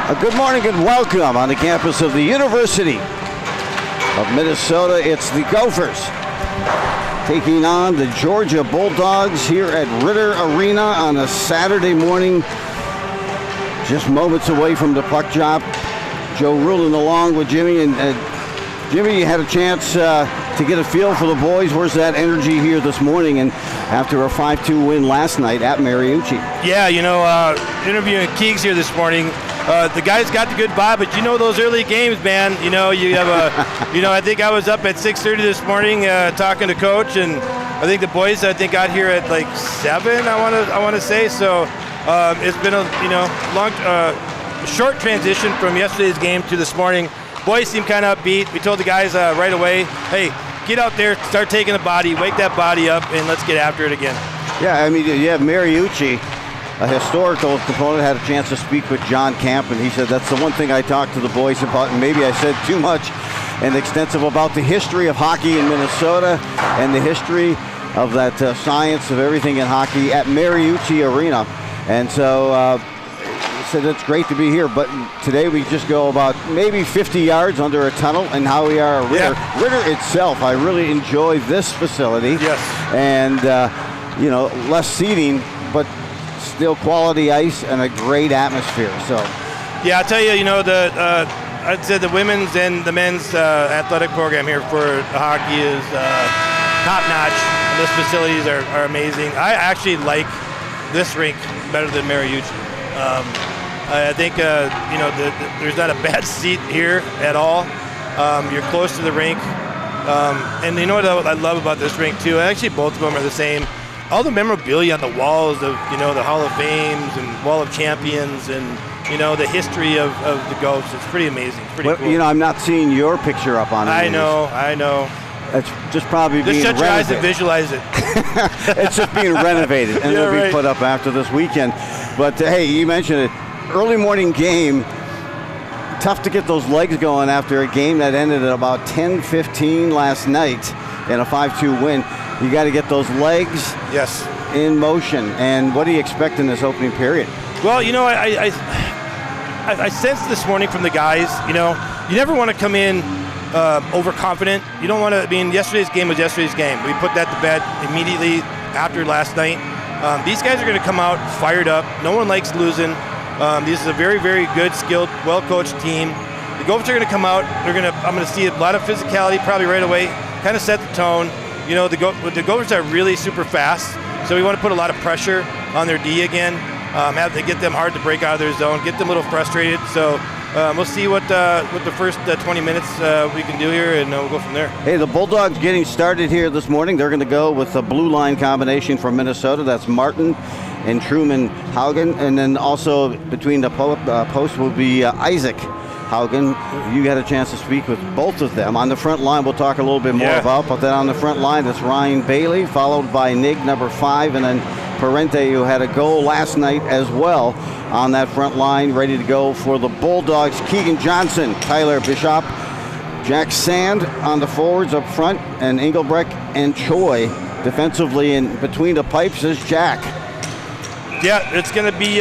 Good morning and welcome on the campus of the University of Minnesota. It's the Gophers taking on the Georgia Bulldogs here at Ritter Arena on a Saturday morning. Just moments away from the puck drop. Joe Rulin along with Jimmy. And Jimmy, you had a chance to get a feel for the boys. Where's that energy here this morning and after a 5-2 win last night at Mariucci? Yeah, interviewing Keegs here this morning. The guys got the good vibe, but those early games, man. You have I think I was up at 6:30 this morning talking to Coach, and I think the boys got here at like 7. I want to say so. It's been a long, short transition from yesterday's game to this morning. Boys seem kind of upbeat. We told the guys right away, hey, get out there, start taking the body, wake that body up, and let's get after it again. Yeah, I mean, you have Mariucci, a historical component. Had a chance to speak with John Camp, and he said that's the one thing I talked to the boys about, and maybe I said too much and extensive about the history of hockey in Minnesota and the history of that science of everything in hockey at Mariucci Arena. And so he said it's great to be here, but today we just go about maybe 50 yards under a tunnel, and how we are at Ritter. Yeah. Ritter itself, I really enjoy this facility. Yes. And, less seating, but still quality ice and a great atmosphere. So, yeah, I'll tell you, I'd say the women's and the men's athletic program here for hockey is top-notch. Those facilities are amazing. I actually like this rink better than Mariucci. I think, there's not a bad seat here at all. You're close to the rink. And you know what I love about this rink, too? Actually, both of them are the same. All the memorabilia on the walls of, the Hall of Fames and Wall of Champions and, the history of the Gophers. It's pretty amazing. It's pretty cool. I'm not seeing your picture up on it. I know. It's just probably being renovated. Just shut your eyes and visualize it. It's just being renovated, and it'll be put up after this weekend. But, hey, you mentioned it. Early morning game. Tough to get those legs going after a game that ended at about 10:15 last night in a 5-2 win. You got to get those legs in motion. And what do you expect in this opening period? Well, I sensed this morning from the guys, you never want to come in overconfident. You don't want to, yesterday's game was yesterday's game. We put that to bed immediately after last night. These guys are going to come out fired up. No one likes losing. This is a very, very good, skilled, well-coached team. The Gophers are going to come out. I'm going to see a lot of physicality probably right away, kind of set the tone. The Gophers are really super fast, so we want to put a lot of pressure on their D again, have to get them hard to break out of their zone, get them a little frustrated. So we'll see what the first 20 minutes we can do here, and we'll go from there. Hey, the Bulldogs getting started here this morning. They're going to go with a blue line combination from Minnesota. That's Martin and Truman Haugen, and then also between the posts will be Isaac Haugen. You got a chance to speak with both of them. On the front line, we'll talk a little bit more about, but then on the front line, that's Ryan Bailey, followed by Nig, number 5, and then Parente, who had a goal last night as well on that front line, ready to go for the Bulldogs. Keegan Johnson, Tyler Bishop, Jack Sand on the forwards up front, and Engelbrecht and Choi defensively, and between the pipes is Jack. Yeah, it's going to be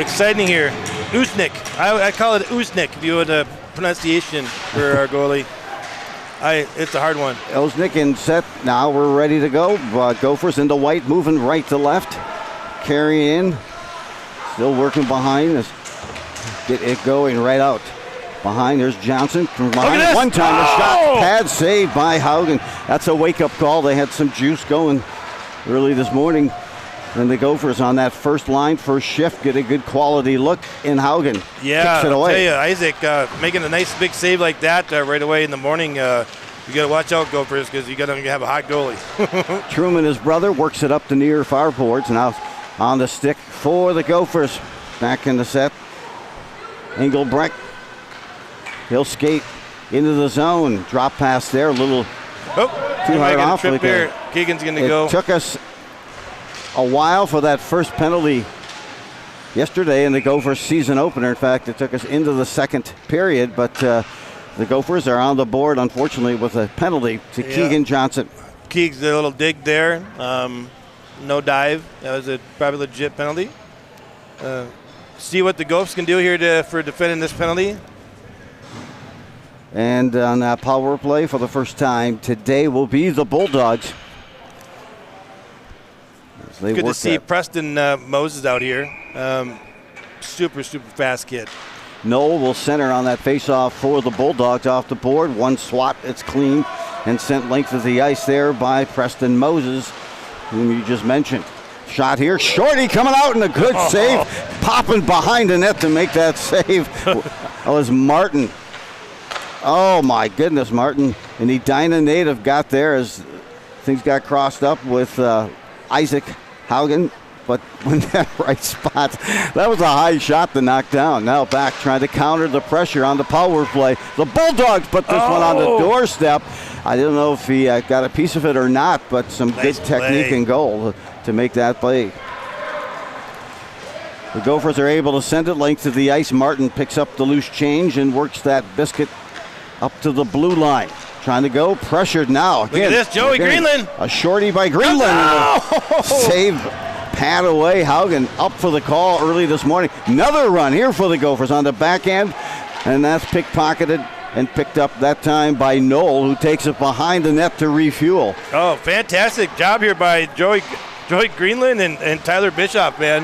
exciting here. Usnik. I call it Usnik, if you want a pronunciation for our goalie. It's a hard one. Usnik in set. Now we're ready to go. Gophers into white, moving right to left. Carrying in. Still working behind. Let's get it going right out. Behind, there's Johnson from behind. One time, a shot. Pad saved by Haugen. That's a wake-up call. They had some juice going early this morning. And the Gophers on that first line, first shift, get a good quality look in Haugen. Yeah, kicks it away. I'll tell you, Isaac, making a nice big save like that right away in the morning. You got to watch out, Gophers, because you got to have a hot goalie. Truman, his brother, works it up the near far boards. Now on the stick for the Gophers. Back in the set. Engelbrecht. He'll skate into the zone. Drop pass there, a little too hard off. Keegan's going to go. It took us a while for that first penalty yesterday in the Gophers season opener. In fact, it took us into the second period, but the Gophers are on the board, unfortunately, with a penalty to Keegan Johnson. Keegan's a little dig there. No dive. That was a probably legit penalty. see what the Gophers can do here for defending this penalty. And on that power play for the first time today will be the Bulldogs. Good to see Preston Moses out here. Super fast kid. Noel will center on that faceoff for the Bulldogs off the board. One swat, it's clean and sent length of the ice there by Preston Moses, whom you just mentioned. Shot here, Shorty coming out and a good save, popping behind the net to make that save. That was Martin. Oh my goodness, Martin. And the Edina native got there as things got crossed up with Isaac Haugen. But when that right spot, that was a high shot to knock down. Now back trying to counter the pressure on the power play. The Bulldogs put this one on the doorstep. I don't know if he got a piece of it or not, but some nice good technique and goal to make that play. The Gophers are able to send it length of the ice. Martin picks up the loose change and works that biscuit up to the blue line. Trying to go, pressured now. Again, look at this, Joey Greenland. A shorty by Greenland. Save. Pad away. Haugen up for the call early this morning. Another run here for the Gophers on the backhand, and that's pickpocketed and picked up that time by Noel, who takes it behind the net to refuel. Oh, fantastic job here by Joey Greenland and Tyler Bishop, man.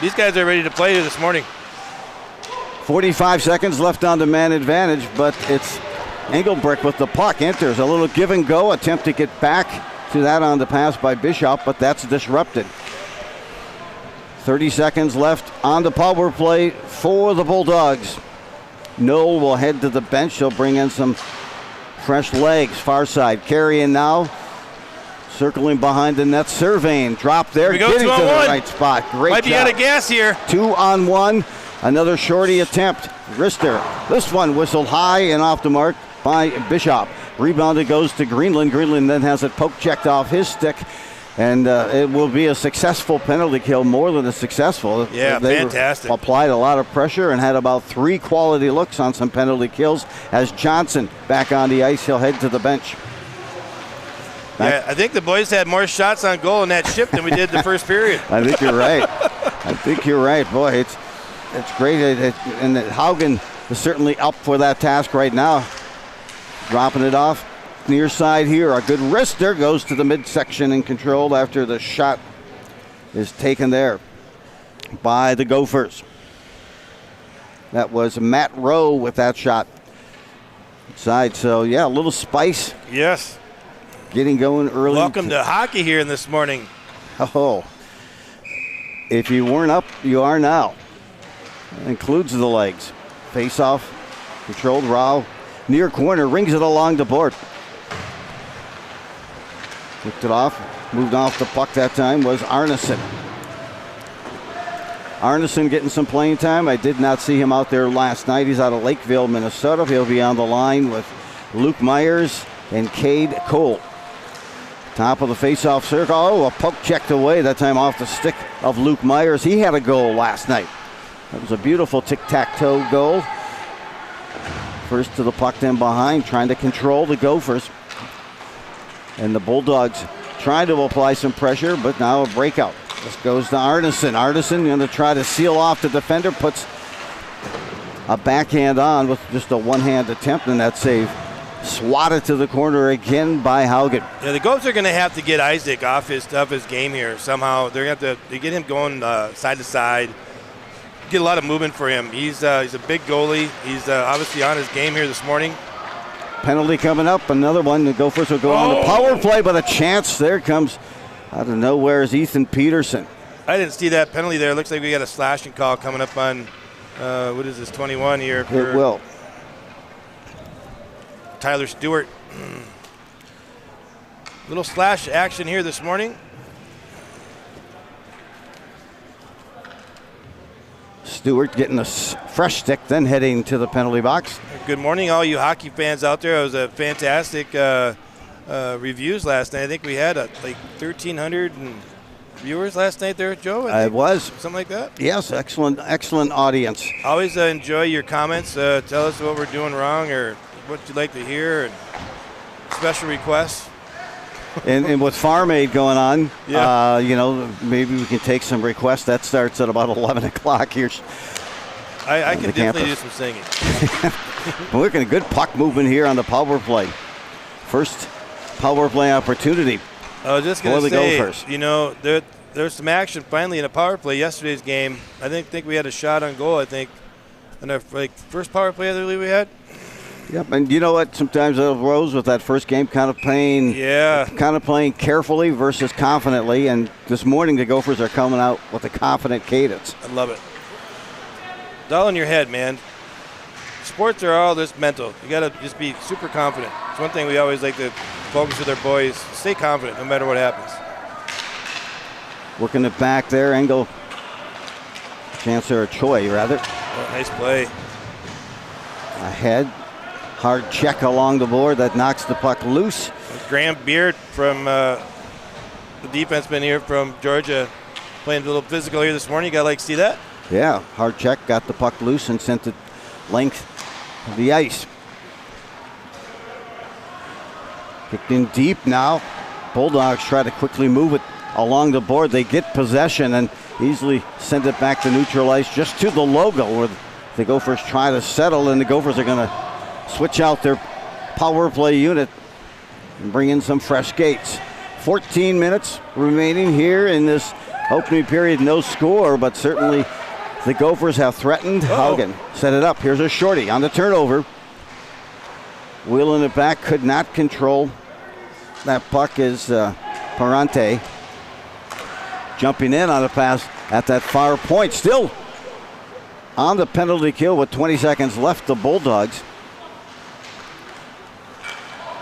These guys are ready to play here this morning. 45 seconds left on the man advantage, but it's Engelbrecht with the puck. Enters a little give and go, attempt to get back to that on the pass by Bishop, but that's disrupted. 30 seconds left on the power play for the Bulldogs. Noel will head to the bench. He'll bring in some fresh legs. Far side. Carrying now. Circling behind the net. Surveying. Drop there. Getting to the right spot. Great job. Might be out of gas here. 2-on-1. Another shorty attempt. Rister. This one whistled high and off the mark by Bishop. Rebounded goes to Greenland. Greenland then has it poke checked off his stick. And it will be a successful penalty kill, more than a successful. Yeah, they fantastic. Applied a lot of pressure and had about 3 quality looks on some penalty kills. As Johnson back on the ice, he'll head to the bench. Yeah, I think the boys had more shots on goal in that shift than we did the first period. I think you're right. Boy, it's great. And Haugen is certainly up for that task right now. Dropping it off. Near side here, a good wrister goes to the midsection and controlled after the shot is taken there by the Gophers. That was Matt Rowe with that shot inside. So yeah, a little spice. Yes. Getting going early. Welcome to hockey here this morning. Oh, if you weren't up, you are now. That includes the legs. Face off, controlled. Rao near corner, rings it along the board. Kicked it off, moved off the puck that time was Arneson. Arneson getting some playing time. I did not see him out there last night. He's out of Lakeville, Minnesota. He'll be on the line with Luke Myers and Cade Cole. Top of the face-off circle. Oh, a puck checked away, that time off the stick of Luke Myers. He had a goal last night. That was a beautiful tic-tac-toe goal. First to the puck, then behind, trying to control the Gophers. And the Bulldogs trying to apply some pressure, but now a breakout. This goes to Arneson. Arneson going to try to seal off the defender, puts a backhand on with just a one-hand attempt, and that save swatted to the corner again by Haugen. Yeah, the Gophers are going to have to get Isaac off his game here somehow. They're going to have to get him going side to side, get a lot of movement for him. He's a big goalie. He's obviously on his game here this morning. Penalty coming up, another one. The Gophers will go on the power play, but a chance there comes out of nowhere is Ethan Peterson. I didn't see that penalty there. Looks like we got a slashing call coming up on, what is this, 21 here? It will. Tyler Stewart. Little slash action here this morning. Stewart getting a fresh stick, then heading to the penalty box. Good morning, all you hockey fans out there. It was a fantastic reviews last night. I think we had like 1,300 viewers last night there, Joe. It was. Something like that? Yes, excellent audience. Always enjoy your comments. Tell us what we're doing wrong or what you'd like to hear, and special requests. And with Farm Aid going on, Yeah. maybe we can take some requests. That starts at about 11 o'clock here. I can definitely campus. do some singing. We're looking at good puck movement here on the power play. First power play opportunity. I was just going For to the say, Gophers. there's some action finally in a power play. Yesterday's game, I think we had a shot on goal, I think, in our first power play I believe we had. Yep, and you know what? Sometimes it arose with that first game, kind of playing carefully versus confidently. And this morning, the Gophers are coming out with a confident cadence. I love it. It's all in your head, man. Sports are all just mental. You got to just be super confident. It's one thing we always like to focus with our boys. Stay confident no matter what happens. Working it back there, Engel. Chancellor Choi, rather. Oh, nice play. Ahead. Hard check along the board that knocks the puck loose. Graham Beard from the defenseman here from Georgia, playing a little physical here this morning. You got to see that? Yeah, hard check, got the puck loose and sent it length of the ice. Kicked in deep now. Bulldogs try to quickly move it along the board. They get possession and easily send it back to neutral ice just to the logo where the Gophers try to settle, and the Gophers are going to switch out their power play unit and bring in some fresh skates. 14 minutes remaining here in this opening period. No score, but certainly the Gophers have threatened. Haugen set it up. Here's a shorty on the turnover. Wheeling it back, could not control. That puck is Parente. Jumping in on a pass at that far point. Still on the penalty kill with 20 seconds left, the Bulldogs.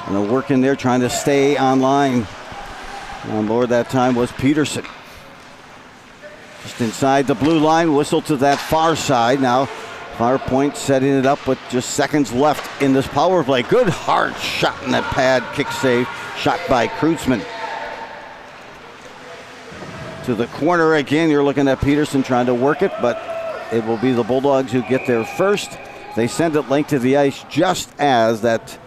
And they're working there, trying to stay online. On board that time was Peterson. Just inside the blue line, whistle to that far side. Now, far point setting it up with just seconds left in this power play. Good hard shot in that pad, kick save, shot by Kreutzmann. To the corner again, you're looking at Peterson trying to work it, but it will be the Bulldogs who get there first. They send it length to the ice just as that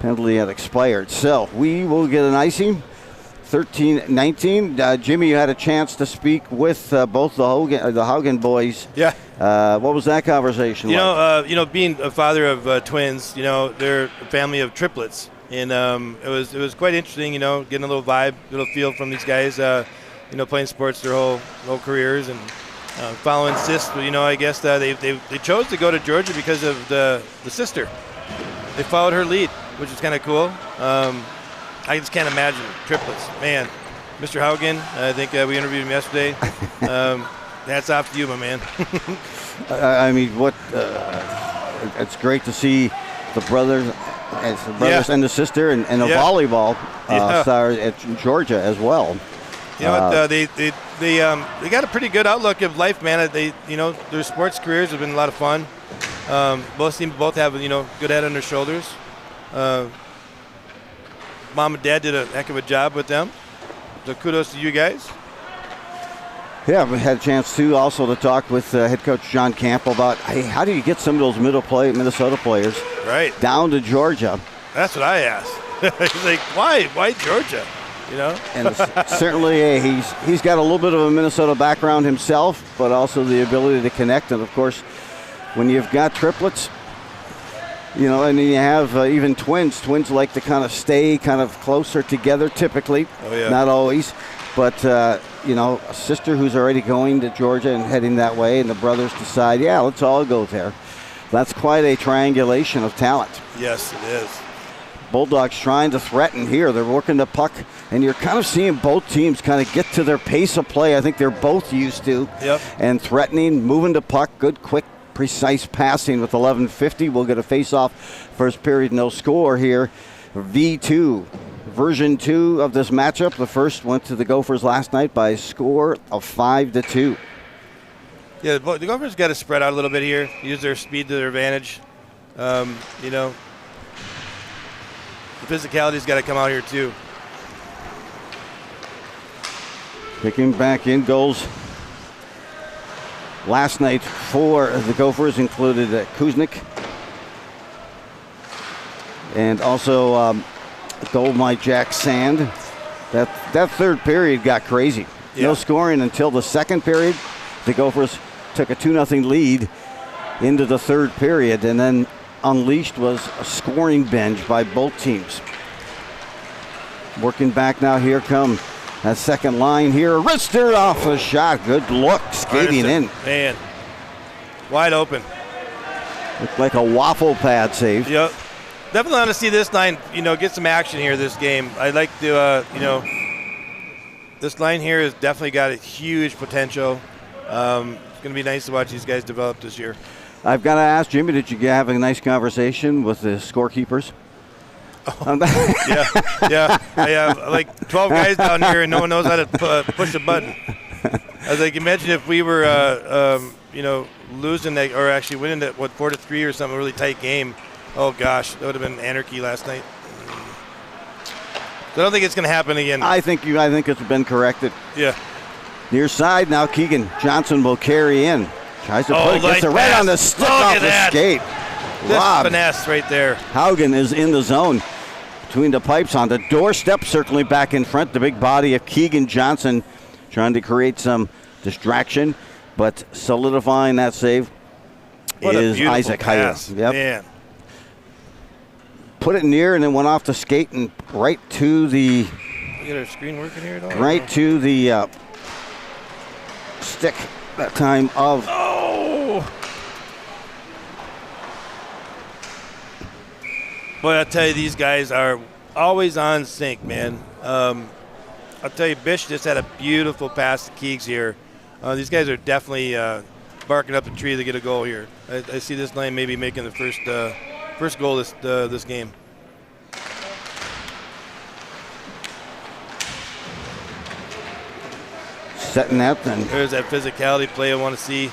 penalty had expired. So we will get an icing. 13-19. Jimmy, you had a chance to speak with both the Haugen boys. Yeah. What was that conversation like? Being a father of twins, they're a family of triplets, and it was quite interesting. Getting a little vibe, little feel from these guys. Playing sports their whole careers and following sis. I guess they chose to go to Georgia because of the sister. They followed her lead, which is kind of cool. I just can't imagine triplets. Man, Mr. Haugen, I think we interviewed him yesterday. Hats off to you, my man. It's great to see the brothers and the sister and a volleyball star at Georgia as well. They got a pretty good outlook of life, man. Their sports careers have been a lot of fun. Both have good head on their shoulders. Mom and Dad did a heck of a job with them. So kudos to you guys. Yeah, we had a chance too also to talk with head coach John Campbell about, hey, how do you get some of those Minnesota players down to Georgia? That's what I asked. He's like, why Georgia? And certainly he's got a little bit of a Minnesota background himself, but also the ability to connect. And of course, when you've got triplets, and then you have even twins like to kind of stay kind of closer together typically. Oh, yeah. Not always, but a sister who's already going to Georgia and heading that way, and the brothers decide, yeah, let's all go there. That's quite a triangulation of talent. Yes, it is. Bulldogs trying to threaten here. They're working the puck, and you're kind of seeing both teams kind of get to their pace of play. I think they're both used to. Yep. And threatening, moving the puck, good, quick, precise passing with 11:50. We'll get a face-off. First period, no score here. V2, version 2 of this matchup. The first went to the Gophers last night by a score of 5-2. Yeah, the Gophers got to spread out a little bit here, use their speed to their advantage. The physicality's got to come out here too. Picking back in goals last night for the Gophers included Kuznick and also goal by Jack Sand That third period got crazy. Yeah. No scoring until the second period. The Gophers took a 2-0 lead into the third period, and then unleashed was a scoring binge by both teams. Working back now, here come that second line here. Rister off a shot. Good look, skating in. Man, wide open. Looked like a waffle pad save. Yep. Definitely want to see this line, get some action here this game. I'd like to, this line here has definitely got a huge potential. It's going to be nice to watch these guys develop this year. I've got to ask Jimmy, did you have a nice conversation with the scorekeepers? Oh. yeah. I have like 12 guys down here, and no one knows how to push a button. I was like, imagine if we were, losing that, or actually winning that, 4-3 or something, a really tight game. Oh gosh, that would have been anarchy last night. So I don't think it's going to happen again. I think it's been corrected. Yeah. Near side now, Keegan Johnson will carry in. Tries to put it, gets it right on the stick off the skate. This finesse right there. Haugen is in the zone between the pipes on the doorstep, circling back in front. The big body of Keegan Johnson trying to create some distraction, but solidifying that save is Isaac pass. Yep. Man. Put it near and then went off the skate and right to the. You get our screen working here at all? Right to the stick that time of. Oh! Boy, I'll tell you, these guys are always on sync, man. I'll tell you, Bish just had a beautiful pass to Keegs here. These guys are definitely barking up the tree to get a goal here. I see this line maybe making the first goal this game. Setting that then. There's that physicality play I want to see.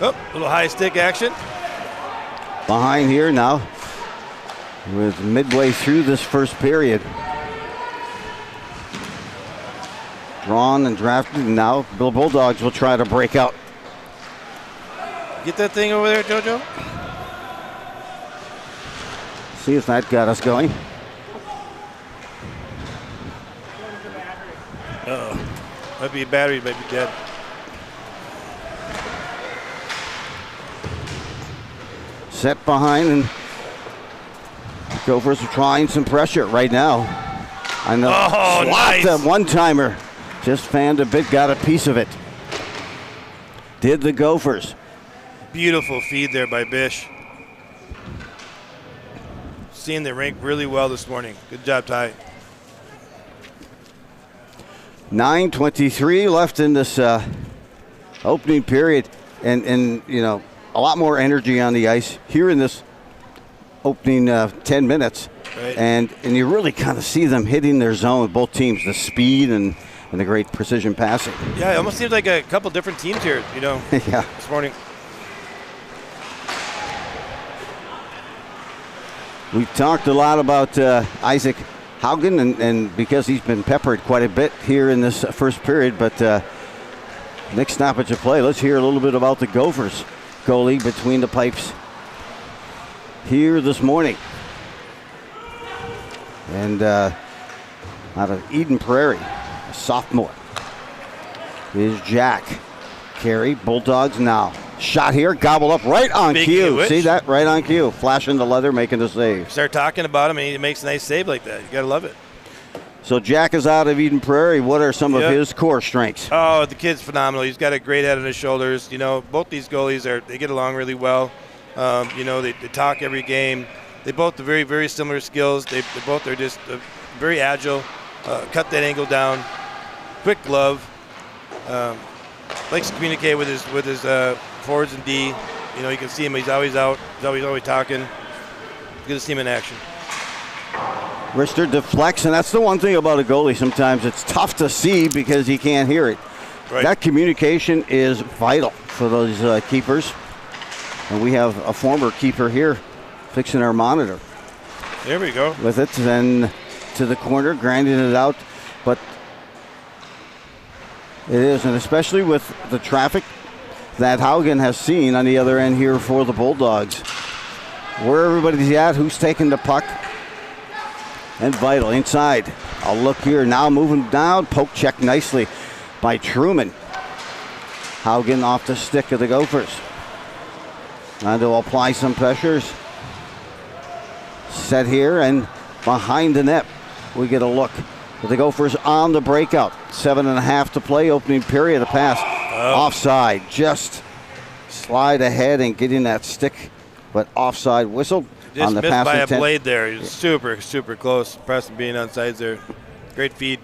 Oh, little high stick action. Behind here now. With midway through this first period. Drawn and drafted, and now the Bulldogs will try to break out. Get that thing over there, JoJo. See if that got us going. Uh-oh. Might be a battery, might be dead. Set behind, and Gophers are trying some pressure right now. I know. Oh, nice. That one-timer just fanned a bit, got a piece of it. Did the Gophers. Beautiful feed there by Bish. Seeing the rink really well this morning. Good job, Ty. 9:23 left in this opening period, and a lot more energy on the ice here in this opening 10 minutes. Right. And you really kind of see them hitting their zone, both teams, the speed and the great precision passing. Yeah, it almost seems like a couple different teams here, yeah. This morning. We've talked a lot about Isaac Haugen, and because he's been peppered quite a bit here in this first period, but next stoppage of play, let's hear a little bit about the Gophers goalie between the pipes here this morning. And out of Eden Prairie, a sophomore, is Jack Carey. Bulldogs now. Shot here, gobbled up right on cue. Hewitt. See that? Right on cue. Flashing the leather, making the save. Start talking about him, and he makes a nice save like that. You got to love it. So Jack is out of Eden Prairie. What are some of his core strengths? Oh, the kid's phenomenal. He's got a great head on his shoulders. Both these goalies they get along really well. They talk every game. They both have very, very similar skills. They both are just very agile, cut that angle down, quick glove, likes to communicate with his forwards and D. You can see him. He's always out. He's always talking. Good to see him in action. Rister deflects, and that's the one thing about a goalie. Sometimes it's tough to see because he can't hear it. Right. That communication is vital for those keepers. And we have a former keeper here fixing our monitor. There we go. With it, then to the corner, grinding it out. But it is, and especially with the traffic that Haugen has seen on the other end here for the Bulldogs. Where everybody's at, who's taking the puck. And Vital inside. A look here, now moving down, poke check nicely by Truman. Haugen off the stick of the Gophers. Trying to apply some pressures. Set here and behind the net. We get a look at the Gophers on the breakout. 7.5 to play, opening period, a pass. Offside, just slide ahead and getting that stick, but offside whistle just on the missed pass by intent. a blade there. He was super, super close. Preston being on sides there. Great feed.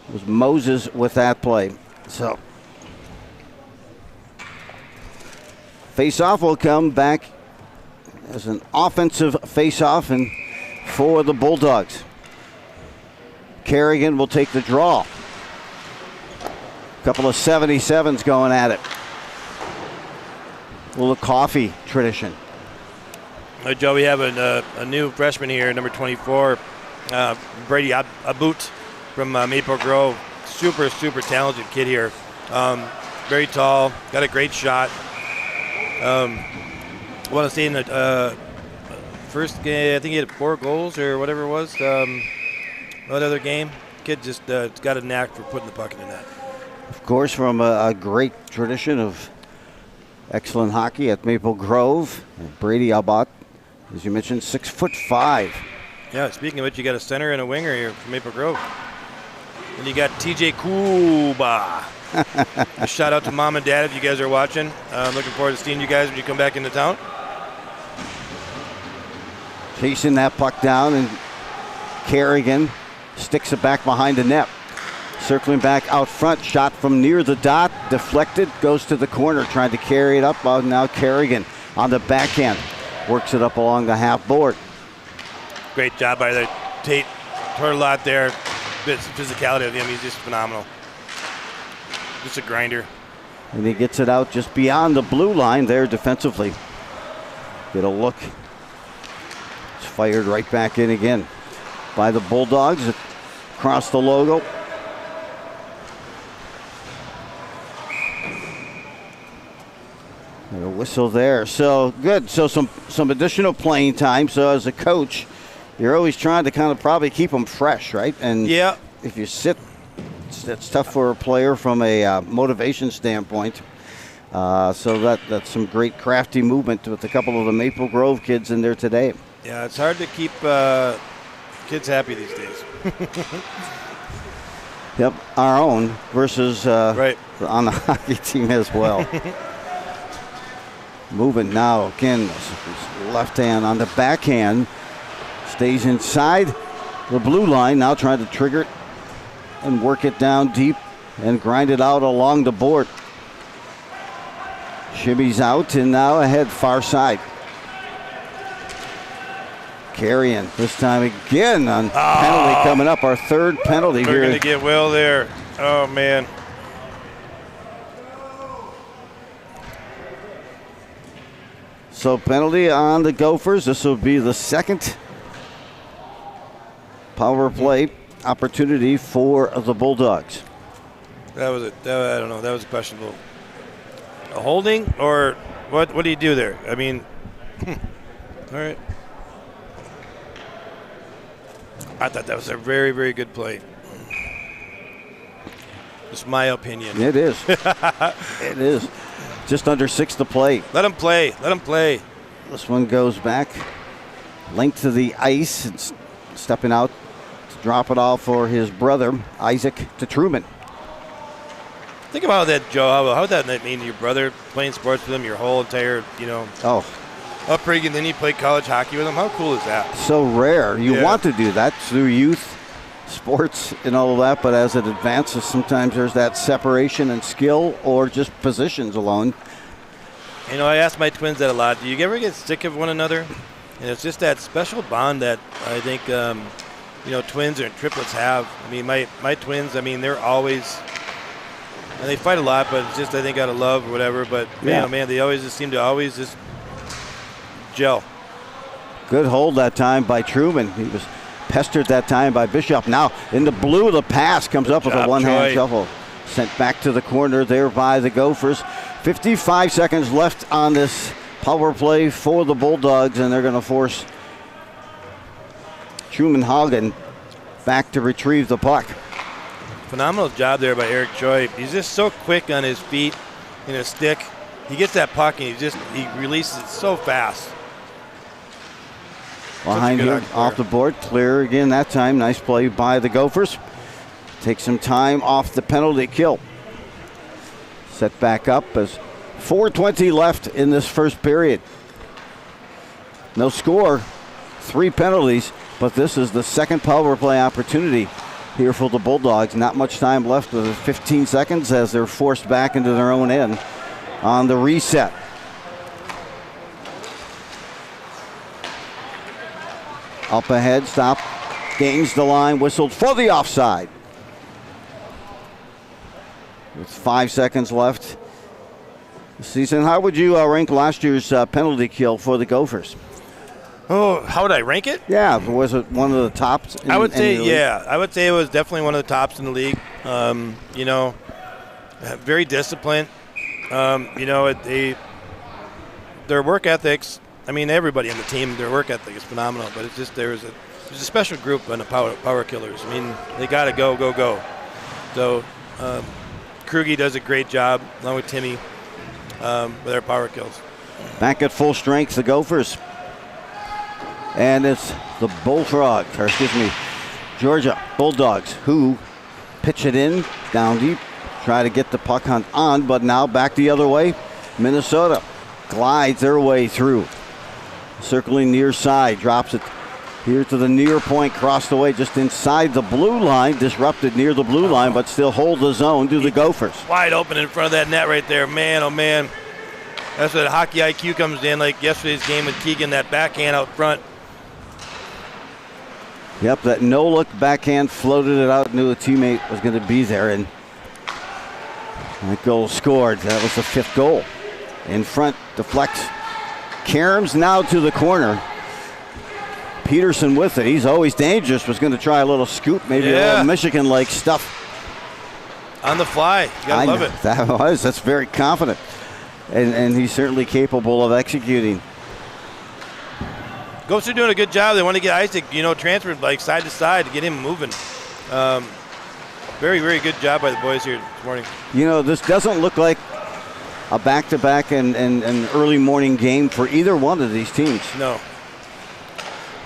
It was Moses with that play. So, face-off will come back as an offensive face-off and for the Bulldogs. Kerrigan will take the draw. Couple of 77s going at it. A little coffee tradition. Joe, we have a new freshman here, number 24, Brady Aboot from Maple Grove. Super, super talented kid here. Very tall, got a great shot. I want to say in the first game, I think he had 4 goals or whatever it was. What other game? Kid just got a knack for putting the puck in the net. Of course, from a great tradition of excellent hockey at Maple Grove. Brady Abbott, as you mentioned, 6'5". Yeah, speaking of which, you got a center and a winger here from Maple Grove. And you got TJ Kuba. A shout out to mom and dad if you guys are watching. I'm looking forward to seeing you guys when you come back into town. Chasing that puck down, and Kerrigan sticks it back behind the net. Circling back out front, shot from near the dot, deflected, goes to the corner, trying to carry it up. Now Kerrigan on the backhand, works it up along the half board. Great job by the Tate Tortolot there. Bit of physicality of him, he's just phenomenal. Just a grinder. And he gets it out just beyond the blue line there defensively. Get a look. It's fired right back in again by the Bulldogs across the logo. And a whistle there. So good. So some additional playing time. So as a coach, you're always trying to kind of probably keep them fresh, right? And yeah, if you sit, it's tough for a player from a motivation standpoint. So that's some great crafty movement with a couple of the Maple Grove kids in there today. Yeah, it's hard to keep kids happy these days. Yep, our own versus right on the hockey team as well. Moving now again, left hand on the backhand, stays inside the blue line. Now trying to trigger it and work it down deep and grind it out along the board. Shimmies out and now ahead far side. Carrying this time again on penalty coming up. Our third penalty here. We're going to get Will there. Oh, man. So penalty on the Gophers. This will be the second power play opportunity for the Bulldogs. That was I don't know. That was questionable. A holding or what? What do you do there? I mean, all right. I thought that was a very, very good play. Just my opinion. It is. It is. Just under 6 to play. Let him play. Let him play. This one goes back. Length of the ice. And stepping out to drop it off for his brother, Isaac, to Truman. Think about that, Joe. How would that mean your brother playing sports with him your whole entire, upbringing, then you play college hockey with him? How cool is that? So rare. You want to do that through youth sports and all of that, but as it advances, sometimes there's that separation and skill or just positions alone. I ask my twins that a lot. Do you ever get sick of one another? And it's just that special bond that I think, twins and triplets have. I mean, my twins, they're always, and they fight a lot, but it's just, I think, out of love or whatever. But, man, they always just seem to always just gel. Good hold that time by Truman. He was pestered that time by Bishop. Now in the blue, the pass comes up with a one-hand shuffle. Sent back to the corner there by the Gophers. 55 seconds left on this power play for the Bulldogs, and they're going to force Truman Haugen back to retrieve the puck. Phenomenal job there by Eric Choi. He's just so quick on his feet and his stick. He gets that puck and he releases it so fast. Behind here, off the board, clear again that time. Nice play by the Gophers. Take some time off the penalty kill. Set back up as 4:20 left in this first period. No score, 3 penalties, but this is the second power play opportunity here for the Bulldogs. Not much time left with 15 seconds as they're forced back into their own end on the reset. Up ahead, stop, gains the line, whistled for the offside. With 5 seconds left this season, how would you rank last year's penalty kill for the Gophers? Oh, how would I rank it? Yeah, was it one of the tops? I would say, yeah. I would say it was definitely one of the tops in the league. You know, very disciplined. You know, their work ethics. I mean, everybody on the team, their work ethic is phenomenal. But it's just there's a special group on the power killers. I mean, they got to go. So Kruge does a great job along with Timmy with their power kills. Back at full strength, the Gophers. And it's the Georgia Bulldogs who pitch it in down deep, try to get the puck hunt on, but now back the other way. Minnesota glides their way through. Circling near side, drops it here to the near point, crossed away just inside the blue line, disrupted near the blue line, but still hold the zone to the Gophers. Wide open in front of that net right there. Man, oh man. That's where the hockey IQ comes in, like yesterday's game with Keegan, that backhand out front. Yep, that no-look backhand floated it out, knew a teammate was going to be there, and that goal scored. That was the 5th goal. In front, deflects. Kerms now to the corner. Peterson with it. He's always dangerous. Was going to try a little scoop, maybe a little Michigan-like stuff. On the fly. You got to love it. That's very confident. And he's certainly capable of executing. Gophers are doing a good job. They want to get Isaac, transferred like side to side to get him moving. Very, very good job by the boys here this morning. This doesn't look like a back-to-back and early morning game for either one of these teams. No.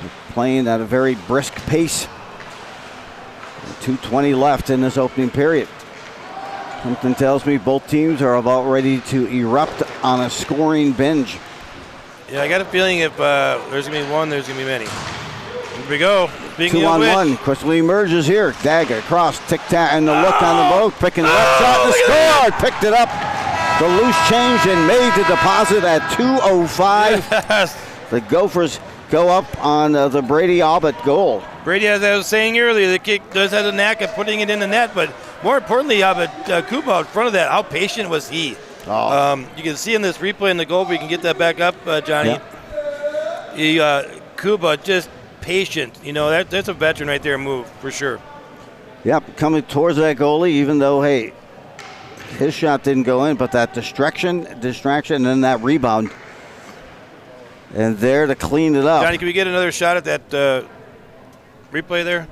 They're playing at a very brisk pace. 2:20 left in this opening period. Something tells me both teams are about ready to erupt on a scoring binge. Yeah, I got a feeling if there's going to be one, there's going to be many. Here we go. 2-on-1. Quickly emerges here. Dagger across, tic-tac, and the look on the boat. Picking the left shot and scored. Picked it up. The loose change and made the deposit at 2:05. Yes. The Gophers go up on the Brady Abbott goal. Brady, as I was saying earlier, the kick does have a knack of putting it in the net, but more importantly, Abbott Kuba in front of that, how patient was he? Oh. You can see in this replay in the goal, we can get that back up, Johnny. Yep. Kuba just patient. That's a veteran right there move for sure. Yep, coming towards that goalie, even though, hey, his shot didn't go in, but that distraction, and then that rebound. And there to clean it up. Johnny, can we get another shot at that replay there?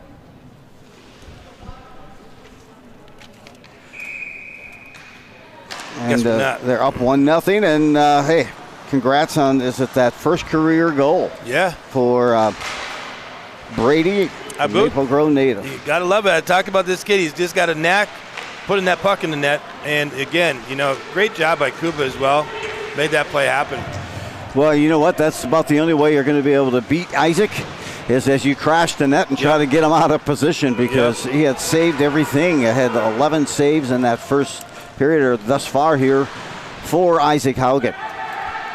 And they're up 1-0, and hey, congrats on that first career goal? Yeah. For Brady, Maple Grove native. You gotta love it. I talked about this kid. He's just got a knack putting that puck in the net, and again, great job by Kuba as well. Made that play happen. Well, you know what? That's about the only way you're going to be able to beat Isaac is as you crash the net and try to get him out of position, because he had saved everything. He had 11 saves in that first period or thus far here for Isaac Haugen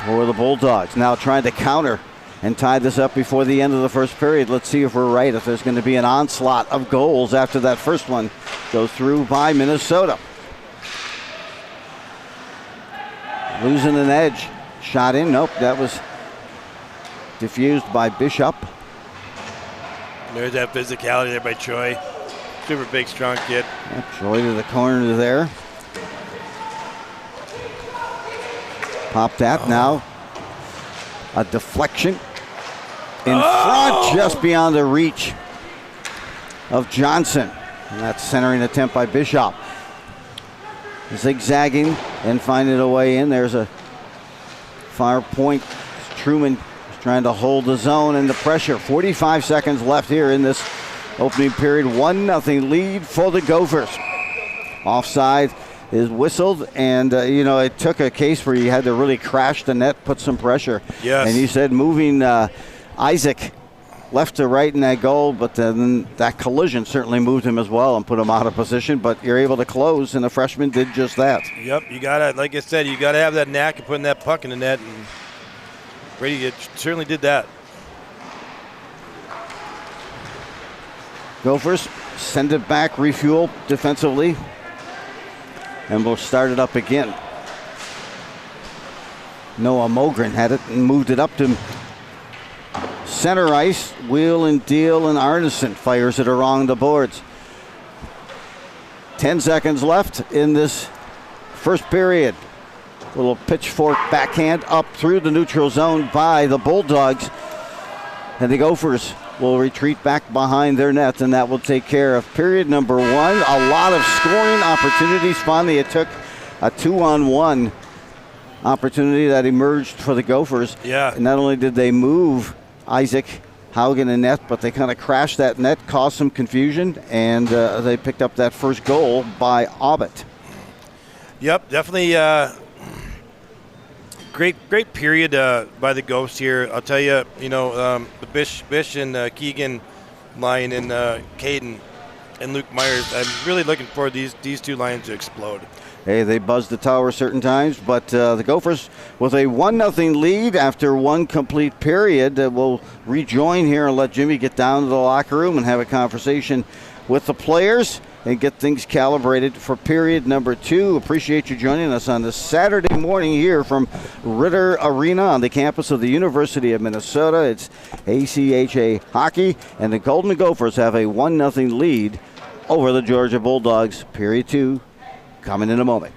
for the Bulldogs. Now trying to counter and tie this up before the end of the first period. Let's see if we're right, if there's going to be an onslaught of goals after that first one goes through by Minnesota. Losing an edge. Shot in. Nope, that was diffused by Bishop. There's that physicality there by Choi. Super big, strong kid. Yep, Choi to the corner there. Popped that now. A deflection in front, just beyond the reach of Johnson. And that's centering attempt by Bishop. Zigzagging and finding a way in. There's a far point. Truman is trying to hold the zone and the pressure. 45 seconds left here in this opening period. 1-0 lead for the Gophers. Offside is whistled, and it took a case where you had to really crash the net, put some pressure. Yes. And you said moving Isaac left to right in that goal, but then that collision certainly moved him as well and put him out of position, but you're able to close, and the freshman did just that. Yep, you got to, like I said, you got to have that knack of putting that puck in the net, and Brady certainly did that. Gophers send it back, refuel defensively, and we'll start it up again. Noah Mogren had it and moved it up to center ice. Wheel and Deal and Arneson fires it around the boards. 10 seconds left in this first period. Little pitchfork backhand up through the neutral zone by the Bulldogs. And the Gophers will retreat back behind their net, and that will take care of period number 1. A lot of scoring opportunities. Finally, it took a 2-on-1 opportunity that emerged for the Gophers. Yeah. And not only did they move Isaac, Haugen, and net, but they kind of crashed that net, caused some confusion, and they picked up that first goal by Abbott. Yep, definitely great period by the Ghosts here. I'll tell you, the Bish and Keegan line and Caden and Luke Myers. I'm really looking for these two lines to explode. Hey, they buzzed the tower certain times, but the Gophers with a 1-0 lead after one complete period will rejoin here and let Jimmy get down to the locker room and have a conversation with the players and get things calibrated for period number 2. Appreciate you joining us on this Saturday morning here from Ritter Arena on the campus of the University of Minnesota. It's ACHA hockey, and the Golden Gophers have a 1-0 lead over the Georgia Bulldogs. Period 2 coming in a moment.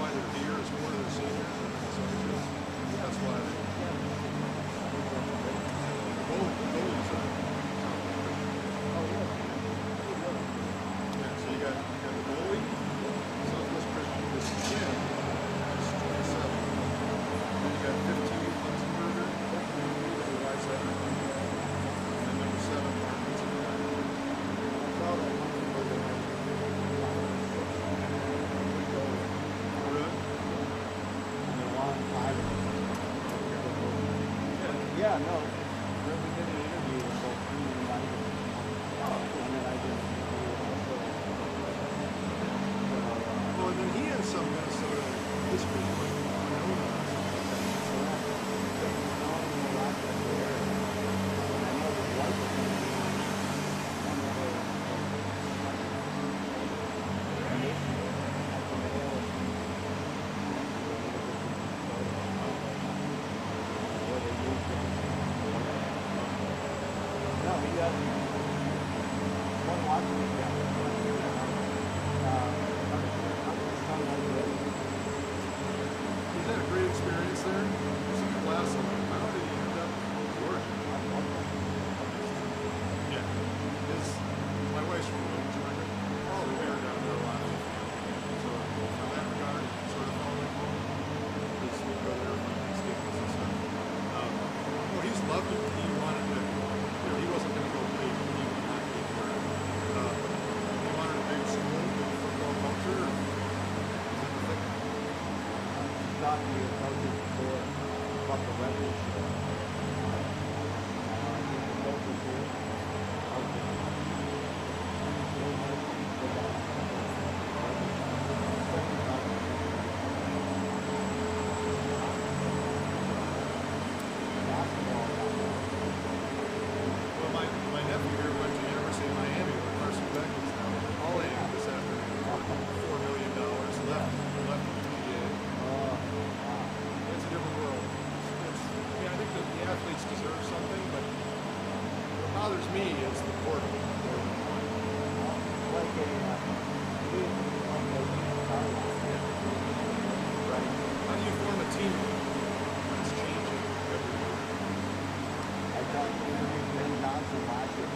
why they're here is more of their seniors and associates. That's why they. The goalies are. Yeah, so you got the goalie, Southwest Christian, this is Jim, who's 27. Then you got 15, Luxemburger, the right side, and then number 7, Martin's in there. Really? Yeah, no. We did an interview with both you and Mike. And then I just Well, and then he has some Minnesota history, like Winona or something like that. So he's had a great experience there. There's a class of how did he end up in Georgia? Yeah. My wife's from Georgia. Oh, we married down there a lot. So from that regard, sort of following home. Because we go there for Thanksgiving and stuff. Well, he's loved it. He wanted to, he wasn't going to go play even hockey or he wanted a big school, big football culture. talking to your coaches before about the weather issue. I think the coaches here Well, my nephew here went to University of Miami where Carson Beck is now playing this afternoon for $4 million left in the PGA. It's a different world. I think that the athletes deserve something, but what bothers me is the portal. How do you form a team that's changing every year? I thought you were Ben Johnson last year.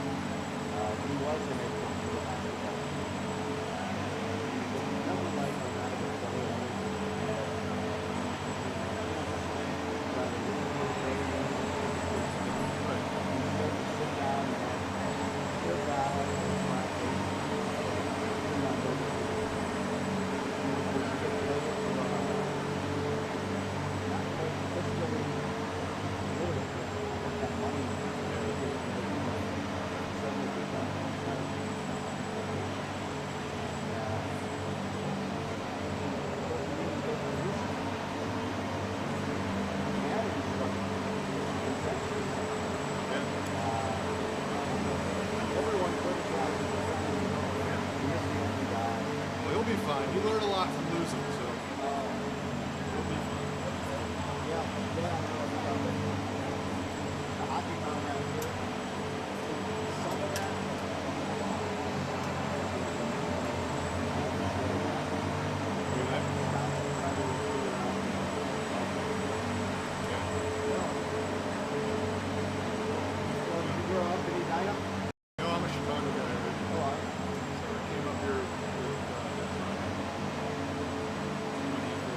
He was an excellent basketball. Nothing like when I was playing. Sit down and sit down. Well, he'll be fine. He learned a lot from losing, so he'll be fine. No, I'm a Chicago guy originally. So I came up here with 24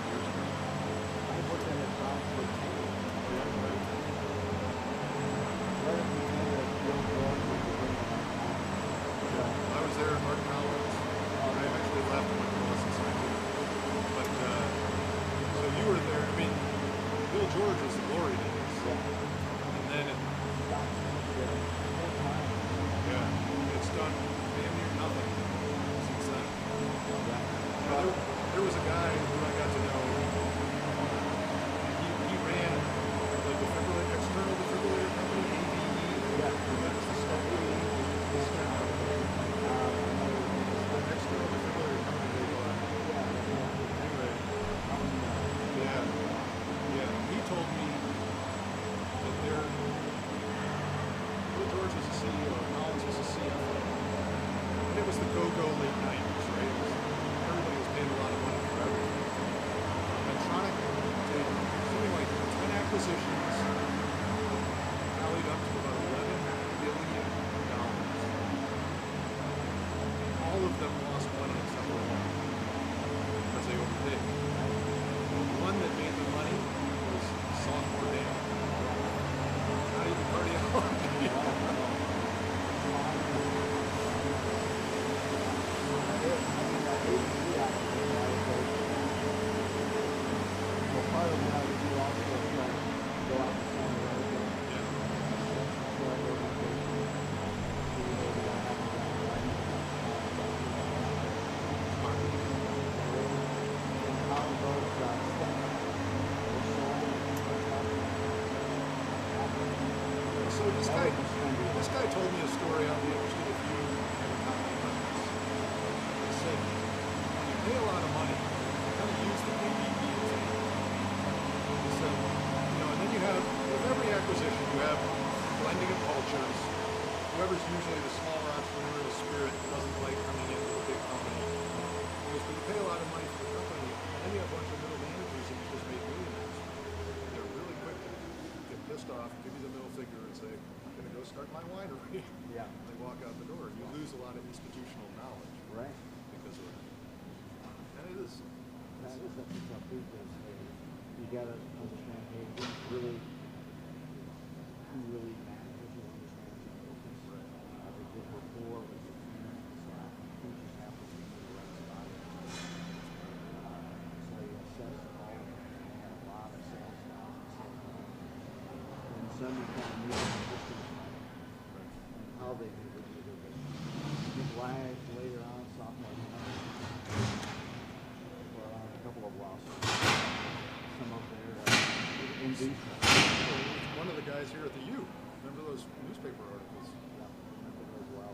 years ago. I was there at Mark Collins. I eventually left and went to Boston Scientific. But, so you were there. I mean, Bill George was the glory days. And then it's done damn near nothing since then. There was a guy who I got to know. He ran the external defibrillator company, AVE. That was the stuff the external defibrillator company they bought. Anyway, yeah. He told me that Bill George was the CEO, Collins was the CFO. And it was the go-go late 90s, right? Everybody was paying a lot of money for everything. acquisitions tallied up to about $11 billion. All of them lost money except for one because they overpaid. The one that made the money was sophomore day. Not even cardiology. Part of what I would do also is go out to San Diego. So this guy told me a story I'll be interested if you have a comment about this. He said, when you pay a lot of money, you kind of use the ABB example. He said, and then you have, with every acquisition, you have blending of cultures. Whoever's usually the smaller entrepreneurial spirit doesn't like coming into a big company. He goes, but you pay a lot of money for the company, and then you have a bunch of middle managers that you just made millionaires. And they're really quick to get pissed off, give you the middle finger, and say, I'm going to go start my winery. Yeah. They walk out the door. You lose a lot of institutional knowledge. Right. Because of that. And it is. That is such a tough business. You gotta understand, hey, who really matters. You understand your business. Right. Have a good rapport with your parents. Who just happens to be the right spot. So you assess all of them. You have a lot of sales now. And some you kind of need to distance and how they do it. Big lag later on, sophomore year. A couple of losses. Some up there MD2. One of the guys here at the U. Remember those newspaper articles? Yeah, I remember those well.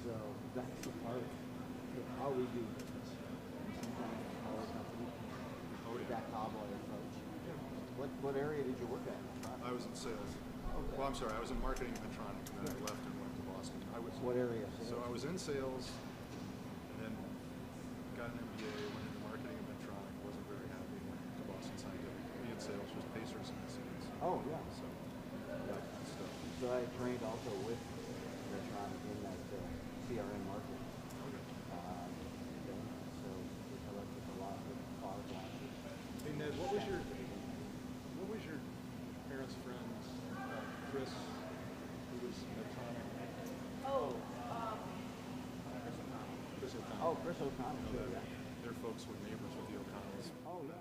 So that's the part of how we do business. And sometimes our company that cowboy approach. What area did you work at? I was in sales. Okay. Well, I'm sorry, I was in marketing and Medtronic, and then I left and went to Boston. What area? So I was in sales, and then got an MBA, went into marketing and Medtronic, wasn't very happy, went to Boston Scientific. Me in sales, just Pacers and SEs. Oh, yeah. So, that stuff. So I trained also with Medtronic in that CRM market. Okay. So we helped with a lot of product launches. Hey Ned, what was your parents' friends, Chris, who was Medtronic? Chris O'Connell. Oh, Chris O'Connell. You know, Sure, yeah. their folks were neighbors with the O'Connells. Oh, yeah.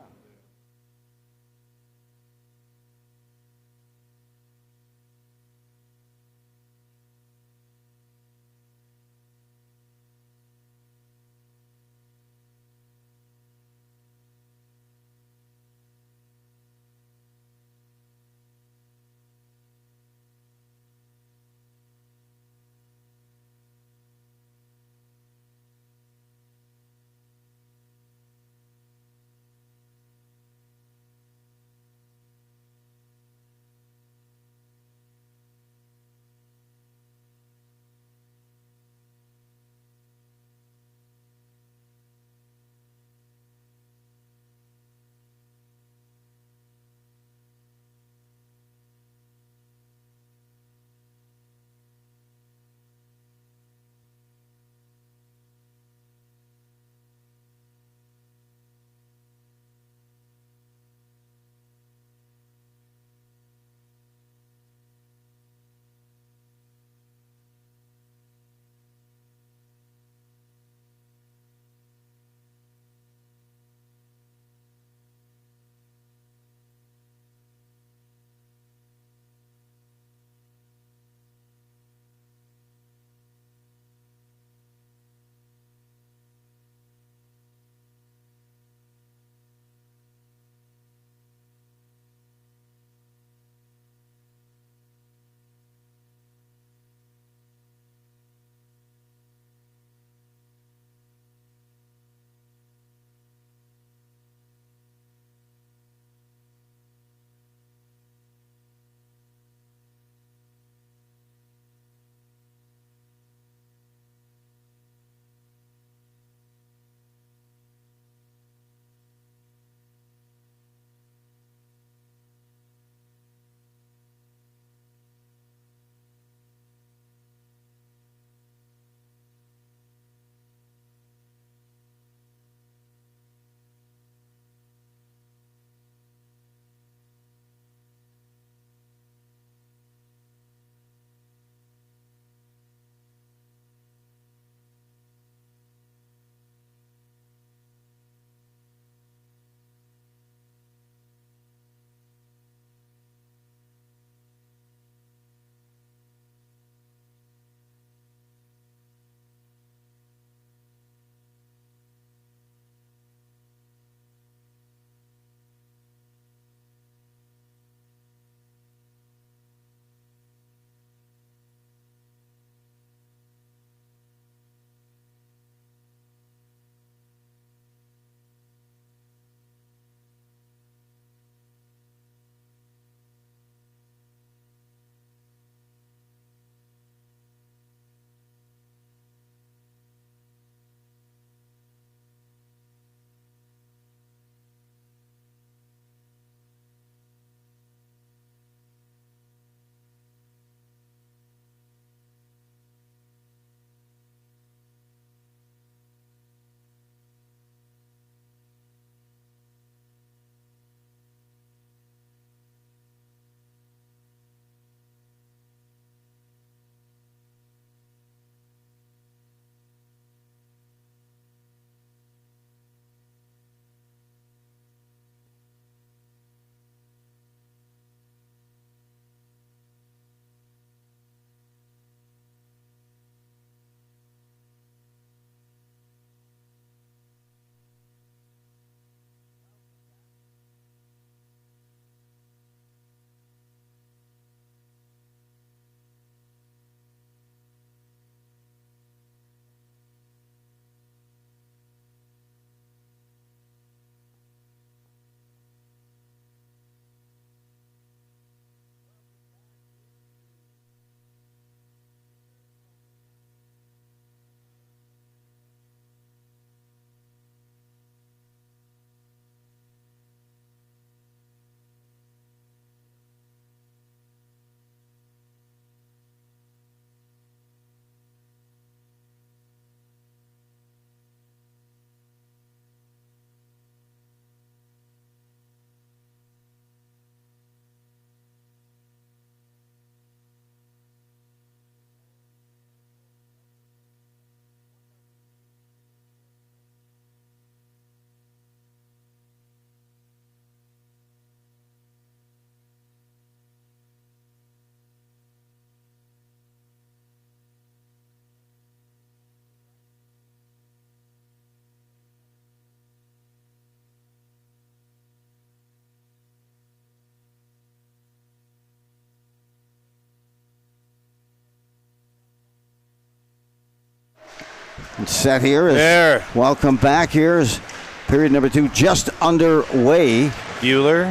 And set here. There. Welcome back. Here's period number 2 just underway. Bueller.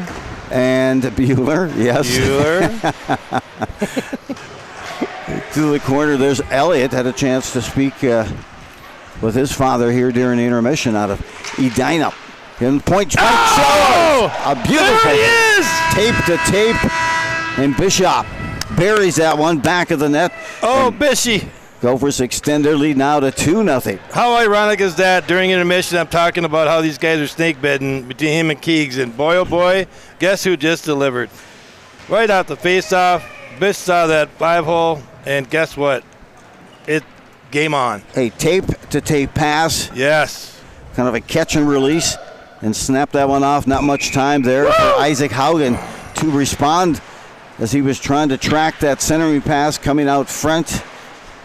And Bueller, yes. Bueller. To the corner, there's Elliott. Had a chance to speak with his father here during the intermission out of Edina. In point blank Oh! a beautiful There he is! tape to tape. And Bishop buries that one back of the net. Oh, And Bishy. Gophers extend their lead now to 2-0. How ironic is that? During intermission, I'm talking about how these guys are snake bedding between him and Keegs. And boy, oh boy, guess who just delivered? Right out the face-off. Bish saw that 5-hole, and guess what? It game on. A tape-to-tape pass. Yes. Kind of a catch and release. And snap that one off. Not much time there for Isaac Haugen to respond as he was trying to track that centering pass coming out front.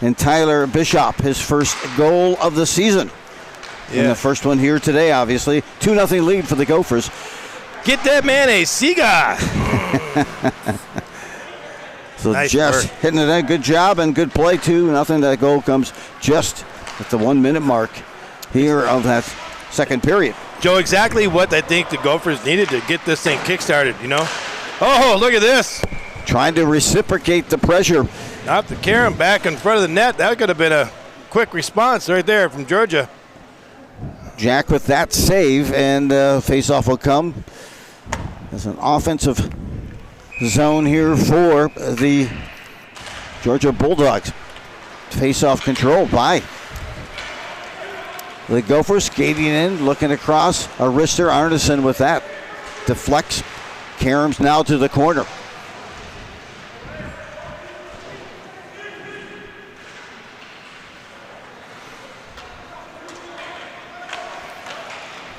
And Tyler Bishop, his first goal of the season. Yeah. And the first one here today, obviously. 2-0 lead for the Gophers. Get that man a cigar. So Nice Jess work. hitting it in. Good job and good play, too. Nothing. That goal comes just at the 1 minute mark here of that second period. Joe, exactly what I think the Gophers needed to get this thing kick-started, you know? Oh, look at this. Trying to reciprocate the pressure. Off the Karen back in front of the net. That could have been a quick response right there from Georgia. Jack with that save, and face-off will come. There's an offensive zone here for the Georgia Bulldogs. Face-off controlled by the Gophers. Skating in, looking across. Arister Arneson with that. Deflects. Karams now to the corner.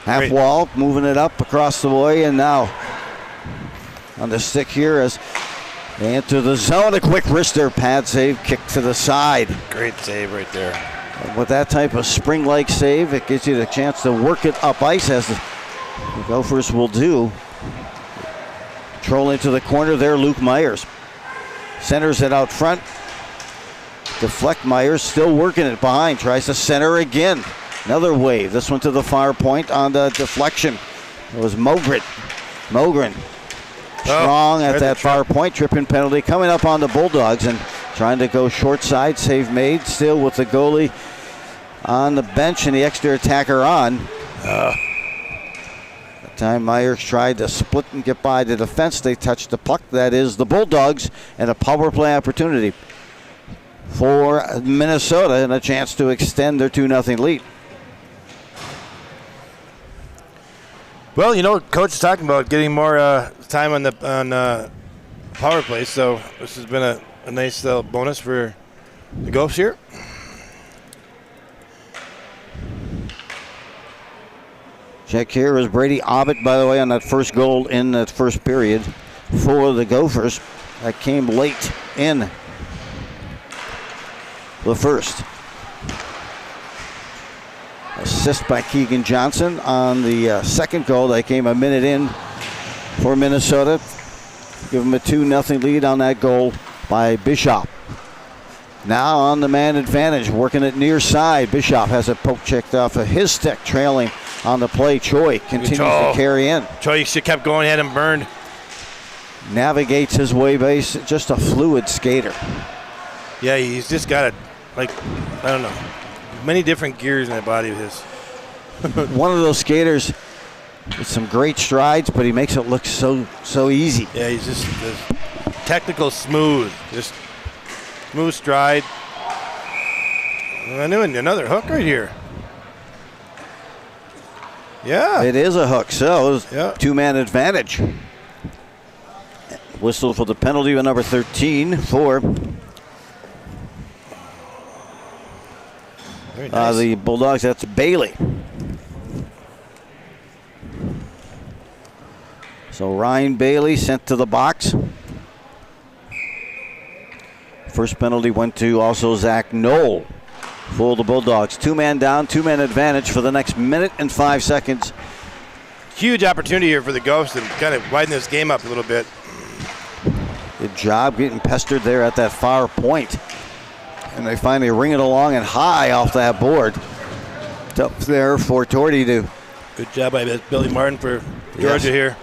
Half Great. wall, moving it up across the way, and now on the stick here as they enter the zone. A quick wrister pad save, kick to the side. Great save right there. And with that type of spring-like save, it gives you the chance to work it up ice, as the Gophers will do. Trolling to the corner there, Luke Myers. Centers it out front. Deflect. Myers still working it behind. Tries to center again. Another wave. This one to the far point on the deflection. It was Mogren. Strong at that far point. Tripping penalty coming up on the Bulldogs, and trying to go short side. Save made. Still with the goalie on the bench and the extra attacker on. That time Myers tried to split and get by the defense. They touched the puck. That is the Bulldogs, and a power play opportunity for Minnesota, and a chance to extend their 2-0 lead. Well, you know, Coach is talking about getting more time on the power play, so this has been a nice bonus for the Gophers here. Check here is Brady Abbott, by the way, on that first goal in that first period for the Gophers. That came late in the first. Assist by Keegan Johnson on the second goal. That came a minute in for Minnesota. Give them a 2-0 lead on that goal by Bishop. Now on the man advantage, working it near side. Bishop has a poke checked off of his stick, trailing on the play. Choi continues to carry in. Choi should have kept going, had him burned. Navigates his way base, just a fluid skater. Yeah, he's just got I don't know, many different gears in that body of his. One of those skaters with some great strides, but he makes it look so easy. Yeah, he's just technical smooth, just smooth stride. I knew another hook right here. Yeah. It is a hook, so it's Yeah. two-man advantage. Whistle for the penalty with number 13 for Very nice. the Bulldogs. That's Bailey. So Ryan Bailey sent to the box. First penalty went to also Zach Knoll for the Bulldogs. Two-man down, two-man advantage for the next minute and 5 seconds. Huge opportunity here for the Gophers to kind of widen this game up a little bit. Good job getting pestered there at that far point. And they finally ring it along and high off that board. Tough there for Torty to. Good job by Billy Martin for Georgia here.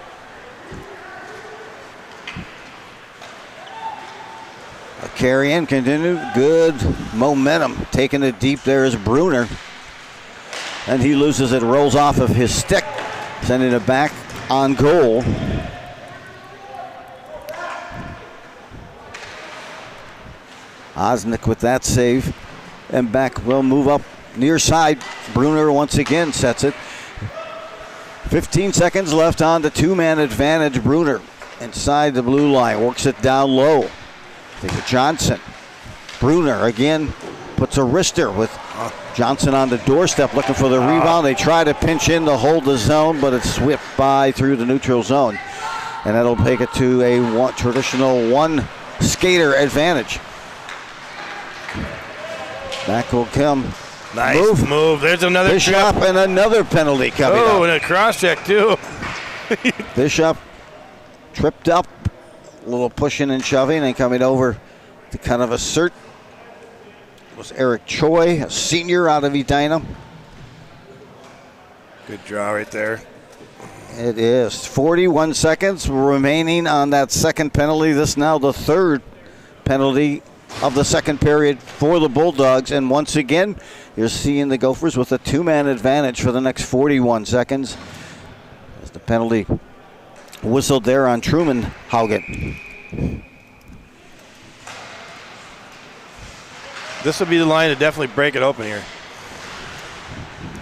A carry in, continue. Good momentum. Taking it deep there is Bruner. And he loses it, rolls off of his stick, sending it back on goal. Osnick with that save. And back will move up near side. Bruner once again sets it. 15 seconds left on the two-man advantage. Bruner inside the blue line, works it down low. Take it Johnson. Bruner again puts a wrister with Johnson on the doorstep looking for the rebound. They try to pinch in to hold the zone, but it's whipped by through the neutral zone. And that'll take it to a traditional one skater advantage. Back will come. Nice move. There's another Bishop and another penalty coming up. Oh, and a cross check too. Bishop tripped up. A little pushing and shoving and coming over to kind of assert was Eric Choi, a senior out of Edina. Good draw right there. It is 41 seconds remaining on that second penalty. This now the third penalty of the second period for the Bulldogs. And once again, you're seeing the Gophers with a two-man advantage for the next 41 seconds. As the penalty whistled there on Truman Haugen. This will be the line to definitely break it open here.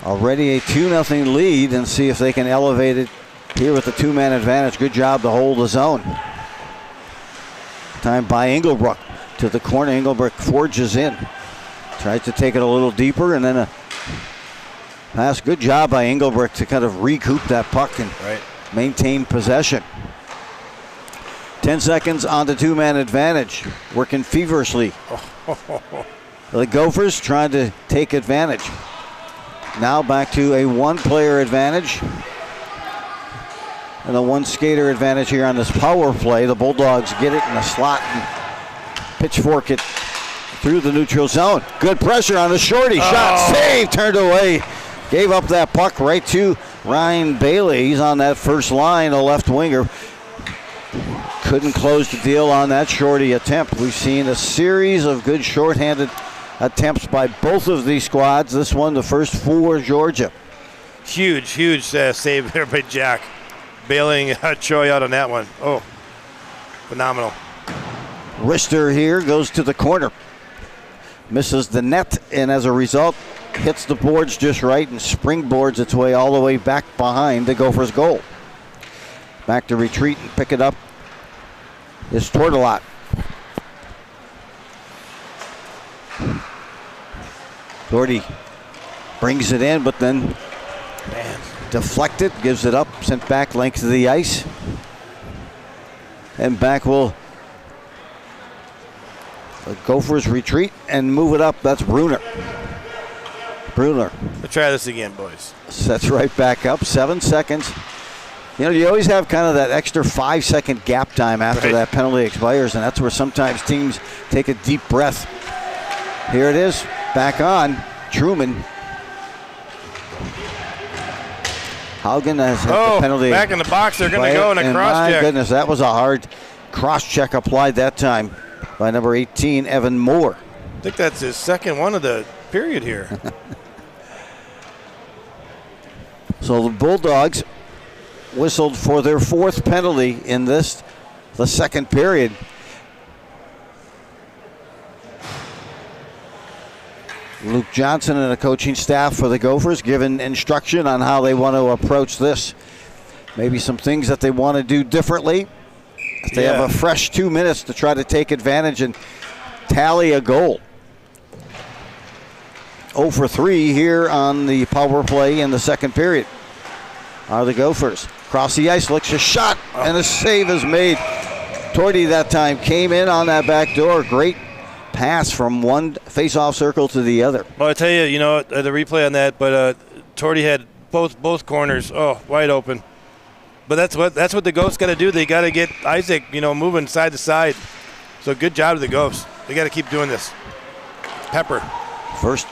Already a 2-0 lead, and see if they can elevate it here with the two-man advantage. Good job to hold the zone. Time by Engelbrook to the corner. Engelbrook forges in. Tries to take it a little deeper, and then a pass. Good job by Engelbrook to kind of recoup that puck and maintain possession. 10 seconds on the two-man advantage. Working feverishly. The Gophers trying to take advantage. Now back to a one-player advantage. And a one-skater advantage here on this power play. The Bulldogs get it in the slot and pitchfork it through the neutral zone. Good pressure on the shorty. Shot, save, turned away. Gave up that puck right to Ryan Bailey. He's on that first line, a left winger. Couldn't close the deal on that shorty attempt. We've seen a series of good shorthanded attempts by both of these squads. This one, the first for Georgia. Huge save there by Jack. Bailing Troy out on that one. Oh, phenomenal. Rister here goes to the corner. Misses the net, and as a result, hits the boards just right and springboards its way all the way back behind the Gophers' goal. Back to retreat and pick it up is Tortolot. Torty brings it in, but then deflected, gives it up, sent back length of the ice. And back will the Gophers retreat and move it up. That's Bruner. Let's try this again, boys. Sets right back up. 7 seconds. You know, you always have kind of that extra 5-second gap time after that penalty expires, and that's where sometimes teams take a deep breath. Here it is. Back on. Truman. Haugen has hit the penalty. Back in the box. They're going to go in a cross check. My goodness, that was a hard cross check applied that time by number 18, Evan Moore. I think that's his second one of the period here. So the Bulldogs whistled for their fourth penalty in the second period. Luke Johnson and the coaching staff for the Gophers given instruction on how they want to approach this. Maybe some things that they want to do differently. If they have a fresh 2 minutes to try to take advantage and tally a goal. 0 for 3 here on the power play in the second period are the Gophers. Cross the ice, looks a shot, and a save is made. Torty that time came in on that back door. Great pass from one face-off circle to the other. Well, I tell you, you know, the replay on that, but Torty had both corners, wide open. But that's what the Ghosts got to do. They got to get Isaac, moving side to side. So good job to the Ghosts. They got to keep doing this. Pepper. First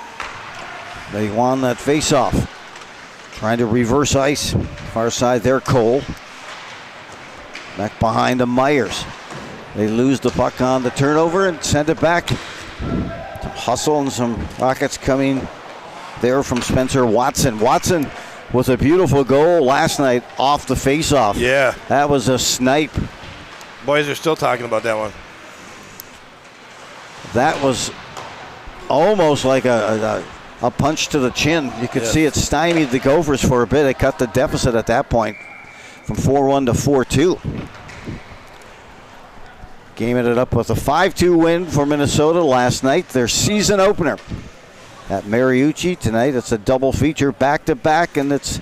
They won that face-off. Trying to reverse ice. Far side there, Cole. Back behind to Myers. They lose the puck on the turnover and send it back. Some hustle and some rockets coming there from Spencer Watson. Watson with a beautiful goal last night off the face-off. Yeah. That was a snipe. Boys are still talking about that one. That was almost like a punch to the chin. You could see it stymied the Gophers for a bit. They cut the deficit at that point from 4-1 to 4-2. Game ended up with a 5-2 win for Minnesota last night. Their season opener at Mariucci tonight. It's a double feature back-to-back, and it's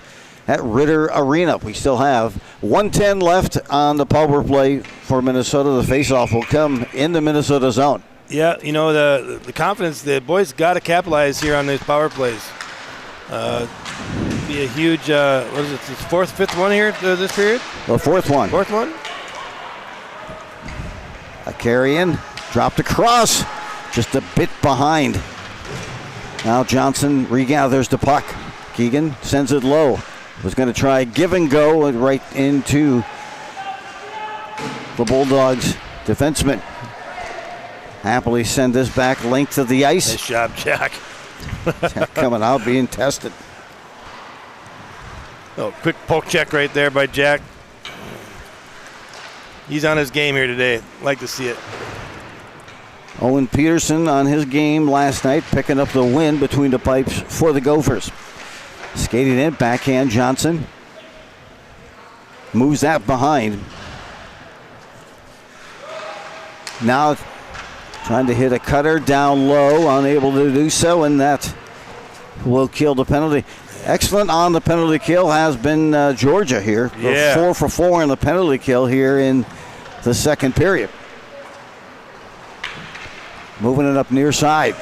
at Ritter Arena. We still have 1:10 left on the power play for Minnesota. The face-off will come in the Minnesota zone. Yeah, you know, the confidence, the boys got to capitalize here on these power plays. Be a huge, what is it, fifth one here this period? The fourth one. Fourth one? A carry in, dropped across, just a bit behind. Now Johnson regathers the puck. Keegan sends it low. Was going to try give and go right into the Bulldogs defenseman. Happily send this back length of the ice. Nice job, Jack. Coming out, being tested. Oh, quick poke check right there by Jack. He's on his game here today. Like to see it. Owen Peterson on his game last night, picking up the win between the pipes for the Gophers. Skating in, backhand Johnson. Moves that behind. Now trying to hit a cutter down low, unable to do so, and that will kill the penalty. Excellent on the penalty kill has been Georgia here. Yeah. 4 for 4 in the penalty kill here in the second period. Moving it up near side.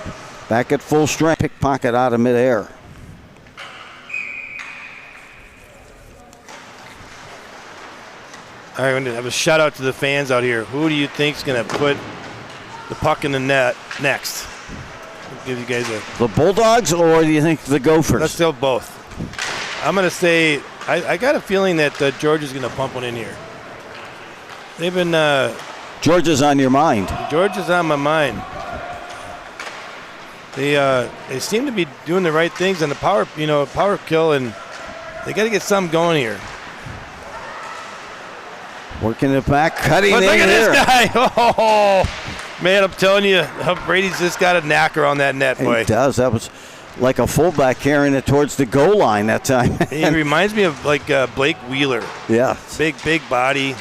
Back at full strength. Pickpocket out of midair. All right, I'm going to have a shout out to the fans out here. Who do you think's going to put the puck in the net next? I'll give you guys The Bulldogs, or do you think the Gophers? let's go both. I'm going to say, I got a feeling that Georgia's going to pump one in here. They've been, Georgia's on your mind. Georgia's on my mind. They seem to be doing the right things on the power kill, and they got to get something going here. Working it back, cutting But in look at here. this guy. Oh, man, I'm telling you, Brady's just got a knacker on that net, boy. He does. That was like a fullback carrying it towards the goal line that time. He reminds me of like Blake Wheeler. Yeah. Big body.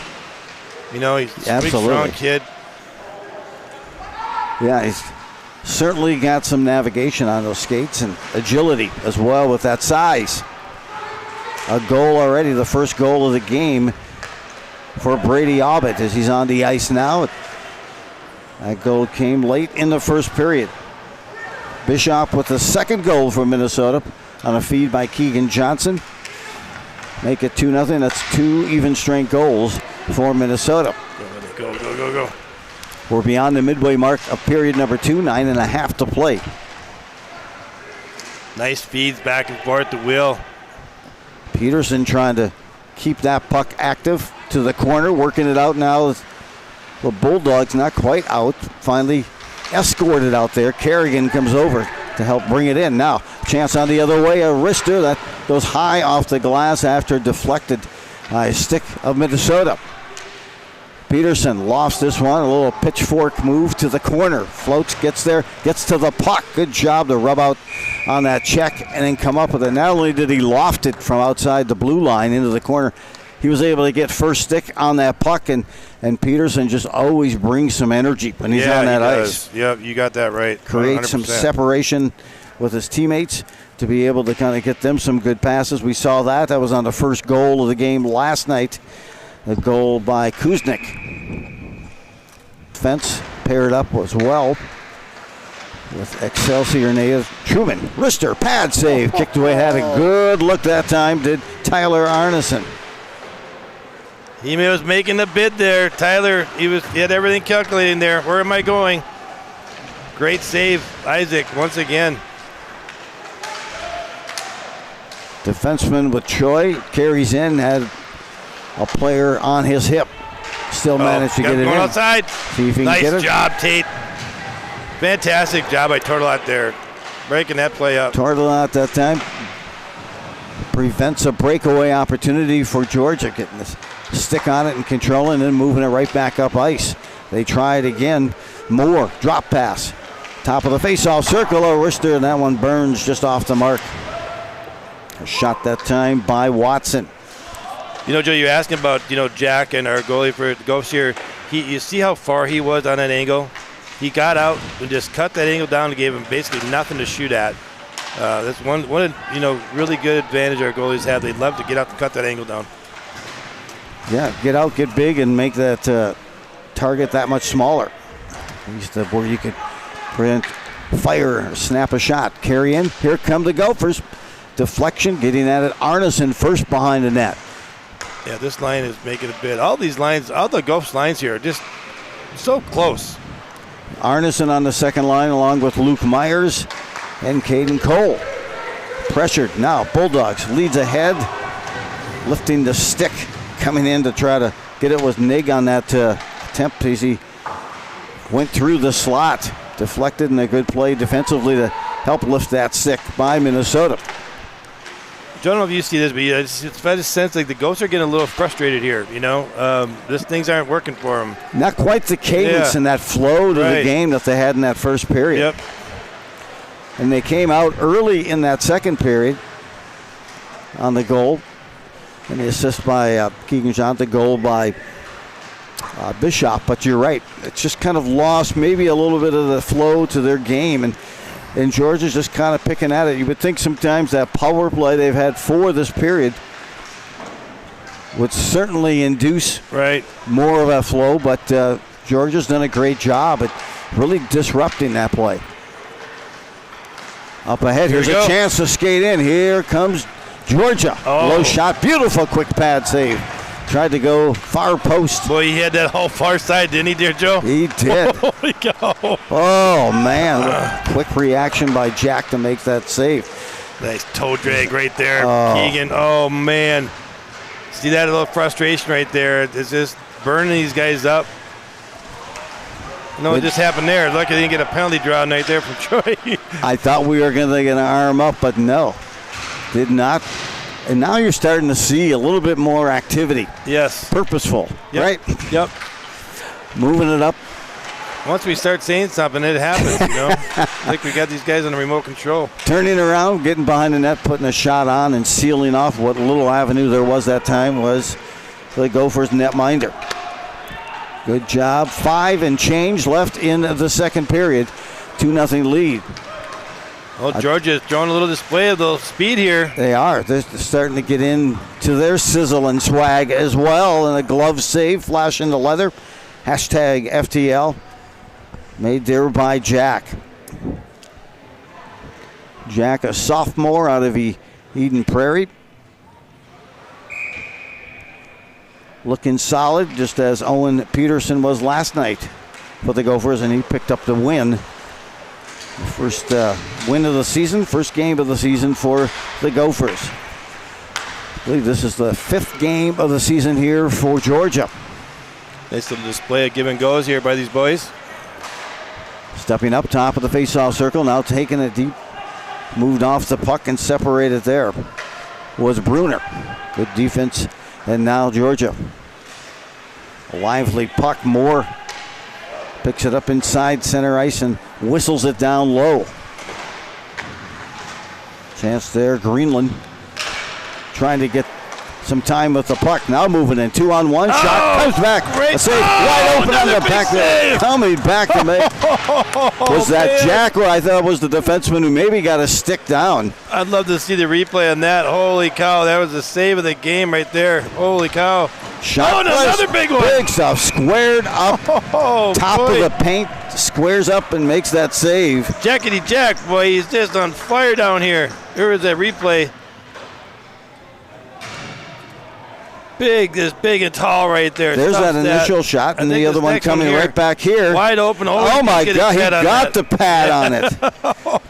You know, he's a big, Absolutely. strong kid. Yeah, he's certainly got some navigation on those skates and agility as well with that size. A goal already, the first goal of the game for Brady Abbott as he's on the ice now. That goal came late in the first period. Bishop with the second goal for Minnesota on a feed by Keegan Johnson. Make it 2-0. That's 2 even strength goals for Minnesota. Go. We're beyond the midway mark of period number 2, 9.5 to play. Nice feeds back and forth, the wheel. Peterson trying to keep that puck active to the corner, working it out now. The Bulldogs not quite out, finally escorted out there. Kerrigan comes over to help bring it in. Now, chance on the other way, a wrister that goes high off the glass after deflected by a stick of Minnesota. Peterson lost this one, a little pitchfork move to the corner. Floats, gets there, gets to the puck. Good job to rub out on that check and then come up with it. Not only did he loft it from outside the blue line into the corner, he was able to get first stick on that puck, and Peterson just always brings some energy when he's on that ice. Yep, you got that right. Creates some 100%. separation with his teammates to be able to kind of get them some good passes. We saw that. That was on the first goal of the game last night. A goal by Kuznick. Fence paired up as well with Excelsior native Truman. Wrister, pad save, kicked away, had a good look that time, did Tyler Arneson. He was making the bid there. Tyler, he had everything calculating there. Where am I going? Great save, Isaac, once again. Defenseman with Choi carries in, had a player on his hip. Still managed to get it in. Outside. See if he can nice get it. Job, Tate. Fantastic job by Tortolot there. Breaking that play up. Tortolot that time prevents a breakaway opportunity for Georgia, getting the stick on it and controlling and moving it right back up ice. They try it again. Moore, drop pass. Top of the face-off circle, a wrister, and that one burns just off the mark. A shot that time by Watson. You know, Joe, you asked him about, Jack and our goalie for the Gophers here. You see how far he was on that angle? He got out and just cut that angle down and gave him basically nothing to shoot at. That's one really good advantage our goalies have. They love to get out and cut that angle down. Yeah, get out, get big, and make that target that much smaller. At least where you could prevent fire, snap a shot. Carry in. Here come the Gophers. Deflection, getting at it. Arneson first behind the net. Yeah, this line is making a bid. All these lines, all the Gophers lines here are just so close. Arneson on the second line along with Luke Myers and Caden Cole. Pressured now. Bulldogs leads ahead. Lifting the stick. Coming in to try to get it with Nig on that attempt as he went through the slot. Deflected, and a good play defensively to help lift that stick by Minnesota. I don't know if you see this, but it's I just sense like the Gophers are getting a little frustrated here. These things aren't working for them. Not quite the cadence and that flow to the game that they had in that first period. Yep. And they came out early in that second period on the goal. And the assist by Keegan John, the goal by Bishop. But you're right. It's just kind of lost maybe a little bit of the flow to their game. And Georgia's just kind of picking at it. You would think sometimes that power play they've had for this period would certainly induce more of a flow, but Georgia's done a great job at really disrupting that play. Up ahead, here's a chance to skate in. Here comes Georgia. Low shot, beautiful quick pad save. Tried to go far post. Boy, he had that whole far side, didn't he, dear Joe? He did. Holy cow. Oh, man. Quick reaction by Jack to make that save. Nice toe drag right there, Keegan. Oh, man. See that little frustration right there? It's just burning these guys up. What just happened there? Lucky they didn't get a penalty draw right there from Troy. I thought we were going to arm up, but no. Did not. And now you're starting to see a little bit more activity. Yes. Purposeful, right? Yep. Moving it up. Once we start saying something, it happens, I think we got these guys under remote control. Turning around, getting behind the net, putting a shot on, and sealing off what little avenue there was that time was the Gophers netminder. Good job. 5 and change left in the second period. 2-0 lead. Well, Georgia's throwing a little display of the speed here. They are. They're starting to get into their sizzle and swag as well. And a glove save, flash into leather. Hashtag FTL. Made there by Jack. Jack, a sophomore out of Eden Prairie. Looking solid, just as Owen Peterson was last night for the Gophers, and he picked up the win. First win of the season, first game of the season for the Gophers. I believe this is the 5th game of the season here for Georgia. Nice little display of give and goes here by these boys. Stepping up top of the face-off circle, now taking it deep. Moved off the puck and separated there was Bruner. Good defense, and now Georgia. A lively puck, Moore picks it up inside center ice and whistles it down low. Chance there, Greenland trying to get some time with the puck. Now moving in, 2-on-1, shot comes back. A save wide open on the back there. Coming back to make. Was that Jack, or I thought it was the defenseman who maybe got a stick down? I'd love to see the replay on that. Holy cow, that was the save of the game right there. Holy cow. Shot another big one. Big stuff, squared up, top of the paint, squares up and makes that save. Jackety Jack, boy, he's just on fire down here. Here is that replay. Big and tall right there. There's that initial shot, and the other one coming right back here. Wide open. Oh my God, he got the pad on it.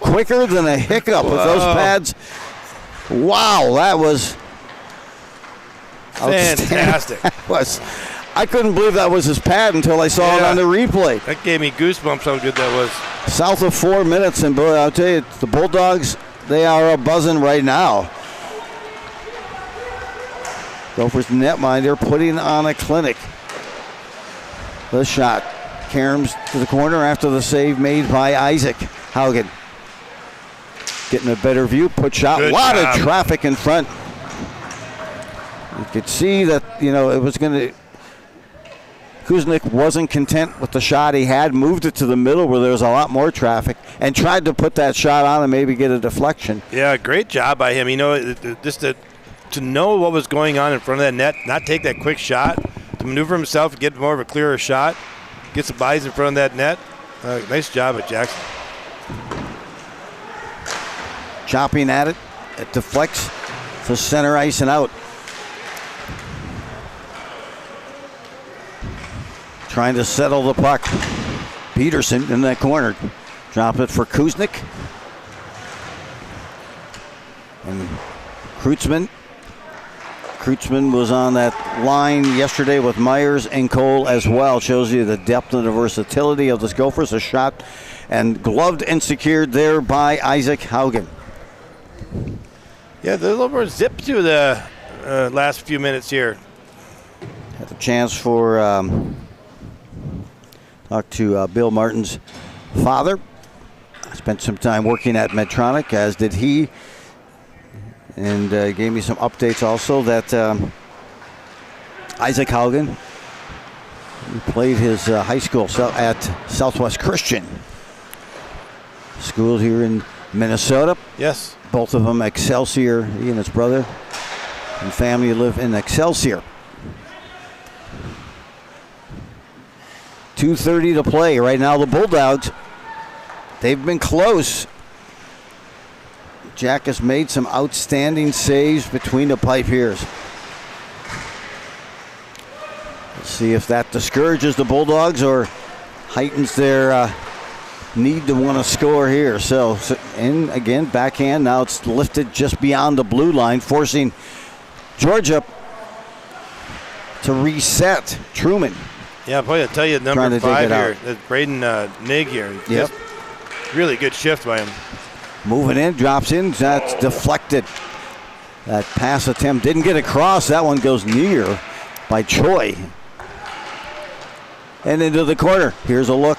Quicker than a hiccup with those pads. Wow, that was fantastic. I couldn't believe that was his pad until I saw it on the replay. That gave me goosebumps how good that was. South of 4 minutes, and boy, I'll tell you, the Bulldogs, they are buzzing right now. Gophers netminder putting on a clinic. The shot. Caroms to the corner after the save made by Isaac Haugen. Getting a better view, put shot. A lot of traffic in front. You could see that, it was going to... Kuznick wasn't content with the shot he had, moved it to the middle where there was a lot more traffic, and tried to put that shot on and maybe get a deflection. Yeah, great job by him. Just to know what was going on in front of that net, not take that quick shot, to maneuver himself, get more of a clearer shot, get some bodies in front of that net. Nice job at Jackson. Chopping at it. It deflects to center ice and out. Trying to settle the puck. Peterson in that corner. Drop it for Kuznick. And Kreutzmann. Kreutzmann was on that line yesterday with Myers and Cole as well. Shows you the depth and the versatility of this Gophers. A shot and gloved and secured there by Isaac Haugen. Yeah, they're a little more zip to the last few minutes here. Had a chance for talk to Bill Martin's father. Spent some time working at Medtronic, as did he. And gave me some updates also that Isaac Haugen played his high school at Southwest Christian School here in Minnesota. Yes. Both of them Excelsior. He and his brother and family live in Excelsior. 2:30 to play. Right now the Bulldogs, they've been close. Jack has made some outstanding saves between the pipe here. Let's see if that discourages the Bulldogs or heightens their need to want to score here. So in again, backhand. Now it's lifted just beyond the blue line, forcing Georgia to reset. Truman. Yeah, boy, I tell you, number 5 here, that's Braden Nig here. Yep. Really good shift by him. Moving in, drops in, that's deflected. That pass attempt didn't get across. That one goes near by Choi. And into the corner. Here's a look.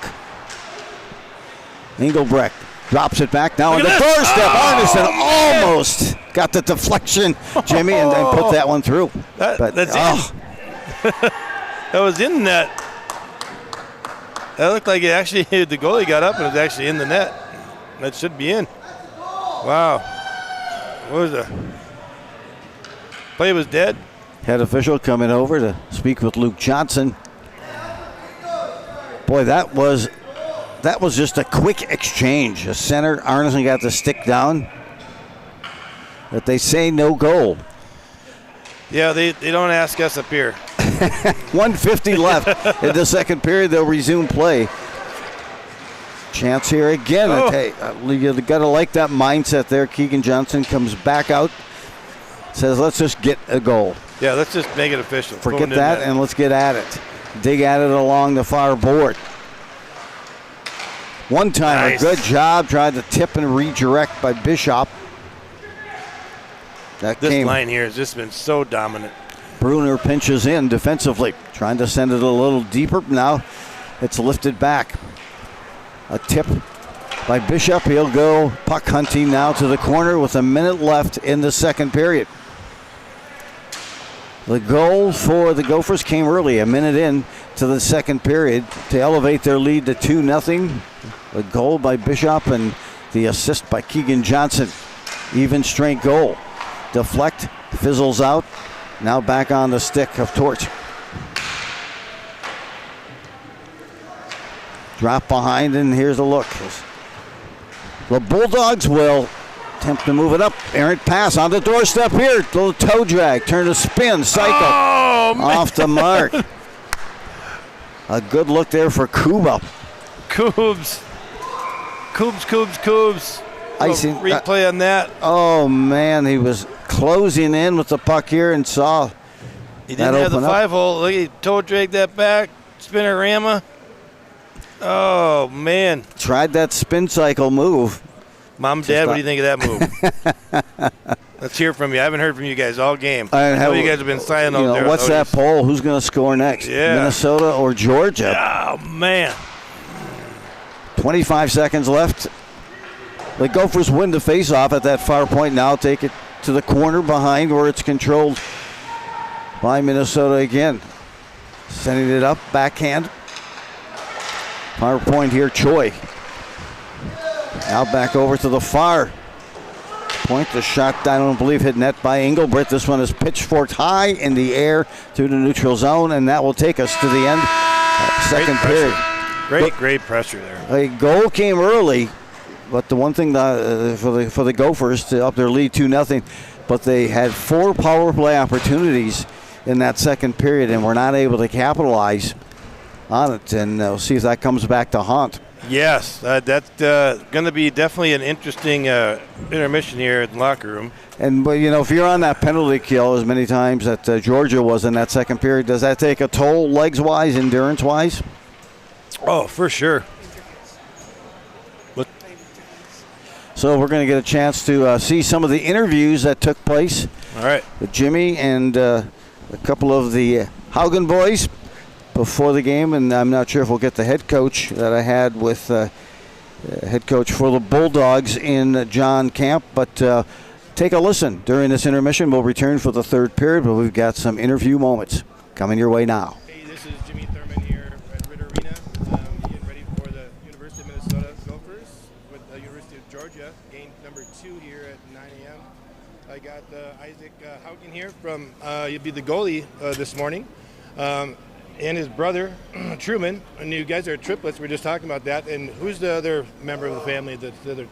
Engelbrecht drops it back. Now on the doorstep. Arneson almost got the deflection, Jimmy, and put that one through. That's in. That was in net. That looked like it actually, the goalie got up and it was actually in the net. That should be in. Wow. What was the play was dead? Head official coming over to speak with Luke Johnson. Boy, that was just a quick exchange. A center, Arneson got the stick down. But they say no goal. Yeah, they don't ask us up here. 1:50 left in the second period. They'll resume play. Chance here again. Hey, you got to like that mindset there. Keegan Johnson comes back out. Says, let's just get a goal. Yeah, let's just make it official. Forget that and let's get at it. Dig at it along the far board. One time, nice. A good job. Tried to tip and redirect by Bishop. This line here has just been so dominant. Bruner pinches in defensively, trying to send it a little deeper. Now it's lifted back. A tip by Bishop. He'll go puck hunting now to the corner with a minute left in the second period. The goal for the Gophers came early, a minute in to the second period to elevate their lead to 2-0. A goal by Bishop and the assist by Keegan Johnson. Even strength goal. Deflect, fizzles out. Now back on the stick of Torch. Drop behind, and here's a look. The Bulldogs will attempt to move it up. Errant pass on the doorstep here. Little toe drag, turn to spin, cycle. Off the mark. A good look there for Kuba. Coobs. icing. Replay on that. Oh, man, he was closing in with the puck here and saw He didn't have the open up. 5-hole. Look, he toe dragged that back. Spinorama. Oh, man. Tried that spin cycle move. Mom and Dad, what do you think of that move? Let's hear from you. I haven't heard from you guys all game. I know you guys have been silent out there. What's that poll? Who's going to score next? Yeah. Minnesota or Georgia? Oh, man. 25 seconds left. The Gophers win the faceoff at that far point now. Take it to the corner behind where it's controlled by Minnesota again. Sending it up, backhand. Far point here, Choi. Now back over to the far point. The shot, I don't believe, hit net by Engelbert. This one is pitchforked high in the air through the neutral zone, and that will take us to the end. Second period. Great pressure there. A goal came early, but the one thing for the Gophers to up their lead 2-0, but they had 4 power play opportunities in that second period and were not able to capitalize on it. And we'll see if that comes back to haunt. Yes, that's going to be definitely an interesting intermission here in the locker room. And but if you're on that penalty kill as many times that Georgia was in that second period, does that take a toll legs-wise, endurance-wise? Oh, for sure. So we're going to get a chance to see some of the interviews that took place. All right. With Jimmy and a couple of the Haugen boys before the game, and I'm not sure if we'll get the head coach that I had with head coach for the Bulldogs in John Camp, but take a listen during this intermission. We'll return for the third period, but we've got some interview moments coming your way now. Hey, this is Jimmy Thurman here at Ritter Arena, getting ready for the University of Minnesota Gophers with the University of Georgia, game number 2 here at 9 a.m. I got Isaac Haugen here from, he'll be the goalie this morning. And his brother, Truman, and you guys are triplets. We were just talking about that. And who's the other member of the family? The other?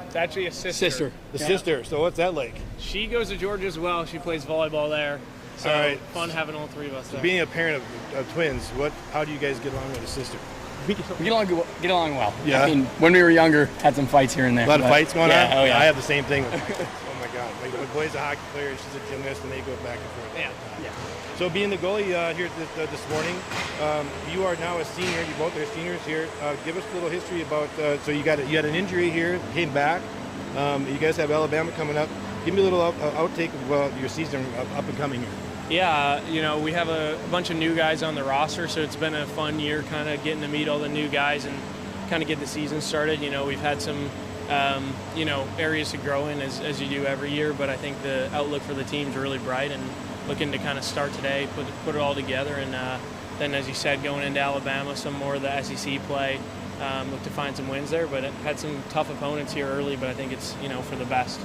It's actually a sister. The sister. So what's that like? She goes to Georgia as well. She plays volleyball there. So all right. Fun having all 3 of us there. Being a parent of twins, how do you guys get along with a sister? We get along well. Yeah. I mean, when we were younger, had some fights here and there. A lot of fights going on? Oh, yeah. I have the same thing. Oh, my God. My boy's a hockey player. She's a gymnast, and they go back and forth. Yeah. So being the goalie here this morning, you are now a senior. You both are seniors here. Give us a little history about. So you had an injury here, came back. You guys have Alabama coming up. Give me a little outtake of your season up and coming here. Yeah, we have a bunch of new guys on the roster, so it's been a fun year, kind of getting to meet all the new guys and kind of get the season started. We've had some, areas to grow in as you do every year, but I think the outlook for the team's really bright and looking to kind of start today, put it all together, and then, as you said, going into Alabama, some more of the SEC play, look to find some wins there, but it had some tough opponents here early, but I think it's, for the best.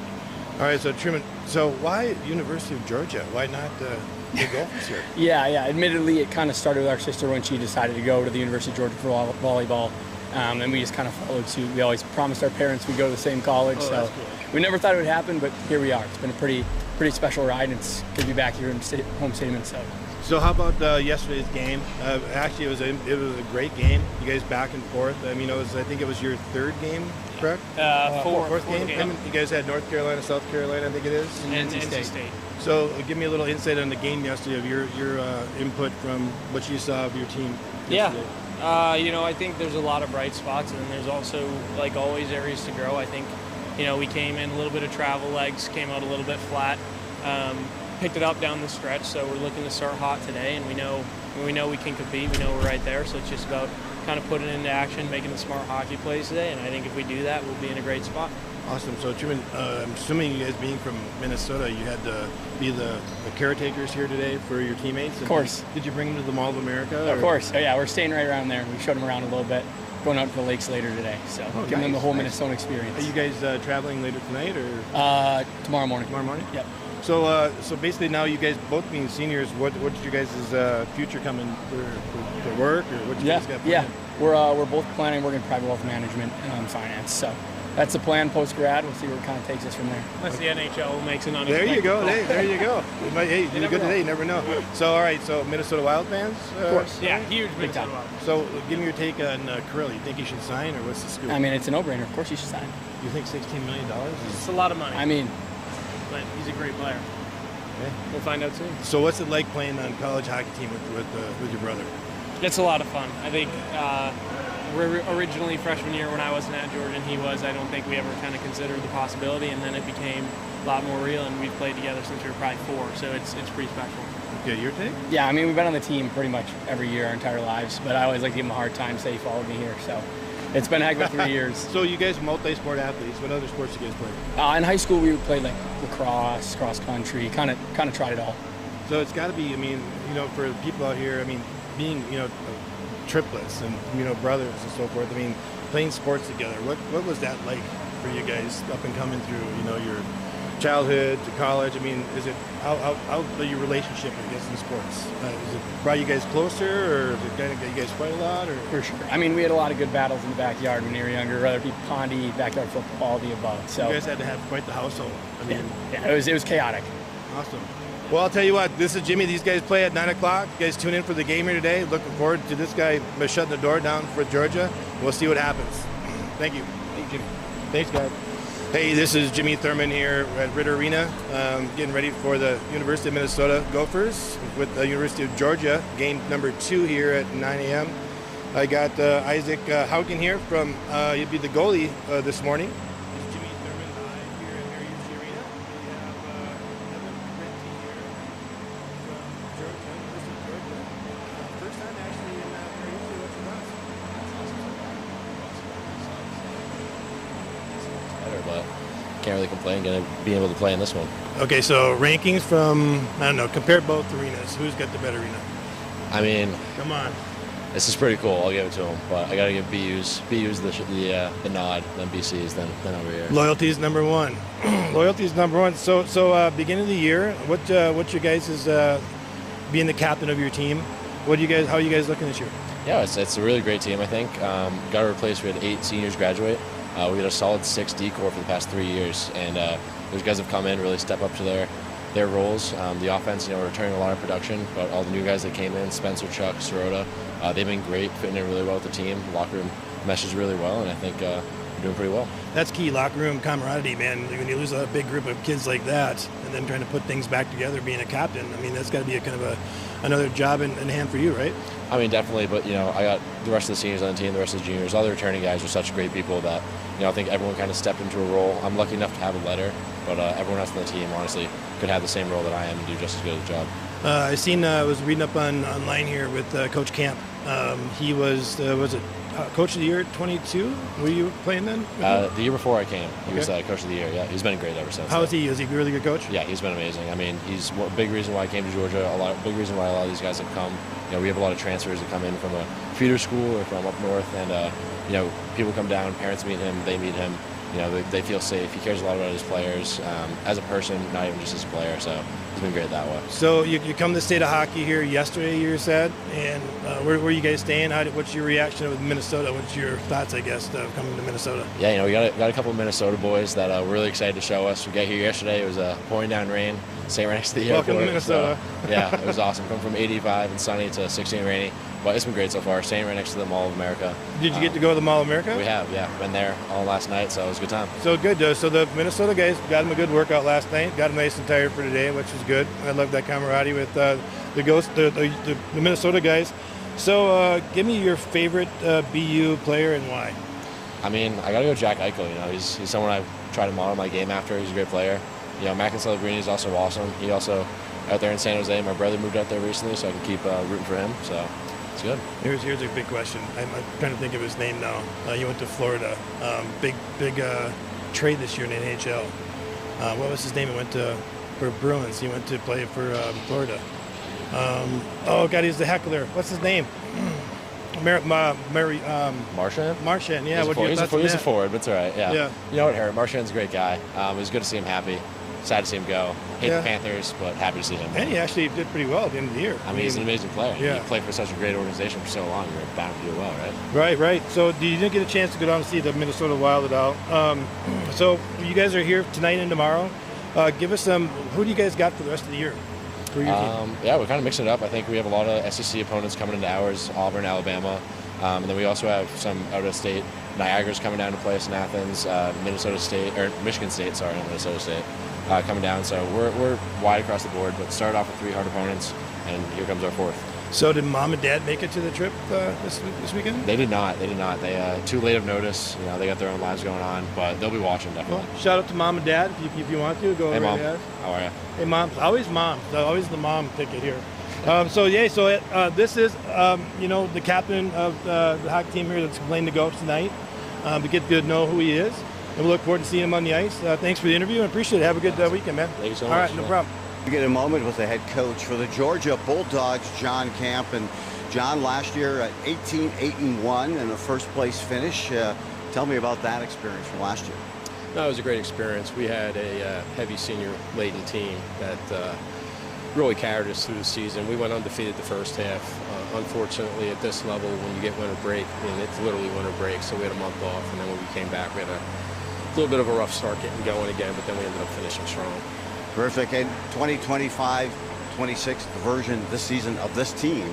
All right, so Truman, why University of Georgia? Why not the Gophers here? Yeah. Admittedly, it kind of started with our sister when she decided to go to the University of Georgia for volleyball, and we just kind of followed suit. We always promised our parents we'd go to the same college, so cool. We never thought it would happen, but here we are. It's been a pretty special ride, and it's good to be back here in home state of Minnesota. So how about yesterday's game? Actually, it was a great game. You guys back and forth. I mean, I think it was your 3rd game, correct? Fourth game. You guys had North Carolina, South Carolina, I think it is. And NC State. So give me a little insight on the game yesterday of your input from what you saw of your team yesterday. Yeah. I think there's a lot of bright spots, and then there's also, like always, areas to grow. I think, we came in a little bit of travel legs, came out a little bit flat. Picked it up down the stretch, so we're looking to start hot today, and we know we can compete. We know we're right there, so it's just about kind of putting it into action, making the smart hockey plays today, and I think if we do that, we'll be in a great spot. Awesome. So, Truman, I'm assuming you guys being from Minnesota, you had to be the caretakers here today for your teammates? Of course. Did you bring them to the Mall of America? Of course. Oh, yeah, we're staying right around there. We showed them around a little bit, going out to the lakes later today, so giving them the whole Minnesota experience. Are you guys traveling later tonight? Or tomorrow morning. Tomorrow morning? Yep. So basically now you guys both being seniors, what's your guys' future coming for work, or what you guys got planned? Yeah, we're both planning working in private wealth management and finance. So that's the plan post-grad. We'll see where it kind of takes us from there. Unless the NHL makes an unexpected. There you go. There you go. Hey, you do good today. You never know. So all right. So Minnesota Wild fans. Of course. Yeah, huge big time. So give me your take on Kirill. You think he should sign, or what's the scoop? I mean, it's a no-brainer. Of course he should sign. You think $16 million is? It's a lot of money. I mean, but he's a great player. Okay. We'll find out soon. So what's it like playing on college hockey team with your brother? It's a lot of fun. I think originally freshman year when I wasn't at Georgia and he was, I don't think we ever kind of considered the possibility, and then it became a lot more real, and we've played together since we were probably 4, so it's pretty special. Okay, your take? yeah, I mean, we've been on the team pretty much every year our entire lives, but I always like to give him a hard time, say he followed me here. So it's been a heck of a 3 years. So you guys multi-sport athletes. What other sports you guys play? In high school, we played like lacrosse, cross country, kind of tried it all. So it's got to be, I mean, for the people out here, I mean, being, triplets and, brothers and so forth, I mean, playing sports together, what was that like for you guys up and coming through, your childhood to college? I mean, is it, how your relationship, I guess, in sports? Is it brought you guys closer, or is it kind of, you guys fight a lot, or? For sure. I mean, we had a lot of good battles in the backyard when we were younger, whether it be pondy, backyard football, all the above. So You guys had to have quite the household. I mean, yeah, it was chaotic. awesome. Well, I'll tell you what, this is Jimmy. These guys play at 9 o'clock. You guys tune in for the game here today. Looking forward to this guy shutting the door down for Georgia. We'll see what happens. Thank you. Thank you, Jimmy. Thanks, guys. Hey, this is Jimmy Thurman here at Ritter Arena, getting ready for the University of Minnesota Gophers with the University of Georgia, game number 2 here at 9 a.m. I got Isaac Haugen here from, he'd be the goalie this morning. This is Jimmy Thurman live here at Mariucci Arena. We have Evan Renty here from Georgia, University of Georgia. First time actually in Mariucci. What's your thoughts? Better, but can't really complain being able to play in this one. Okay, so rankings from, I don't know, compare both arenas. Who's got the better arena? I mean, Come on. this is pretty cool. I'll give it to them, but I gotta give BU's the nod, then BC's, then over here. Loyalty is number 1. Loyalty is number 1. So beginning of the year, what's your guys' is being the captain of your team? How are you guys looking this year? Yeah, it's a really great team. I think got to replace. We had 8 seniors graduate. We got a solid 6 decor for the past 3 years, and those guys have come in, really step up to their roles. The offense, we're returning a lot of production, but all the new guys that came in, Spencer, Chuck, Sirota, they've been great, fitting in really well with the team. Locker room meshes really well, and I think we're doing pretty well. That's key, locker room camaraderie, man. When you lose a big group of kids like that, and then trying to put things back together, being a captain, I mean, that's got to be a kind of another job in hand for you, right? I mean, definitely, but I got the rest of the seniors on the team, the rest of the juniors, all the returning guys are such great people that I think everyone kind of stepped into a role. I'm lucky enough to have a letter, but everyone else on the team honestly could have the same role that I am and do just as good a job. I was reading up online here with Coach Camp. He was it Coach of the Year 22? Were you playing then? The year before I came, he was Coach of the Year. Yeah, he's been great ever since. How is he? Is he a really good coach? Yeah, he's been amazing. I mean, he's a big reason why I came to Georgia. Big reason why a lot of these guys have come. We have a lot of transfers that come in from a feeder school or from up north, and people come down, parents meet him, they meet him. They feel safe. He cares a lot about his players as a person, not even just as a player. So he's been great that way. So you come to the state of hockey here yesterday, you said, and where are you guys staying? What's your reaction with Minnesota? What's your thoughts, I guess, of coming to Minnesota? Yeah, we got a couple of Minnesota boys that we're really excited to show us. We got here yesterday. It was pouring down rain, staying right next to the airport. Welcome to Minnesota. So, yeah, it was awesome. Come from 85 and sunny to 60 and rainy. But it's been great so far, staying right next to the Mall of America. Did you get to go to the Mall of America? We have, yeah. Been there all last night, so it was a good time. So good. So the Minnesota guys got them a good workout last night, got them nice and tired for today, which is good. I love that camaraderie with the Minnesota guys. So give me your favorite BU player and why. I mean, I got to go Jack Eichel. He's someone I've tried to model my game after. He's a great player. Mackin Celebrini is also awesome. He also out there in San Jose. My brother moved out there recently, so I can keep rooting for him. So it's good. Here's a big question. I'm trying to think of his name now. He went to Florida. Big trade this year in the NHL. What was his name? He went for Bruins. He went to play for Florida. Oh God, he's the heckler. What's his name? Marchand? Marchand, yeah. He's a forward, but it's all right. Yeah. You know what, Harry? Marchand's a great guy. It was good to see him happy. Sad to see him go. Hate the Panthers, but happy to see him. And he actually did pretty well at the end of the year. I mean, he's an amazing player. Yeah. He played for such a great organization for so long. You're bound to do well, right? Right. So you didn't get a chance to go down and see the Minnesota Wild at all. So you guys are here tonight and tomorrow. Give us who do you guys got for the rest of the year? For your team? Yeah, we're kind of mixing it up. I think we have a lot of SEC opponents coming into ours, Auburn, Alabama. And then we also have some out-of-state Niagara's coming down to play us in Athens. Minnesota State, or Michigan State, sorry, not Minnesota State, coming down. So we're wide across the board, but started off with 3 hard opponents, and here comes our 4th. So did mom and dad make it to the trip this weekend? They did not. They too late of notice. You know, they got their own lives going on, but they'll be watching definitely. Well, shout out to mom and dad if you want to go. Hey, over Mom. ahead. How are you? Hey, mom. Always the mom ticket here. This is the captain of the hockey team here that's playing the Gophers tonight. To get to know who he is, and we look forward to seeing him on the ice. Thanks for the interview, and appreciate it. Have a good weekend, man. Thank you so All much. right, no problem. We get a moment with the head coach for the Georgia Bulldogs, John Camp. And John, last year at 18-8-1 and a first place finish. Tell me about that experience from last year. No, it was a great experience. We had a heavy senior-laden team that really carried us through the season. We went undefeated the first half. Unfortunately, at this level, when you get winter break, and it's literally winter break, so we had a month off, and then when we came back, we had a little bit of a rough start getting going again, but then we ended up finishing strong. Terrific. And 2025-26, the version this season of this team.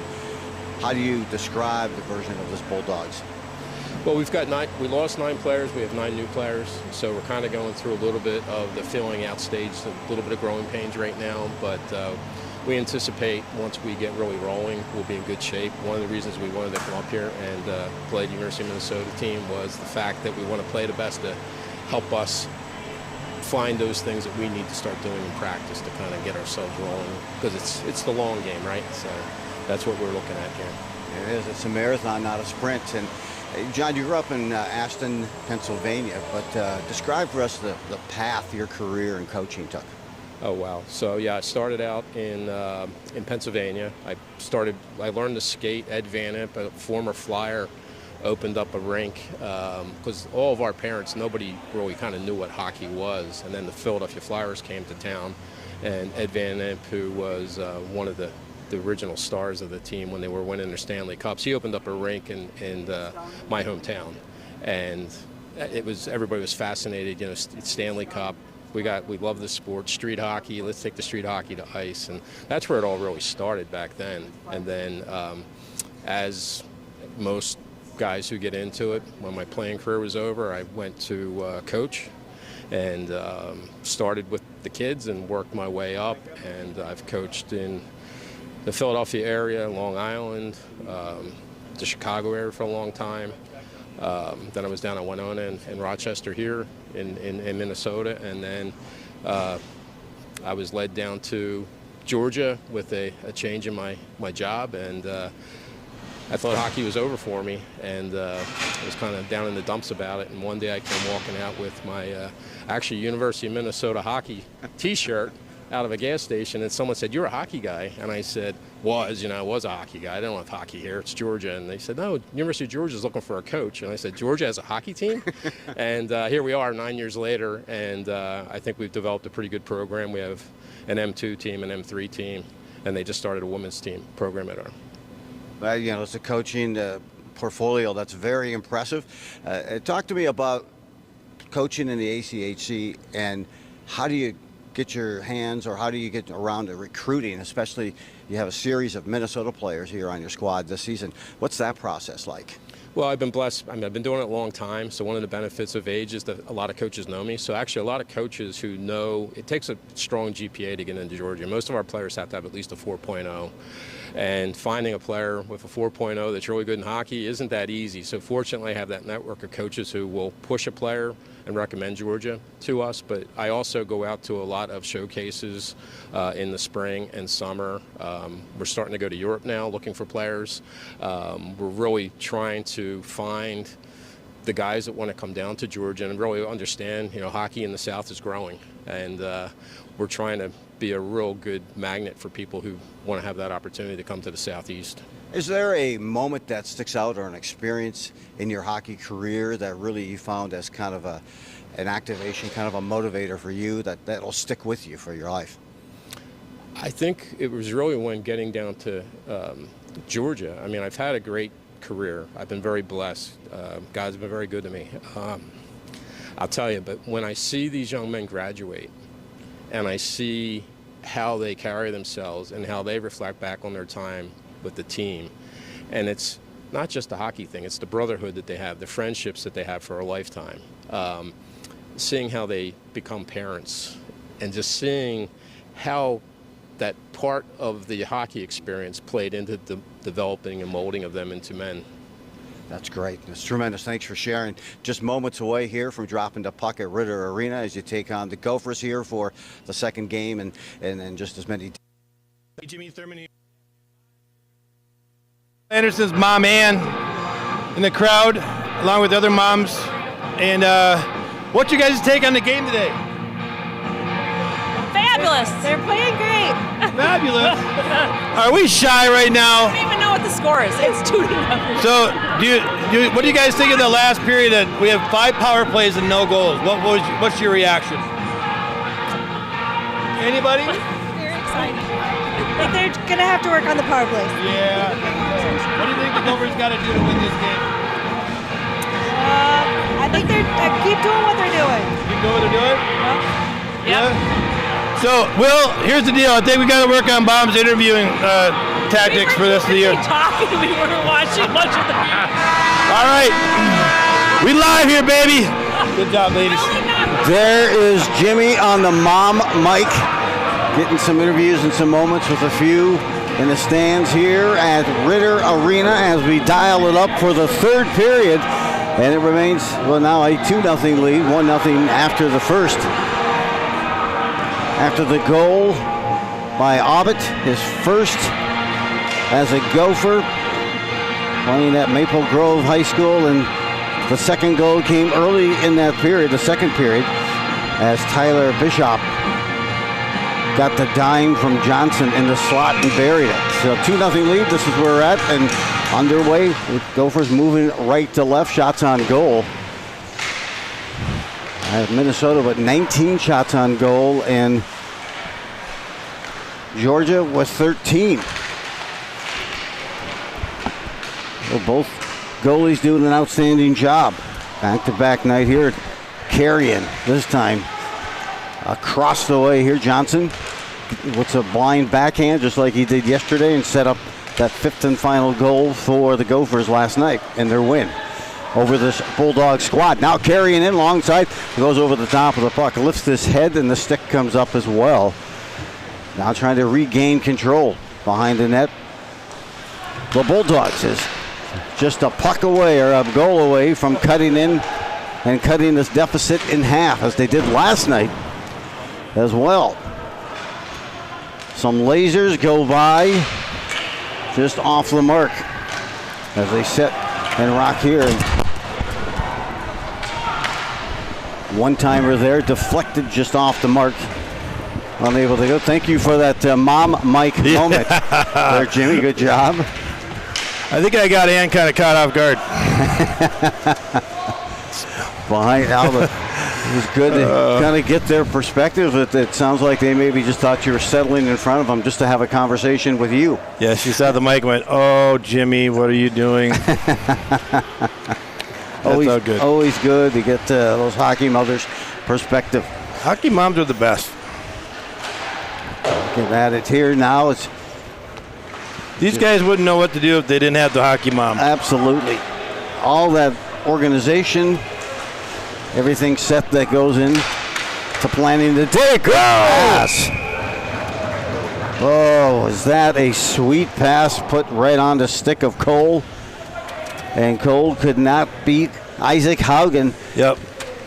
How do you describe the version of this Bulldogs? Well, we lost 9 players. We have 9 new players. So we're kind of going through a little bit of the filling out stage, a little bit of growing pains right now. But we anticipate once we get really rolling, we'll be in good shape. One of the reasons we wanted to come up here and play the University of Minnesota team was the fact that we want to play the best to help us find those things that we need to start doing in practice to kind of get ourselves rolling, because it's the long game, right? So that's what we're looking at here. It is. It's a marathon, not a sprint. And John, you grew up in Aston, Pennsylvania, but describe for us the path your career in coaching took. Oh, wow. So, yeah, I started out in Pennsylvania. I learned to skate. Ed Vanip, a former Flyer, opened up a rink because all of our parents, nobody really kind of knew what hockey was. And then the Philadelphia Flyers came to town, and Ed Vanip, who was one of the original stars of the team when they were winning their Stanley Cups, he opened up a rink in my hometown, and everybody was fascinated. You know, Stanley Cup. We love the sport, street hockey. Let's take the street hockey to ice, and that's where it all really started back then. And then, as most guys who get into it, when my playing career was over, I went to coach, and started with the kids and worked my way up. And I've coached in the Philadelphia area, Long Island, the Chicago area for a long time. Then I was down at Winona and Rochester here in Minnesota, and then I was led down to Georgia with a change in my job, and I thought hockey was over for me, and I was kind of down in the dumps about it. And one day I came walking out with my actually University of Minnesota hockey T-shirt out of a gas station, and someone said, "You're a hockey guy," and I said, I was a hockey guy. I don't have hockey here. It's Georgia. And they said, "No, University of Georgia is looking for a coach." And I said, "Georgia has a hockey team?" And here we are 9 years later, and I think we've developed a pretty good program. We have an M2 team, an M3 team, and they just started a women's team program at our. It's a coaching portfolio that's very impressive. Talk to me about coaching in the ACHC, and how do you get your hands, or how do you get around to recruiting, especially you have a series of Minnesota players here on your squad this season. What's that process like? Well, I've been blessed. I've been doing it a long time, so one of the benefits of age is that a lot of coaches know me. So actually a lot of coaches who know, it takes a strong GPA to get into Georgia. Most of our players have to have at least a 4.0. And finding a player with a 4.0 that's really good in hockey isn't that easy. So fortunately I have that network of coaches who will push a player and recommend Georgia to us. But I also go out to a lot of showcases in the spring and summer. We're starting to go to Europe now looking for players. We're really trying to find the guys that want to come down to Georgia and really understand, hockey in the South is growing. And we're trying to be a real good magnet for people who want to have that opportunity to come to the Southeast. Is there a moment that sticks out, or an experience in your hockey career that really you found as kind of an activation, kind of a motivator for you that'll stick with you for your life? I think it was really when getting down to Georgia. I mean, I've had a great career. I've been very blessed. God's been very good to me. I'll tell you, but when I see these young men graduate and I see how they carry themselves and how they reflect back on their time with the team, and it's not just the hockey thing, it's the brotherhood that they have, the friendships that they have for a lifetime. Seeing how they become parents and just seeing how that part of the hockey experience played into the developing and molding of them into men. That's great. It's tremendous. Thanks for sharing. Just moments away here from dropping the puck at Ritter Arena as you take on the Gophers here for the second game and just as many. Jimmy Thurman. Anderson's mom, Ann, in the crowd, along with other moms. And what's your guys' take on the game today? Fabulous. They're playing great. Fabulous. Are we shy right now? I don't even know what the score is. It's 2-0. So, what do you guys think of the last period? That we have 5 power plays and no goals. What's your reaction? Anybody? Very exciting. I think they're going to have to work on the power plays. Yeah. What do you think the Gophers got to do to win this game? I think they're keep doing what they're doing. Keep doing what they're doing? Yep. So, Will, here's the deal. I think we got to work on Bomb's interviewing tactics for this of the year. Talking, we weren't watching much of the game. All right. We live here, baby. Good job, ladies. There is Jimmy on the mom mic, getting some interviews and some moments with a few in the stands here at Ritter Arena as we dial it up for the third period. And it remains, well, now a 2-0 lead, 1-0 after the first. After the goal by Abbott, his first as a Gopher, playing at Maple Grove High School, and the second goal came early in that period, the second period, as Tyler Bishop got the dime from Johnson in the slot and buried it. So 2-0 lead, this is where we're at, and underway with Gophers moving right to left, shots on goal. Minnesota with 19 shots on goal, and Georgia with 13. Well, both goalies doing an outstanding job. Back-to-back night here. Carrying this time across the way here. Johnson with a blind backhand just like he did yesterday and set up that 5th and final goal for the Gophers last night in their win over this Bulldog squad. Now carrying in long side, goes over the top of the puck, lifts his head, and the stick comes up as well. Now trying to regain control behind the net. The Bulldogs is just a puck away or a goal away from cutting in and cutting this deficit in half as they did last night as well. Some lasers go by just off the mark as they set and rock here. One-timer there, deflected just off the mark. Unable to go. Thank you for that mom mic moment there, Jimmy. Good job. I think I got Ann kind of caught off guard. Behind Albert. It was good to kind of get their perspective. It sounds like they maybe just thought you were settling in front of them just to have a conversation with you. Yeah, she saw the mic and went, "Oh, Jimmy, what are you doing?" Always good. Always good to get those hockey mothers' perspective. Hockey moms are the best. Get at it here now. These guys wouldn't know what to do if they didn't have the hockey mom. Absolutely. All that organization, everything set that goes in to planning the day. Pass. Oh, is that a sweet pass put right on the stick of Cole? And Cole could not beat Isaac Haugen. Yep.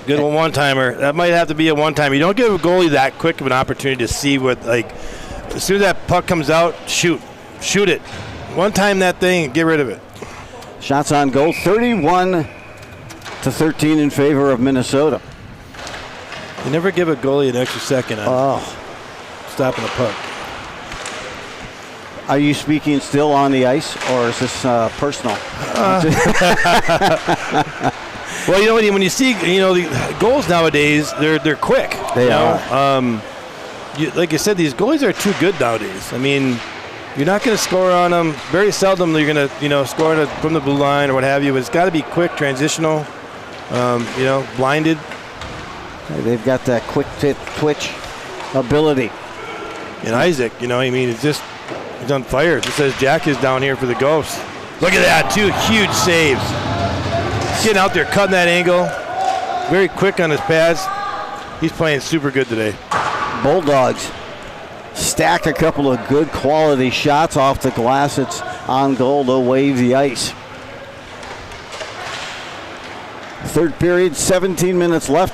Good one-timer. That might have to be a one-timer. You don't give a goalie that quick of an opportunity to see what, like, as soon as that puck comes out, shoot. Shoot it. One-time that thing and get rid of it. Shots on goal, 31-13 in favor of Minnesota. You never give a goalie an extra second on stopping a puck. Are you speaking still on the ice, or is this personal? Well, you know, when you see, the goals nowadays, they're quick. They are. Like I said, these goalies are too good nowadays. I mean, you're not going to score on them. Very seldom you're going to, score from the blue line or what have you. It's got to be quick, transitional, blinded. They've got that quick twitch ability. And Isaac, he's on fire. Just as Jack is down here for the Ghosts. Look at that, 2 huge saves. Getting out there, cutting that angle. Very quick on his pads. He's playing super good today. Bulldogs stack a couple of good quality shots off the glass. It's on goal to wave the ice. Third period, 17 minutes left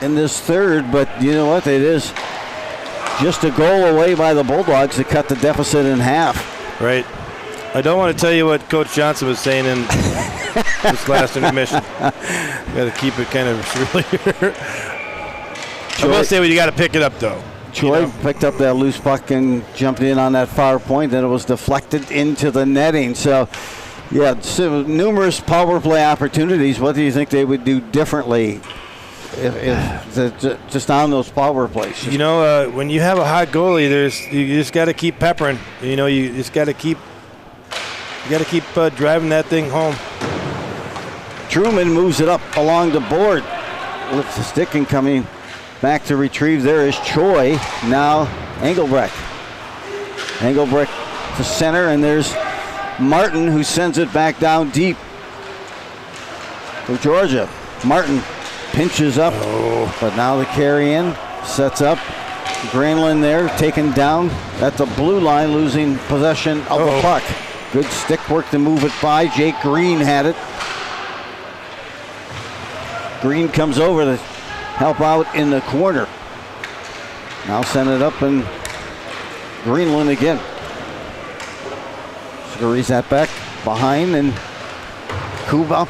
in this third, but you know what? It is just a goal away by the Bulldogs to cut the deficit in half. Right. I don't want to tell you what Coach Johnson was saying in this last intermission. Got to keep it kind of really. I will say you got to pick it up though. Troy picked up that loose puck and jumped in on that far point. Then it was deflected into the netting. So, yeah, so numerous power play opportunities. What do you think they would do differently if just on those power plays? You know, when you have a hot goalie, you just got to keep peppering. You know, you just got to keep. You got to keep driving that thing home. Truman moves it up along the board. Lifts the stick and coming back to retrieve. There is Choi. Now Engelbrecht. Engelbrecht to center, and there's Martin who sends it back down deep for Georgia. Martin pinches up, but now the carry in sets up. Granlund there taken down at the blue line, losing possession of the puck. Good stick work to move it by. Jake Green had it. Green comes over to help out in the corner. Now send it up, and Greenland again. Scurries that back behind, and Kuba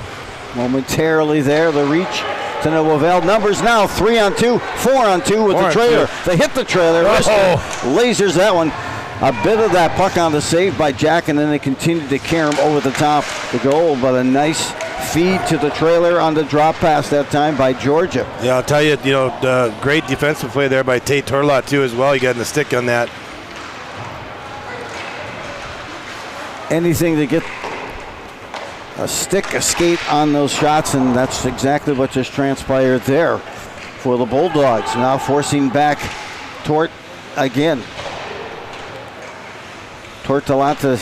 momentarily there. The reach to Novell. Numbers now 3-on-2, 4-on-2 with the trailer. They hit the trailer. Lasers that one. A bit of that puck on the save by Jack, and then they continued to carry him over the top the goal, but a nice feed to the trailer on the drop pass that time by Georgia. Yeah, I'll tell you, the great defensive play there by Tate Torlot too as well. You got in the stick on that. Anything to get a stick, a skate on those shots, and that's exactly what just transpired there for the Bulldogs. Now forcing back Tort again. Tortolatas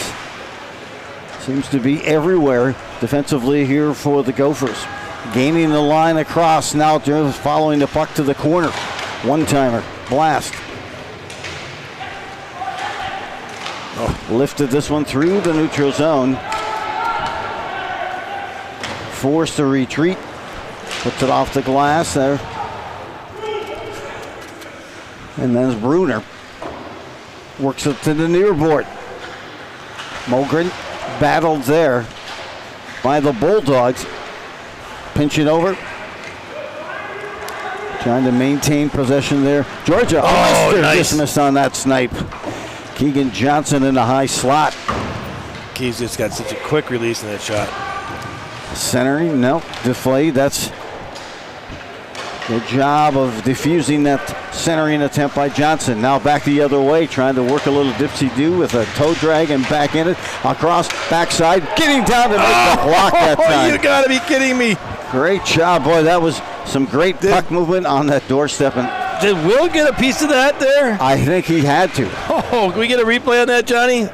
seems to be everywhere defensively here for the Gophers. Gaining the line across, now just following the puck to the corner. One-timer, blast. Lifted this one through the neutral zone. Forced to retreat. Puts it off the glass there. And then Bruner works it to the near board. Mogren battled there by the Bulldogs. Pinching over. Trying to maintain possession there. Georgia dismissed on that snipe. Keegan Johnson in the high slot. Keys just got such a quick release in that shot. Centering, no, deflate. That's the job of diffusing that centering attempt by Johnson. Now back the other way, trying to work a little dipsy-do with a toe drag and back in it. Across, backside, getting down to make the block that time. You gotta be kidding me. Great job, boy. That was some great puck movement on that doorstep. And did Will get a piece of that there? I think he had to. Oh, can we get a replay on that, Johnny?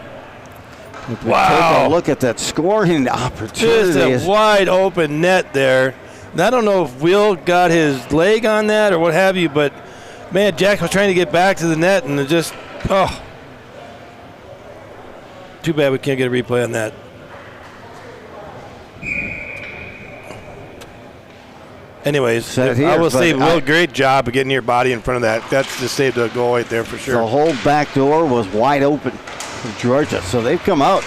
Wow. Take a look at that scoring opportunity. Just a wide open net there. And I don't know if Will got his leg on that or what have you, but man, Jack was trying to get back to the net and it just, too bad we can't get a replay on that. Anyways, I will say, Will, great job of getting your body in front of that. That's just saved a goal right there for sure. The whole back door was wide open for Georgia, so they've come out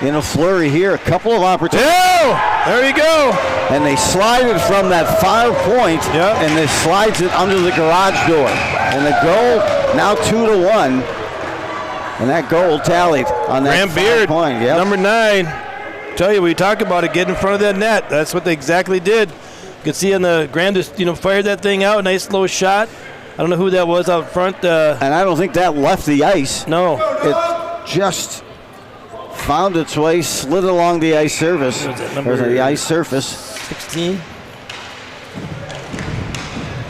in a flurry here. A couple of opportunities. There you go. And they slide it from that far point, and they slides it under the garage door. And the goal now 2-1, and that goal tallied on that Graham Beard, point. Yep. Number 9. Tell you, we talk about it, get in front of that net. That's what they exactly did. You could see on the Graham just fired that thing out, nice low shot. I don't know who that was out front. And I don't think that left the ice. No. It just found its way, slid along the ice surface. The ice surface. 16.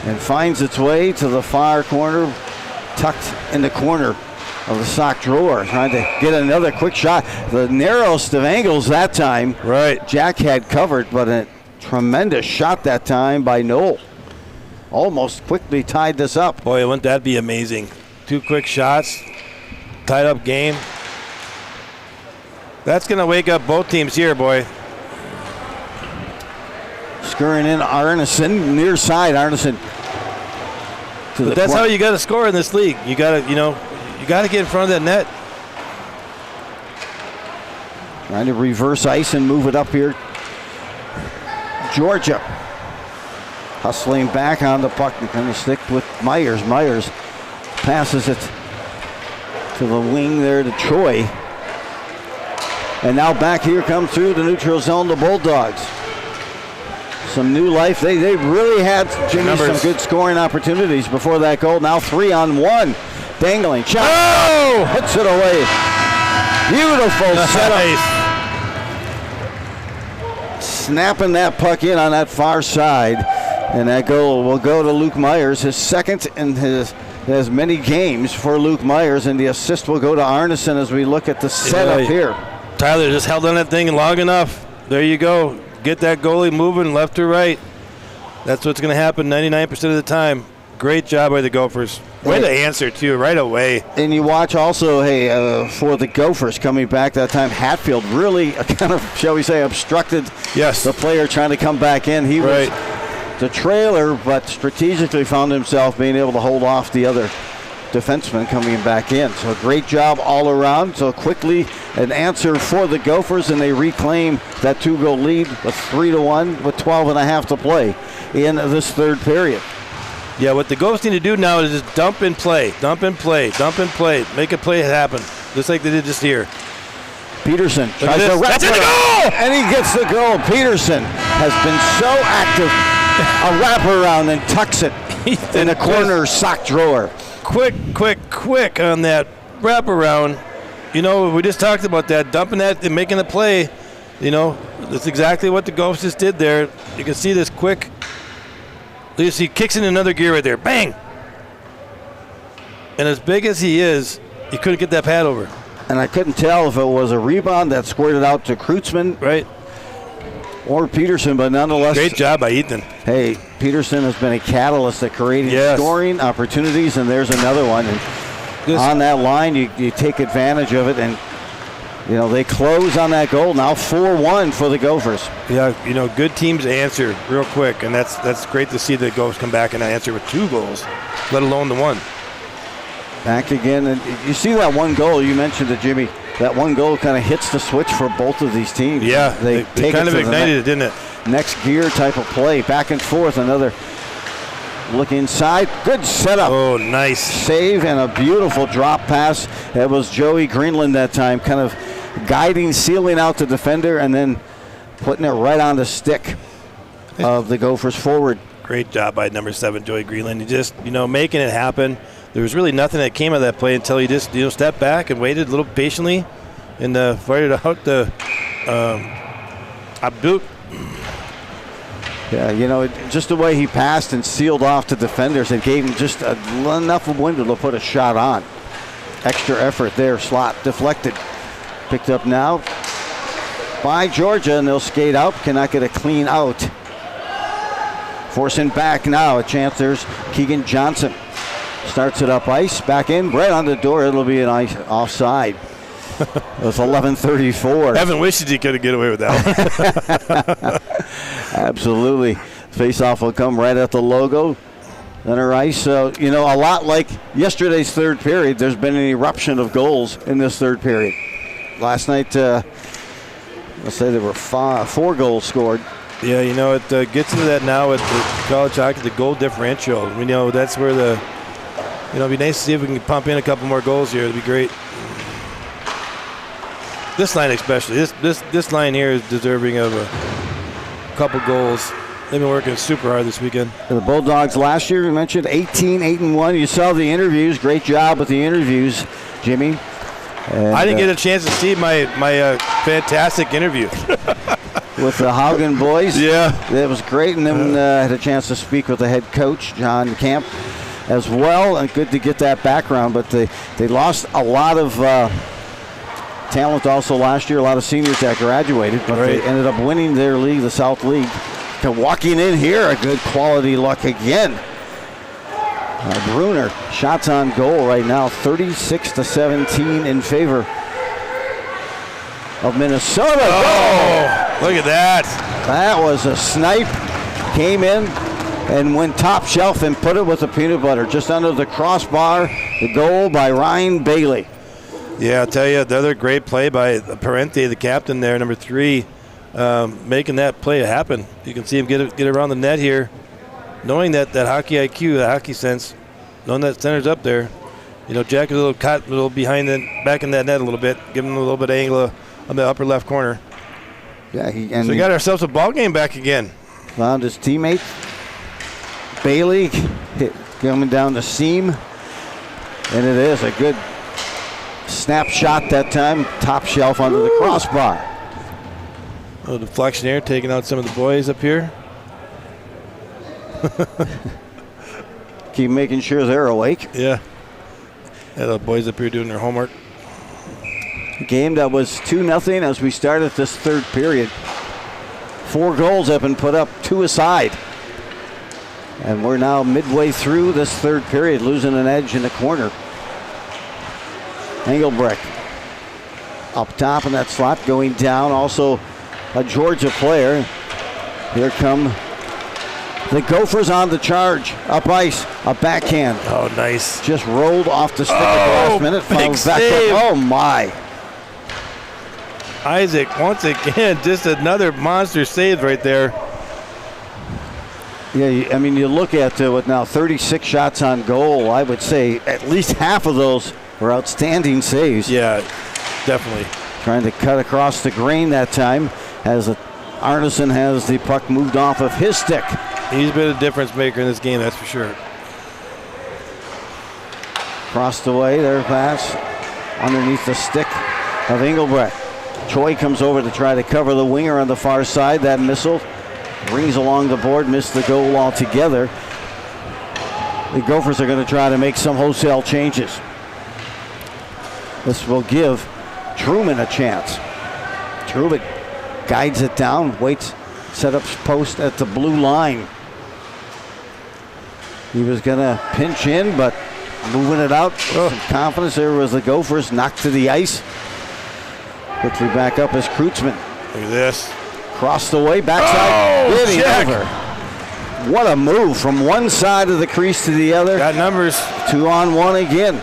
And finds its way to the far corner, tucked in the corner of the sock drawer, trying to get another quick shot. The narrowest of angles that time. Right. Jack had covered, but a tremendous shot that time by Noel. Almost quickly tied this up. Boy, wouldn't that be amazing? 2 quick shots, tied up game. That's going to wake up both teams here, boy. Scurrying in Arneson, near side. Arneson. But that's how you got to score in this league. You got to, you got to get in front of that net. Trying to reverse ice and move it up here. Georgia hustling back on the puck and going to stick with Myers. Myers passes it to the wing there to Troy. And now back here comes through the neutral zone, the Bulldogs. Some new life. They really had, Jimmy, some good scoring opportunities before that goal. Now 3-on-1. Dangling. Shot. Oh! Puts it away. Beautiful setup. Snapping that puck in on that far side. And that goal will go to Luke Myers, his second in as many games for Luke Myers. And the assist will go to Arneson as we look at the setup here. Tyler just held on that thing long enough. There you go. Get that goalie moving left to right. That's what's going to happen 99% of the time. Great job by the Gophers. Way to answer, too, right away. And you watch also, for the Gophers coming back that time, Hatfield really kind of, shall we say, obstructed the player trying to come back in. He was the trailer, but strategically found himself being able to hold off the other defenseman coming back in. So great job all around. So quickly an answer for the Gophers, and they reclaim that 2-goal lead with 3-1 with 12.5 to play in this third period. Yeah, what the Gophers need to do now is just dump and play, dump and play, dump and play. Make a play happen, just like they did just here. Peterson tries to wrap it up, and he gets the goal. Peterson has been so active. A wraparound and tucks it in the corner sock drawer. Quick on that wraparound. We just talked about that, dumping that and making the play. That's exactly what the Gophers just did there. You can see this quick. He kicks in another gear right there. Bang! And as big as he is, he couldn't get that pad over. And I couldn't tell if it was a rebound that squirted out to Kreutzmann. Right. Or Peterson, but nonetheless. Great job by Ethan. Hey, Peterson has been a catalyst at creating scoring opportunities, and there's another one. And on that line, you take advantage of it, and they close on that goal. Now 4-1 for the Gophers. Yeah, good teams answer real quick, and that's great to see the Gophers come back and answer with 2 goals, let alone the 1. Back again, and you see that 1 goal you mentioned it, Jimmy. That 1 goal kind of hits the switch for both of these teams. Yeah, they kind of ignited it, didn't it? Next gear type of play, back and forth. Another look inside. Good setup. Oh, nice save and a beautiful drop pass. It was Joey Greenland that time, kind of guiding, sealing out the defender, and then putting it right on the stick of the Gophers forward. Great job by number 7, Joey Greenland. He just, making it happen. There was really nothing that came of that play until he just, stepped back and waited a little patiently and fired out the Abdul. Yeah, just the way he passed and sealed off the defenders, it gave him just enough of a window to put a shot on. Extra effort there, slot deflected. Picked up now by Georgia, and they'll skate out. Cannot get a clean out. Forcing back now, a chance. There's Keegan Johnson. Starts it up ice, back in, right on the door. It'll be an offside. It was 11:34. Evan wishes he could have get away with that one. Absolutely. Face-off will come right at the logo. Center ice. So, a lot like yesterday's third period, there's been an eruption of goals in this third period. Last night, let's say there were 4 goals scored. Yeah, it gets into that now with the college hockey, the goal differential. We know that's where it'd be nice to see if we can pump in a couple more goals here. It'd be great. This line especially. This line here is deserving of a couple goals. They've been working super hard this weekend. The Bulldogs last year, you mentioned 18-8-1. You saw the interviews. Great job with the interviews, Jimmy. And, I didn't get a chance to see my fantastic interview. With the Haugen boys. Yeah. That was great. And then had a chance to speak with the head coach, John Camp. as well, and good to get that background. But they lost a lot of talent also last year, a lot of seniors that graduated, but they ended up winning their league, the South League. Walking in here, a good quality luck again. Bruner, shots on goal right now, 36-17 in favor of Minnesota. Oh, look at that. That was a snipe. Came in and went top shelf and put it with the peanut butter just under the crossbar. The goal by Ryan Bailey. Yeah, I'll tell you, another great play by Parente, the captain there, number 3, making that play happen. You can see him get around the net here, knowing that hockey IQ, that hockey sense, knowing that center's up there. You know, Jack is a little behind the back in that net a little bit, giving him a little bit of angle on the upper left corner. Yeah, so we got ourselves a ball game back again. Found his teammate Bailey coming down the seam, and it is a good snapshot that time, top shelf under the crossbar. A little deflection here, taking out some of the boys up here. Keep making sure they're awake. Yeah. The boys up here doing their homework. Game that was 2-0 as we started this third period. 4 goals have been put up, 2 aside. And we're now midway through this third period, losing an edge in the corner. Engelbrecht up top in that slot, going down. Also a Georgia player. Here come the Gophers on the charge. Up ice, a backhand. Oh, nice. Just rolled off the stick at the last minute. Big Back save. up. Oh, my. Isaac, once again, just another monster save right there. Yeah, I mean, you look at with now 36 shots on goal, I would say at least half of those were outstanding saves. Yeah, definitely. Trying to cut across the grain that time as Arneson has the puck moved off of his stick. He's been a difference maker in this game, that's for sure. Crossed away, their pass underneath the stick of Engelbrecht. Choi comes over to try to cover the winger on the far side. That missile rings along the board, missed the goal altogether. The Gophers are going to try to make some wholesale changes. This will give Truman a chance. Truman guides it down, waits, set up post at the blue line. He was going to pinch in, but moving it out. Some confidence there was the Gophers, knocked to the ice. Quickly back up as Kreutzmann. Look at this. Crossed away, backside. Oh, Did he ever? What a move from one side of the crease to the other. Got numbers. 2-on-1 again.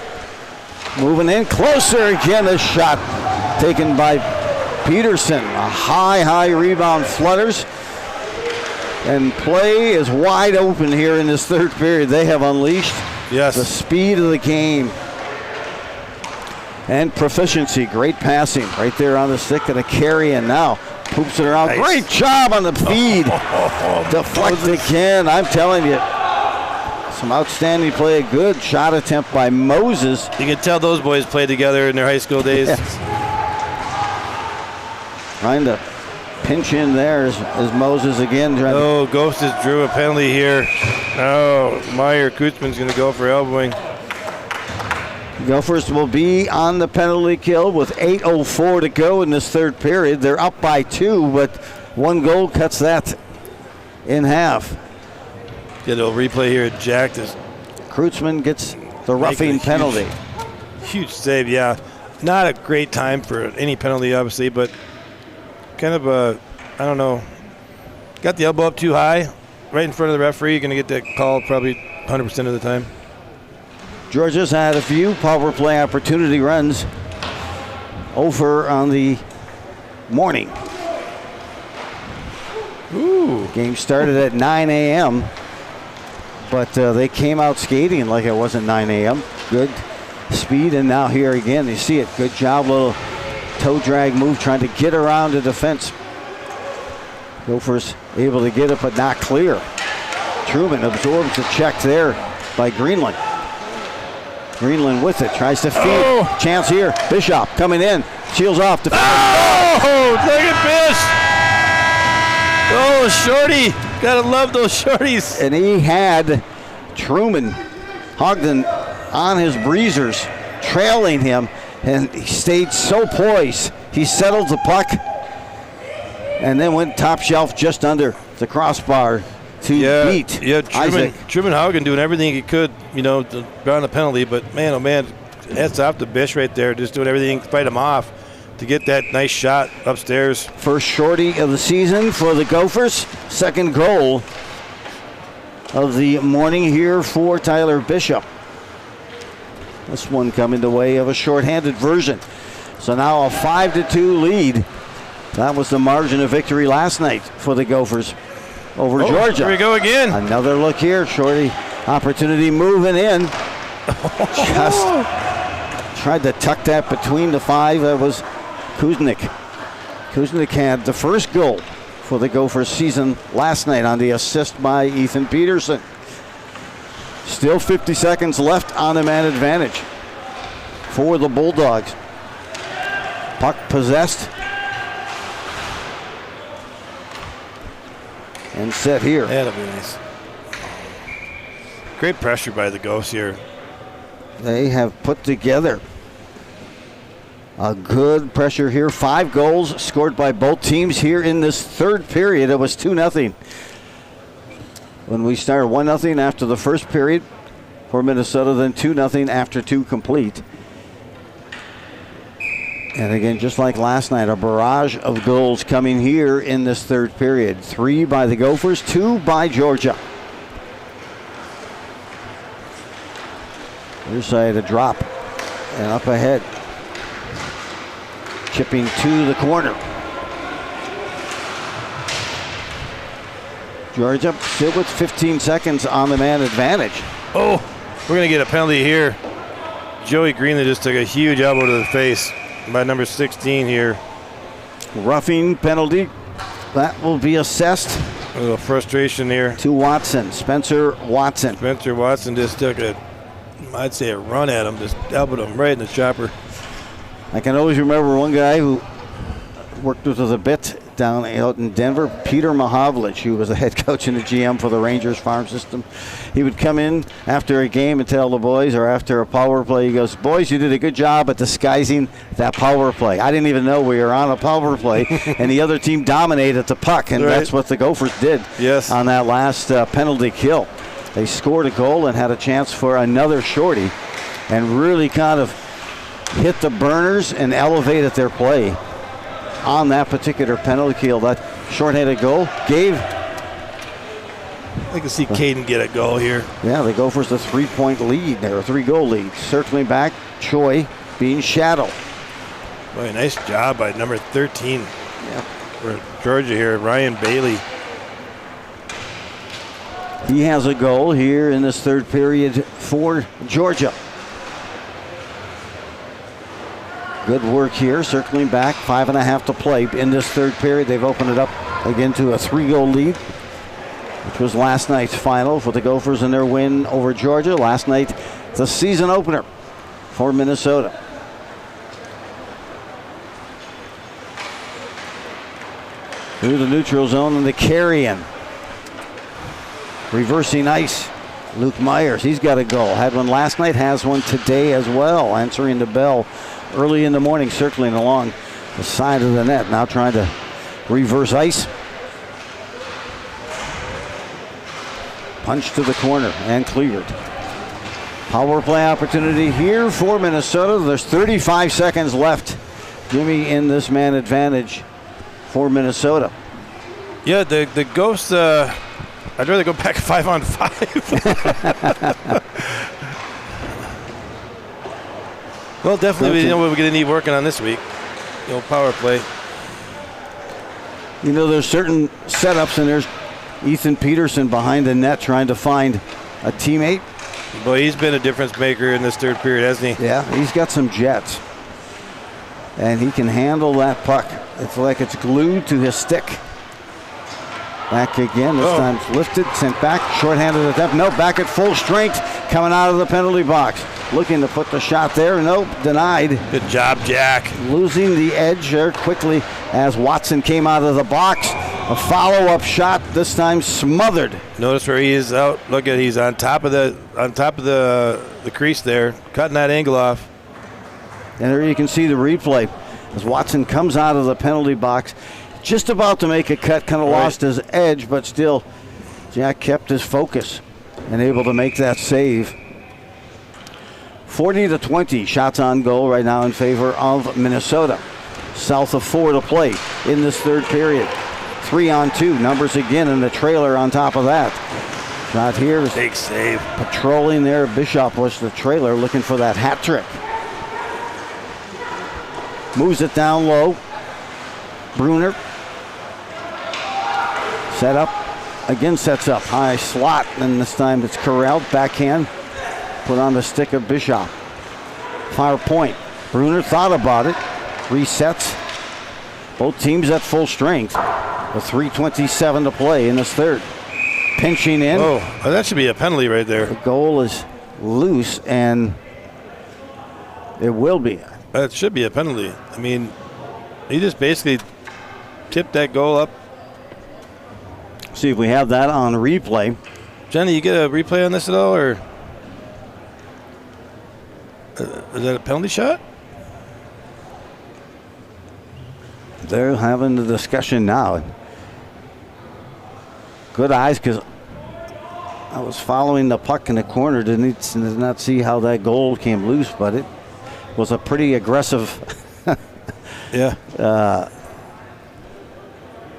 Moving in closer again. A shot taken by Peterson. A high rebound flutters. And play is wide open here in this third period. They have unleashed the speed of the game. And proficiency, great passing right there on the stick and a carry, and now poops it around. Nice. Great job on the feed. Deflect again. I'm telling you, some outstanding play. A good shot attempt by Moses. You can tell those boys played together in their high school days. Yes. Trying to pinch in there is Moses again. Ghost has drew a penalty here. Kreutzmann's going to go for elbowing. Gophers will be on the penalty kill with 8:04 to go in this third period. They're up by 2, but 1 goal cuts that in half. Get a little replay here. Jack. Kreutzmann gets the roughing penalty. Huge save, yeah. Not a great time for any penalty, obviously, but kind of I don't know. Got the elbow up too high, right in front of the referee. You're going to get that call probably 100% of the time. Georgia's had a few power play opportunity runs over on the morning. Game started at 9 a.m., but they came out skating like it wasn't 9 a.m. Good speed, and now here again, you see it. Good job, little toe drag move, trying to get around the defense. Gophers able to get it, but not clear. Truman absorbs the check there by Greenland. Greenland with it, tries to feed. Chance here. Bishop coming in, shields off. Look at Bish! Oh, shorty! Gotta love those shorties. And he had Truman Ogden on his breezers, trailing him, and he stayed so poised. He settled the puck and then went top shelf just under the crossbar to beat Isaac. Truman Haugen doing everything he could, to ground the penalty, but man, oh man, hats off to Bish right there, just doing everything to fight him off to get that nice shot upstairs. First shorty of the season for the Gophers. Second goal of the morning here for Tyler Bishop. This one coming the way of a shorthanded version. So now a 5-2 lead. That was the margin of victory last night for the Gophers over Georgia. Here we go again. Another look here. Shorty opportunity moving in. Just tried to tuck that between the five. That was Kuznick. Kuznick had the first goal for the Gophers season last night on the assist by Ethan Peterson. Still 50 seconds left on the man advantage for the Bulldogs. Puck possessed and set here. That'll be nice. Great pressure by the Gophers here. They have put together a good pressure here. 5 goals scored by both teams here in this third period. It was 2-0. When we started 1-0 after the first period for Minnesota, then 2-0 after 2 complete. And again, just like last night, a barrage of goals coming here in this third period. 3 by the Gophers, 2 by Georgia. Other side a drop and up ahead. Chipping to the corner. Georgia still with 15 seconds on the man advantage. Oh, we're going to get a penalty here. Joey Greenley just took a huge elbow to the face by number 16 here. Roughing penalty. That will be assessed. A little frustration here. To Watson, Spencer Watson. Spencer Watson just took I'd say a run at him, just elbowed him right in the chopper. I can always remember one guy who worked with us a bit down out in Denver, Peter Mahavlich, who was the head coach and the GM for the Rangers farm system. He would come in after a game and tell the boys, or after a power play, he goes, "Boys, you did a good job at disguising that power play. I didn't even know we were on a power play," and the other team dominated the puck, and that's what the Gophers did on that last penalty kill. They scored a goal and had a chance for another shorty and really kind of hit the burners and elevated their play on that particular penalty kill. That shorthanded goal gave. I can see Caden get a goal here. Yeah, the Gophers a 3-point lead there, a 3-goal lead. Circling back, Choi being shadowed. Boy, nice job by number 13 for Georgia here, Ryan Bailey. He has a goal here in this third period for Georgia. Good work here, circling back, 5.5 to play in this third period. They've opened it up again to a 3-goal lead, which was last night's final for the Gophers in their win over Georgia. Last night, the season opener for Minnesota. Through the neutral zone and the carry-in. Reversing ice, Luke Myers, he's got a goal. Had one last night, has one today as well, answering the bell early in the morning, circling along the side of the net. Now trying to reverse ice. Punch to the corner and cleared. Power play opportunity here for Minnesota. There's 35 seconds left. Jimmy in this man advantage for Minnesota. Yeah, the Ghosts, I'd rather go back 5-on-5. Well, definitely, we know what we're going to need working on this week. Power play. There's certain setups, and there's Ethan Peterson behind the net trying to find a teammate. Boy, he's been a difference maker in this third period, hasn't he? Yeah, he's got some jets. And he can handle that puck. It's like it's glued to his stick. Back again, this time it's lifted, sent back, shorthanded attempt. No, back at full strength, coming out of the penalty box. Looking to put the shot there, nope, denied. Good job, Jack. Losing the edge there quickly as Watson came out of the box. A follow-up shot, this time smothered. Notice where he is out. Look at, he's on top of the crease there, cutting that angle off. And there you can see the replay as Watson comes out of the penalty box, just about to make a cut, kind of lost his edge, but still Jack kept his focus and able to make that save. 40-20 shots on goal right now in favor of Minnesota. South of 4 to play in this third period. 3-on-2, numbers again in the trailer on top of that. Shot here is big save. Patrolling there, Bishop was the trailer looking for that hat trick. Moves it down low. Bruner. Set up. Again sets up. High slot. And this time it's corralled. Backhand. Put on the stick of Bishop. Fire point. Bruner thought about it. Resets. Both teams at full strength. With 3:27 to play in this third. Pinching in. Oh, that should be a penalty right there. The goal is loose, and it will be. That should be a penalty. I mean, he just basically tipped that goal up. See if we have that on replay. Jenny, you get a replay on this at all, or is that a penalty shot? They're having the discussion now. Good eyes, because I was following the puck in the corner. Did not see how that goal came loose, but it was a pretty aggressive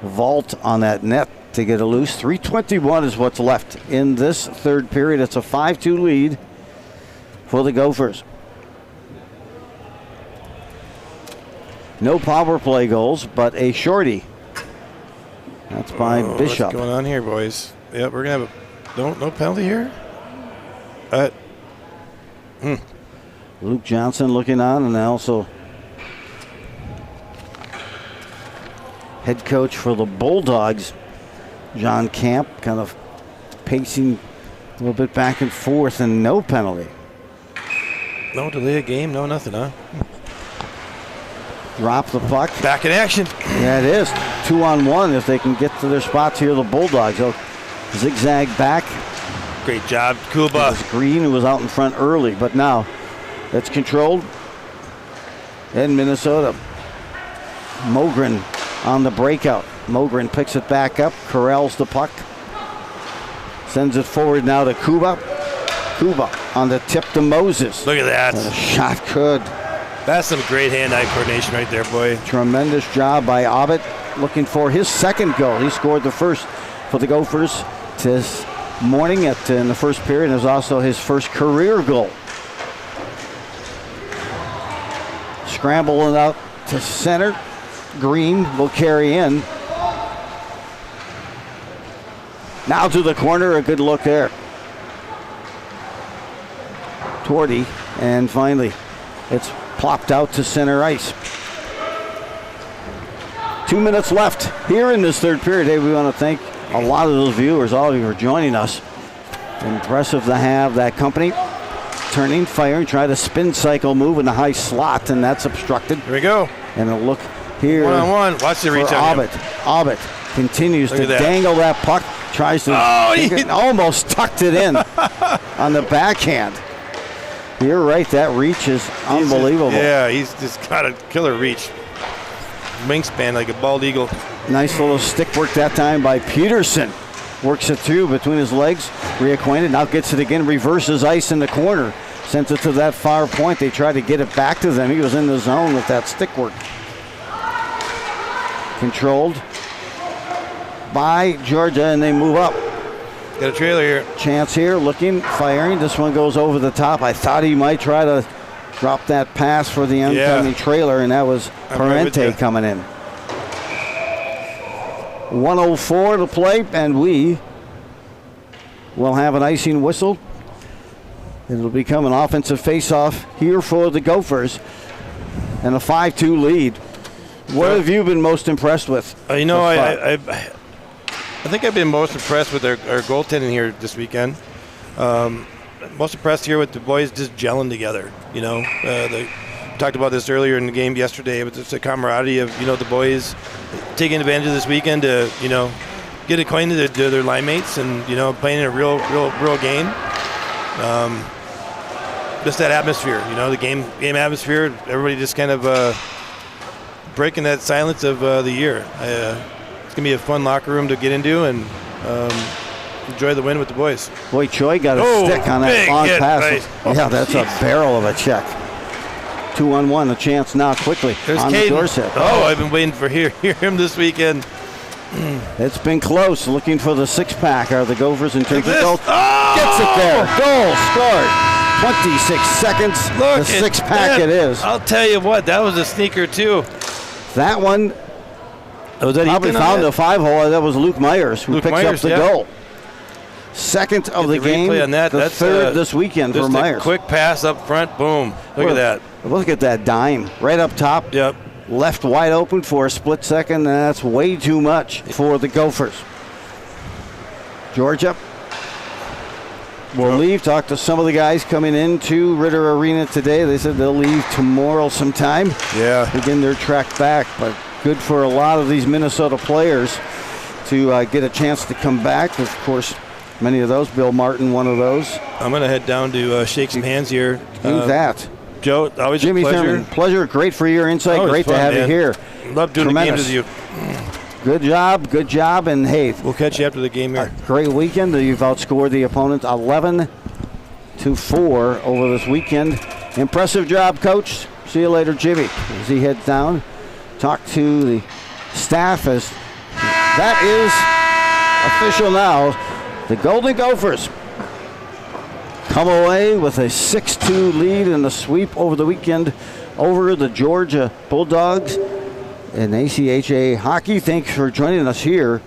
vault on that net to get it loose. 3:21 is what's left in this third period. It's a 5-2 lead for the Gophers. No power play goals, but a shorty. That's by Bishop. What's going on here, boys? Yeah, we're going to have no penalty here? Luke Johnson looking on, and also head coach for the Bulldogs, John Camp, kind of pacing a little bit back and forth, and no penalty. No delay of game, no nothing, huh? Drop the puck. Back in action. Yeah, it is. 2-on-1 if they can get to their spots here, the Bulldogs. They'll zigzag back. Great job, Kuba. It was Green who was out in front early, but now it's controlled in Minnesota. Mogren on the breakout. Mogren picks it back up, corrals the puck. Sends it forward now to Kuba. Kuba on the tip to Moses. Look at that. And a shot good. That's some great hand-eye coordination right there, boy. Tremendous job by Abbott, looking for his second goal. He scored the first for the Gophers this morning in the first period. It was also his first career goal. Scrambling out to center. Green will carry in. Now to the corner, a good look there. Torty, and finally it's plopped out to center ice. 2 minutes left here in this third period. Hey, we want to thank a lot of those viewers, all of you, for joining us. Impressive to have that company. Turning, firing, try to spin cycle move in the high slot, and that's obstructed. Here we go. And a look here. One-on-one. Watch the reach on him. Abbott continues to dangle that puck. Tries to almost tucked it in on the backhand. You're right, that reach is unbelievable. He's just got a killer reach. Wingspan like a bald eagle. Nice little stick work that time by Peterson. Works it through between his legs. Reacquainted, now gets it again, reverses ice in the corner. Sends it to that far point. They try to get it back to them. He was in the zone with that stick work. Controlled by Georgia, and they move up. Got a trailer here. Chance here, looking, firing. This one goes over the top. I thought he might try to drop that pass for the oncoming trailer, and that was Parente coming in. 1:04 to play, and we will have an icing whistle. It'll become an offensive face-off here for the Gophers, and a 5-2 lead. What have you been most impressed with? I think I've been most impressed with our goaltending here this weekend. Most impressed here with the boys just gelling together. You know, the talked about this earlier in the game yesterday, but it's a camaraderie of, the boys taking advantage of this weekend to, get acquainted to their line mates and, playing in a real game. Just that atmosphere, the game atmosphere, everybody just kind of breaking that silence of the year. It's going to be a fun locker room to get into and enjoy the win with the boys. Boy, Choi got a stick on that long pass. Right. Yeah, that's a barrel of a check. 2-on-1, a chance now quickly There's on Caden. the doorstep. I've been waiting for hear him this weekend. It's been close. Looking for the six-pack. Are the Gophers in terms of goals? Oh! Gets it there. Goal scored. 26 seconds. Look the six-pack it is. I'll tell you what, that was a sneaker too. That one Was that probably Ethan found on a five-hole. That was Luke Myers who picks up the goal. Second of the game. On that. The That's third this weekend for just Myers. a quick pass up front. Boom. Look at that. Look at that dime right up top. Yep. Left wide open for a split second, and that's way too much for the Gophers. Georgia will leave. Talk to some of the guys coming into Ritter Arena today. They said they'll leave tomorrow sometime. Yeah. Begin their trek back, but good for a lot of these Minnesota players to get a chance to come back. Of course, many of those, Bill Martin, one of those. I'm going to head down to shake some hands here. Do that. Joe, always Jimmy a pleasure. Thurman, pleasure. Great for your insight. Always Great fun, to have man. you here. Love doing Tremendous. the games with you. Good job, and hey, We'll catch you after the game here. great weekend. You've outscored the opponent 11-4 over this weekend. Impressive job, Coach. See you later, Jimmy. As he heads down, talk to the staff as that is official now. The Golden Gophers come away with a 6-2 lead in the sweep over the weekend over the Georgia Bulldogs in ACHA hockey. Thanks for joining us here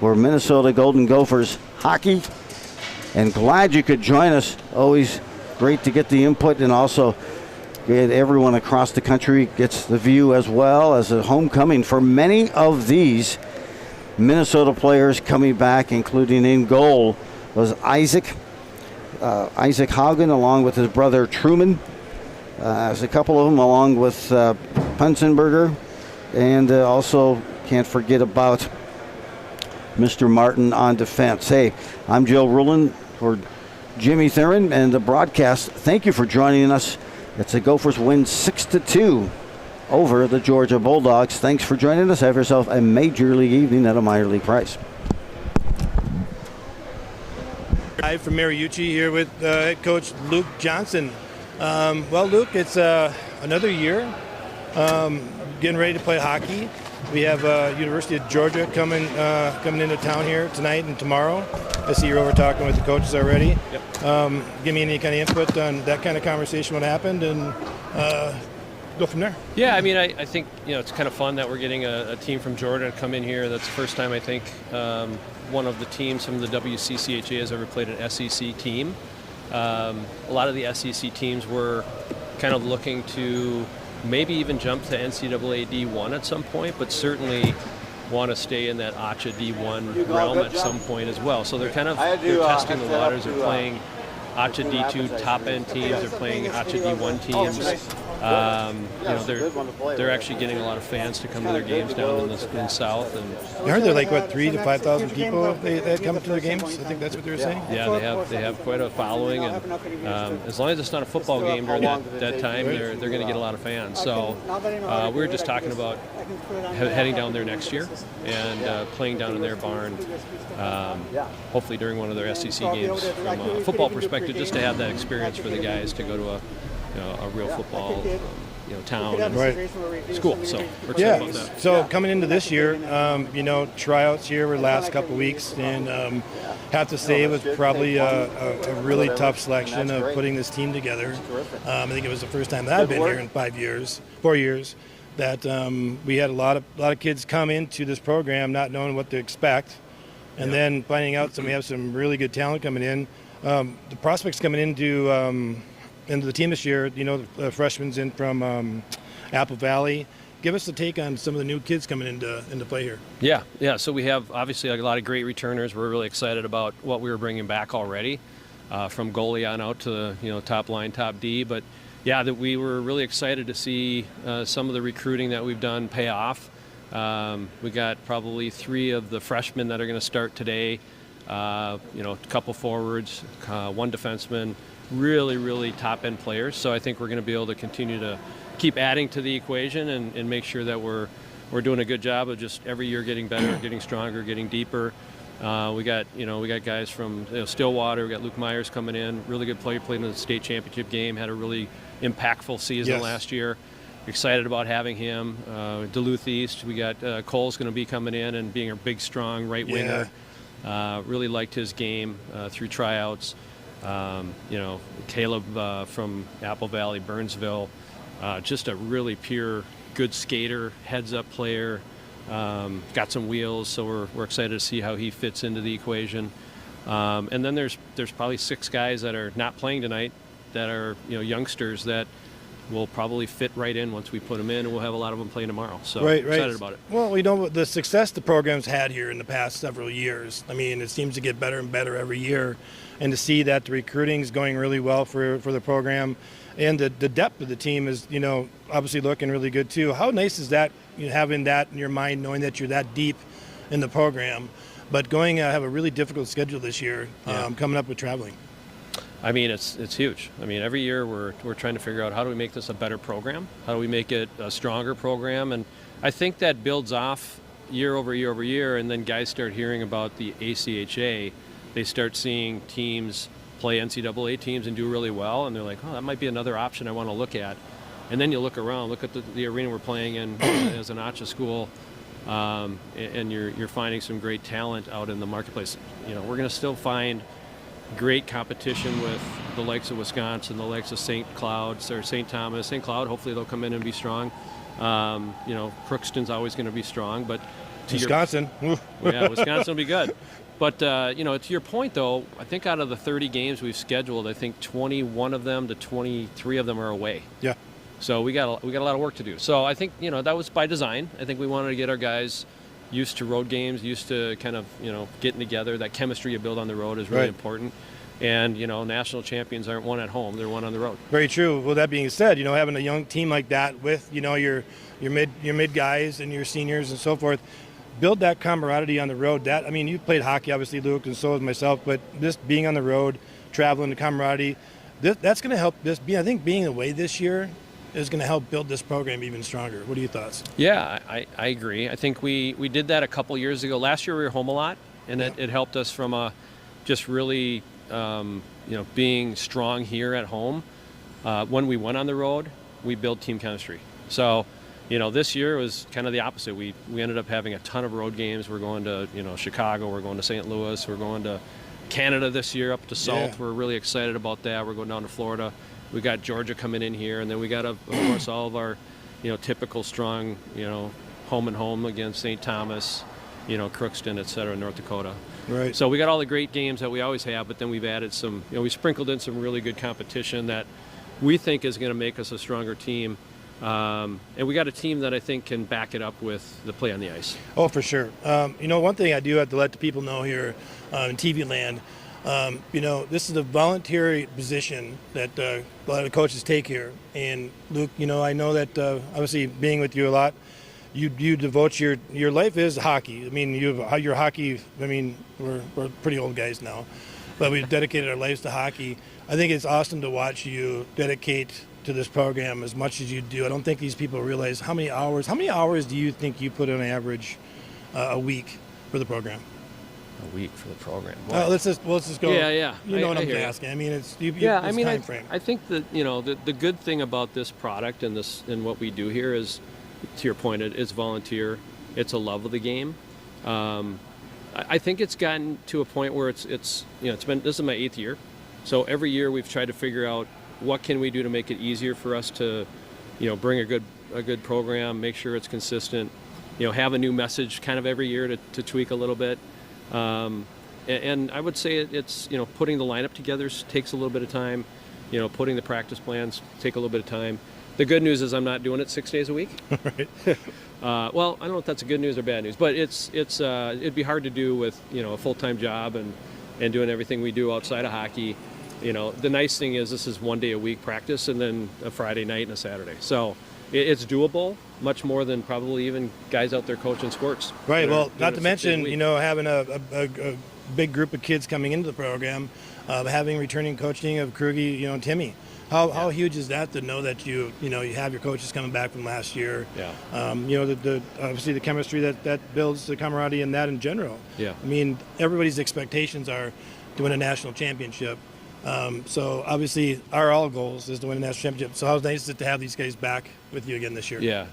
for Minnesota Golden Gophers hockey. And glad you could join us. Always great to get the input, and also get everyone across the country gets the view as well as a homecoming for many of these Minnesota players coming back, including in goal was Isaac Haugen along with his brother Truman. There's a couple of them along with Punzenberger, and also can't forget about Mr. Martin on defense. Hey, I'm Joe Rulin for Jimmy Thurin and the broadcast. Thank you for joining us. It's the Gophers win 6-2 over the Georgia Bulldogs. Thanks for joining us. Have yourself a major league evening at a minor league price. Live from Mariucci here with head coach Luke Johnson. Well, Luke, it's another year getting ready to play hockey. We have University of Georgia coming into town here tonight and tomorrow. I see you're over talking with the coaches already. Yep. Give me any kind of input on that kind of conversation, what happened, and go from there. Yeah, I mean, I think it's kind of fun that we're getting a team from Georgia to come in here. That's the first time I think one of the teams from the WCCHA has ever played an SEC team. A lot of the SEC teams were kind of looking to maybe even jump to NCAA D1 at some point, but certainly want to stay in that ACHA D1 realm at some point as well. So they're kind of they're testing the waters. They're playing ACHA D2 top-end teams. They're playing ACHA D1 teams. They're actually getting a lot of fans to come to their games down in the South. And I heard they're like 3,000 to 5,000 people that come to their games. I think that's what they were saying. Yeah, they have quite a following, and as long as it's not a football game during that time, they're going to get a lot of fans. So we were just talking about heading down there next year and playing down in their barn, hopefully during one of their SEC games from a football perspective, just to have that experience for the guys to go to a real football town and school. So we're excited about that. So coming into this year, tryouts here were the last couple of weeks, and have to say it was probably a really tough selection of putting this team together. I think it was the first time that I've been here in 4 years, that we had a lot of kids come into this program not knowing what to expect, and then finding out we have some really good talent coming in. The prospects coming into the team this year, the freshmen in from Apple Valley. Give us a take on some of the new kids coming into play here. Yeah. So we have obviously a lot of great returners. We're really excited about what we were bringing back already, from goalie on out to top line, top D. But yeah, that we were really excited to see some of the recruiting that we've done pay off. We got probably 3 of the freshmen that are going to start today. A couple forwards, 1 defenseman, really top-end players. So I think we're going to be able to continue to keep adding to the equation and make sure that we're doing a good job of just every year getting better, getting stronger, getting deeper. We got guys from Stillwater. We got Luke Myers coming in, really good player, played in the state championship game, had a really impactful season last year. Excited about having him. Duluth East, we got Cole's going to be coming in and being a big, strong right winger. Really liked his game through tryouts. Caleb from Apple Valley, Burnsville, just a really pure, good skater, heads-up player. Got some wheels, so we're excited to see how he fits into the equation. And then there's probably 6 guys that are not playing tonight that are youngsters that will probably fit right in once we put them in, and we'll have a lot of them playing tomorrow. So excited about it. Well, we know the success the program's had here in the past several years. I mean, it seems to get better and better every year, and to see that the recruiting is going really well for the program, and the depth of the team is obviously looking really good too. How nice is that, having that in your mind, knowing that you're that deep in the program, but going have a really difficult schedule this year, coming up with traveling. I mean, it's huge. I mean, every year we're trying to figure out how do we make this a better program? How do we make it a stronger program? And I think that builds off year over year over year, and then guys start hearing about the ACHA. They start seeing teams play NCAA teams and do really well, and they're like, oh, that might be another option I want to look at. And then you look around, look at the arena we're playing in as an ACHA school, and you're finding some great talent out in the marketplace. We're going to still find great competition with the likes of Wisconsin, the likes of St. Cloud or St. Thomas. St. Cloud, hopefully they'll come in and be strong. Crookston's always going to be strong, but Wisconsin. Wisconsin will be good. But to your point though, I think out of the 30 games we've scheduled, I think 21 of them to 23 of them are away. Yeah. So we got a lot of work to do. So I think that was by design. I think we wanted to get our guys used to road games, used to kind of getting together. That chemistry you build on the road is really important. And national champions aren't won at home; they're won on the road. Very true. Well, that being said, having a young team like that with your mid guys and your seniors and so forth, build that camaraderie on the road. That, I mean, you played hockey, obviously, Luke, and so has myself. But just being on the road, traveling, the camaraderie, that's going to help. I think being away this year is going to help build this program even stronger. What are your thoughts? Yeah, I agree. I think we did that a couple years ago. Last year we were home a lot, and it helped us from just really being strong here at home. When we went on the road, we built team chemistry. So, this year was kind of the opposite. We ended up having a ton of road games. We're going to Chicago. We're going to St. Louis. We're going to Canada this year, up to Salt. Yeah. We're really excited about that. We're going down to Florida. We got Georgia coming in here, and then we got, of course, all of our, typical strong, home and home against St. Thomas, Crookston, et cetera, North Dakota. Right. So we got all the great games that we always have, but then we've added some, we sprinkled in some really good competition that we think is going to make us a stronger team. And we got a team that I think can back it up with the play on the ice. Oh, for sure. One thing I do have to let the people know here in TV land, this is a voluntary position that a lot of coaches take here. And Luke, I know that obviously being with you a lot, you devote your life is hockey. I mean, your hockey. I mean, we're pretty old guys now, but we've dedicated our lives to hockey. I think it's awesome to watch you dedicate to this program as much as you do. I don't think these people realize how many hours do you think you put on average a week for the program? A week for the program. Let's just go. Yeah. You know what I'm asking. I mean, it's time frame. I think that the good thing about this product and what we do here is, to your point, it's volunteer. It's a love of the game. I think it's gotten to a point where it's been, this is my 8th year, so every year we've tried to figure out what can we do to make it easier for us to, bring a good program, make sure it's consistent, have a new message kind of every year to tweak a little bit. And I would say it's putting the lineup together takes a little bit of time. Putting the practice plans take a little bit of time. The good news is I'm not doing it 6 days a week. Right. Well, I don't know if that's a good news or bad news, but it'd be hard to do with a full-time job and doing everything we do outside of hockey. The nice thing is this is 1 day a week practice and then a Friday night and a Saturday. So it's doable, much more than probably even guys out there coaching sports. Right. Well, not to mention, having a big group of kids coming into the program, having returning coaching of Krugy, and Timmy. How huge is that to know that you have your coaches coming back from last year? Yeah. The obviously the chemistry that builds the camaraderie and that in general. Yeah. I mean, everybody's expectations are to win a national championship. So obviously our all goals is to win a national championship. So how nice is it to have these guys back with you again this year? Yeah.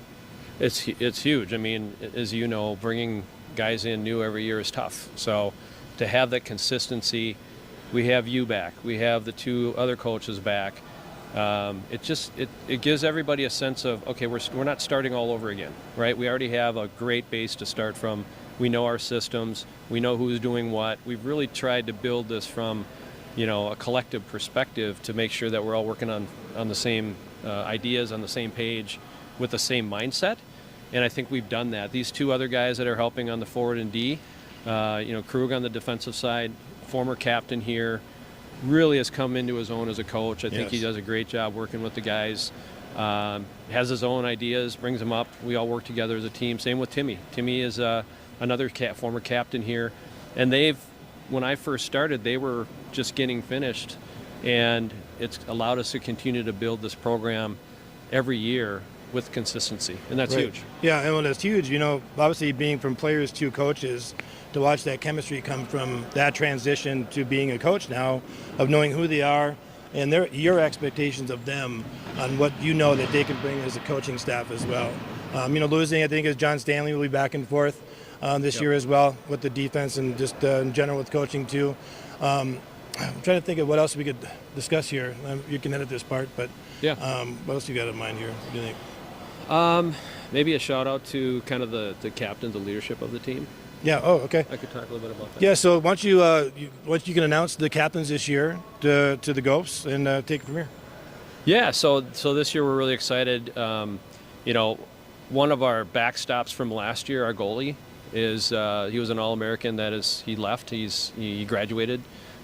It's huge. I mean, as you know, bringing guys in new every year is tough. So to have that consistency, we have you back. We have the 2 other coaches back. It gives everybody a sense of, okay, we're not starting all over again, right? We already have a great base to start from. We know our systems. We know who's doing what. We've really tried to build this from, a collective perspective to make sure that we're all working on the same ideas, on the same page, with the same mindset. And I think we've done that. These 2 other guys that are helping on the forward and D, Krug on the defensive side, former captain here, really has come into his own as a coach. I think he does a great job working with the guys. Has his own ideas, brings them up. We all work together as a team. Same with Timmy. Timmy is another former captain here. And when I first started, they were just getting finished. And it's allowed us to continue to build this program every year with consistency. And that's huge. Yeah, and that's huge. Obviously being from players to coaches, to watch that chemistry come from that transition to being a coach now, of knowing who they are and your expectations of them on what that they can bring as a coaching staff as well. Losing, I think, is John Stanley will be back and forth this year as well with the defense and just in general with coaching too. I'm trying to think of what else we could discuss here. You can edit this part, but what else you got in mind here? What do you think? Maybe a shout out to kind of the captain, the leadership of the team. Yeah. Oh, okay. I could talk a little bit about that. Yeah. So once you can announce the captains this year to the Gophers and take it from here. Yeah. So this year we're really excited. One of our backstops from last year, our goalie, is he was an All-American. He left. He graduated.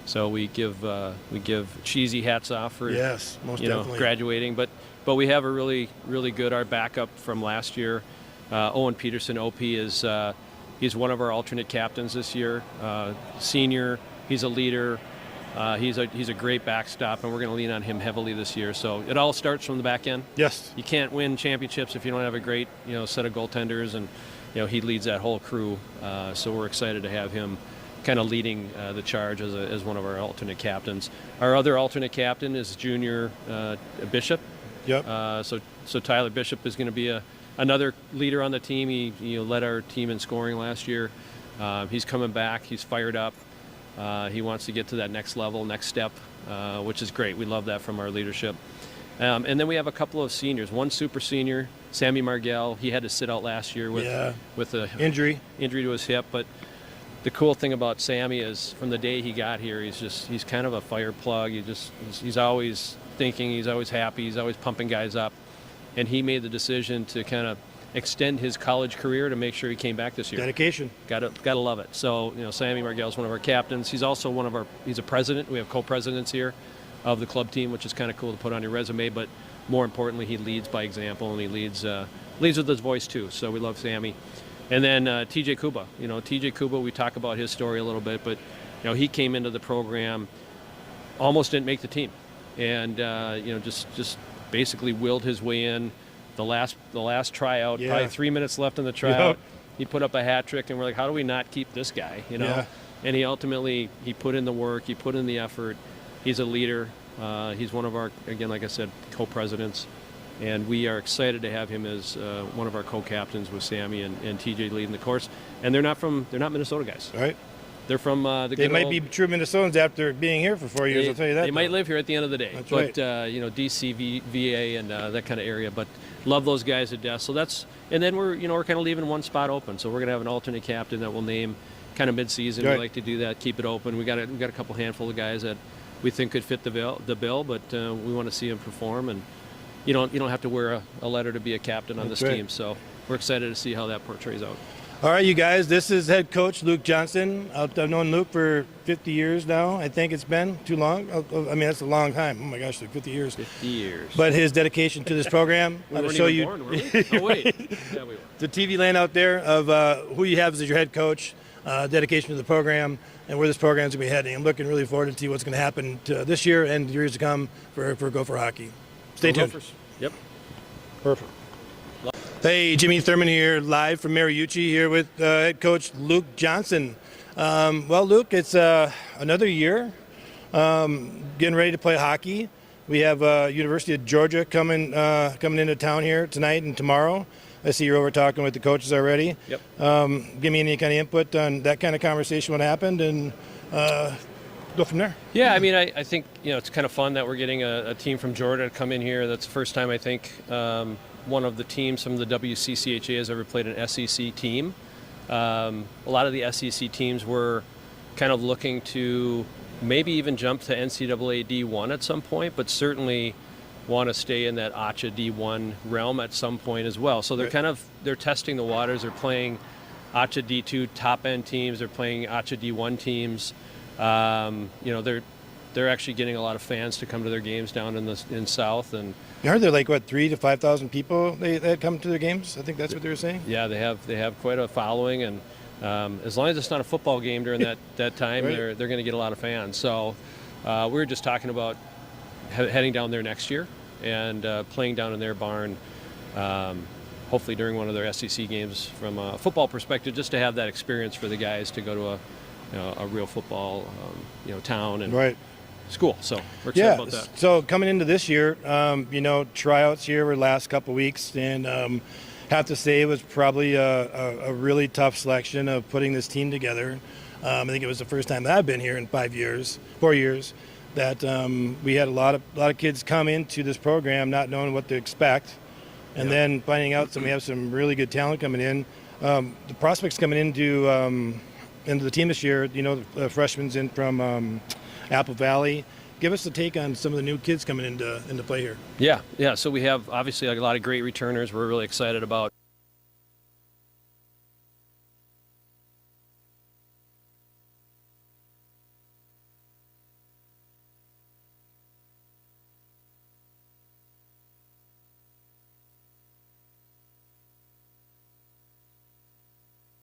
So we give cheesy hats off for most definitely graduating. But we have a really good our backup from last year. Owen Peterson, OP is. He's one of our alternate captains this year. Senior, he's a leader. He's a great backstop, and we're going to lean on him heavily this year. So it all starts from the back end. Yes. You can't win championships if you don't have a great set of goaltenders, and he leads that whole crew. So we're excited to have him kind of leading the charge as one of our alternate captains. Our other alternate captain is junior Bishop. Yep. So Tyler Bishop is going to be another leader on the team. He led our team in scoring last year. He's coming back. He's fired up. He wants to get to that next level, next step, which is great. We love that from our leadership. And then we have a couple of seniors. One super senior, Sammy Margell. He had to sit out last year with an injury to his hip. But the cool thing about Sammy is from the day he got here, he's kind of a fire plug. He's always thinking. He's always happy. He's always pumping guys up. And he made the decision to kind of extend his college career to make sure he came back this year. Dedication. Got to love it. So, Sammy Margell is one of our captains. He's also he's a president. We have co-presidents here of the club team, which is kind of cool to put on your resume. But more importantly, he leads by example, and he leads with his voice too. So we love Sammy. And then TJ Kuba. TJ Kuba, we talk about his story a little bit, but he came into the program, almost didn't make the team, and just basically willed his way in. The last tryout, probably 3 minutes left in the tryout, he put up a hat trick, and we're like, how do we not keep this guy? And he ultimately put in the work, he put in the effort. He's a leader. He's one of our, again, like I said, co-presidents, and we are excited to have him as one of our co-captains with Sammy and TJ leading the course. And they're not Minnesota guys. Right. They're from They might be true Minnesotans after being here for 4 years. I'll tell you that. They might live here at the end of the day. That's but right. DC, VA, and that kind of area. But love those guys to death. So and then we're kind of leaving one spot open. So we're going to have an alternate captain that we'll name kind of mid-season. Right. We like to do that, keep it open. We got a couple handful of guys that we think could fit the bill, but we want to see them perform. And you don't have to wear a letter to be a captain on this team. So we're excited to see how that portrays out. All right, you guys, this is head coach Luke Johnson. I've known Luke for 50 years now. I think it's been too long. I mean, that's a long time. Oh my gosh, like 50 years. 50 years. But his dedication to this program, We I'll weren't show even you born, were we? Oh, wait. Yeah, we were. the TV land out there of who you have as your head coach, dedication to the program, and where this program's going to be heading. I'm looking really forward to see what's going to happen this year and years to come for Gopher hockey. Stay tuned. Gophers. Yep. Perfect. Hey, Jimmy Thurman here, live from Mariucci, here with head coach Luke Johnson. Well, Luke, it's another year getting ready to play hockey. We have University of Georgia coming into town here tonight and tomorrow. I see you're over talking with the coaches already. Yep. Give me any kind of input on that kind of conversation, what happened, and go from there. Yeah, I mean, I think, it's kind of fun that we're getting a team from Georgia to come in here. That's the first time I think one of the teams from the WCCHA has ever played an SEC team. A lot of the SEC teams were kind of looking to maybe even jump to NCAA D1 at some point, but certainly want to stay in that ACHA D1 realm at some point as well. So they're testing the waters. They're playing ACHA D2 top end teams. They're playing ACHA D1 teams. They're actually getting a lot of fans to come to their games down in South. And I heard there like 3,000 to 5,000 people that come to their games. I think that's what they were saying. Yeah, they have quite a following, and as long as it's not a football game during that time, Right. they're going to get a lot of fans. So we were just talking about heading down there next year and playing down in their barn. Hopefully during one of their SEC games from a football perspective, just to have that experience for the guys to go to a real football town and Right. school. So we're excited about that. So coming into this year, tryouts here were the last couple of weeks, and have to say it was probably a really tough selection of putting this team together. I think it was the first time that I've been here in 4 years, that we had a lot of kids come into this program not knowing what to expect, and then finding out we have some really good talent coming in. The prospects coming into the team this year, the freshmen in from Apple Valley. Give us a take on some of the new kids coming into play here. Yeah. So we have obviously a lot of great returners we're really excited about.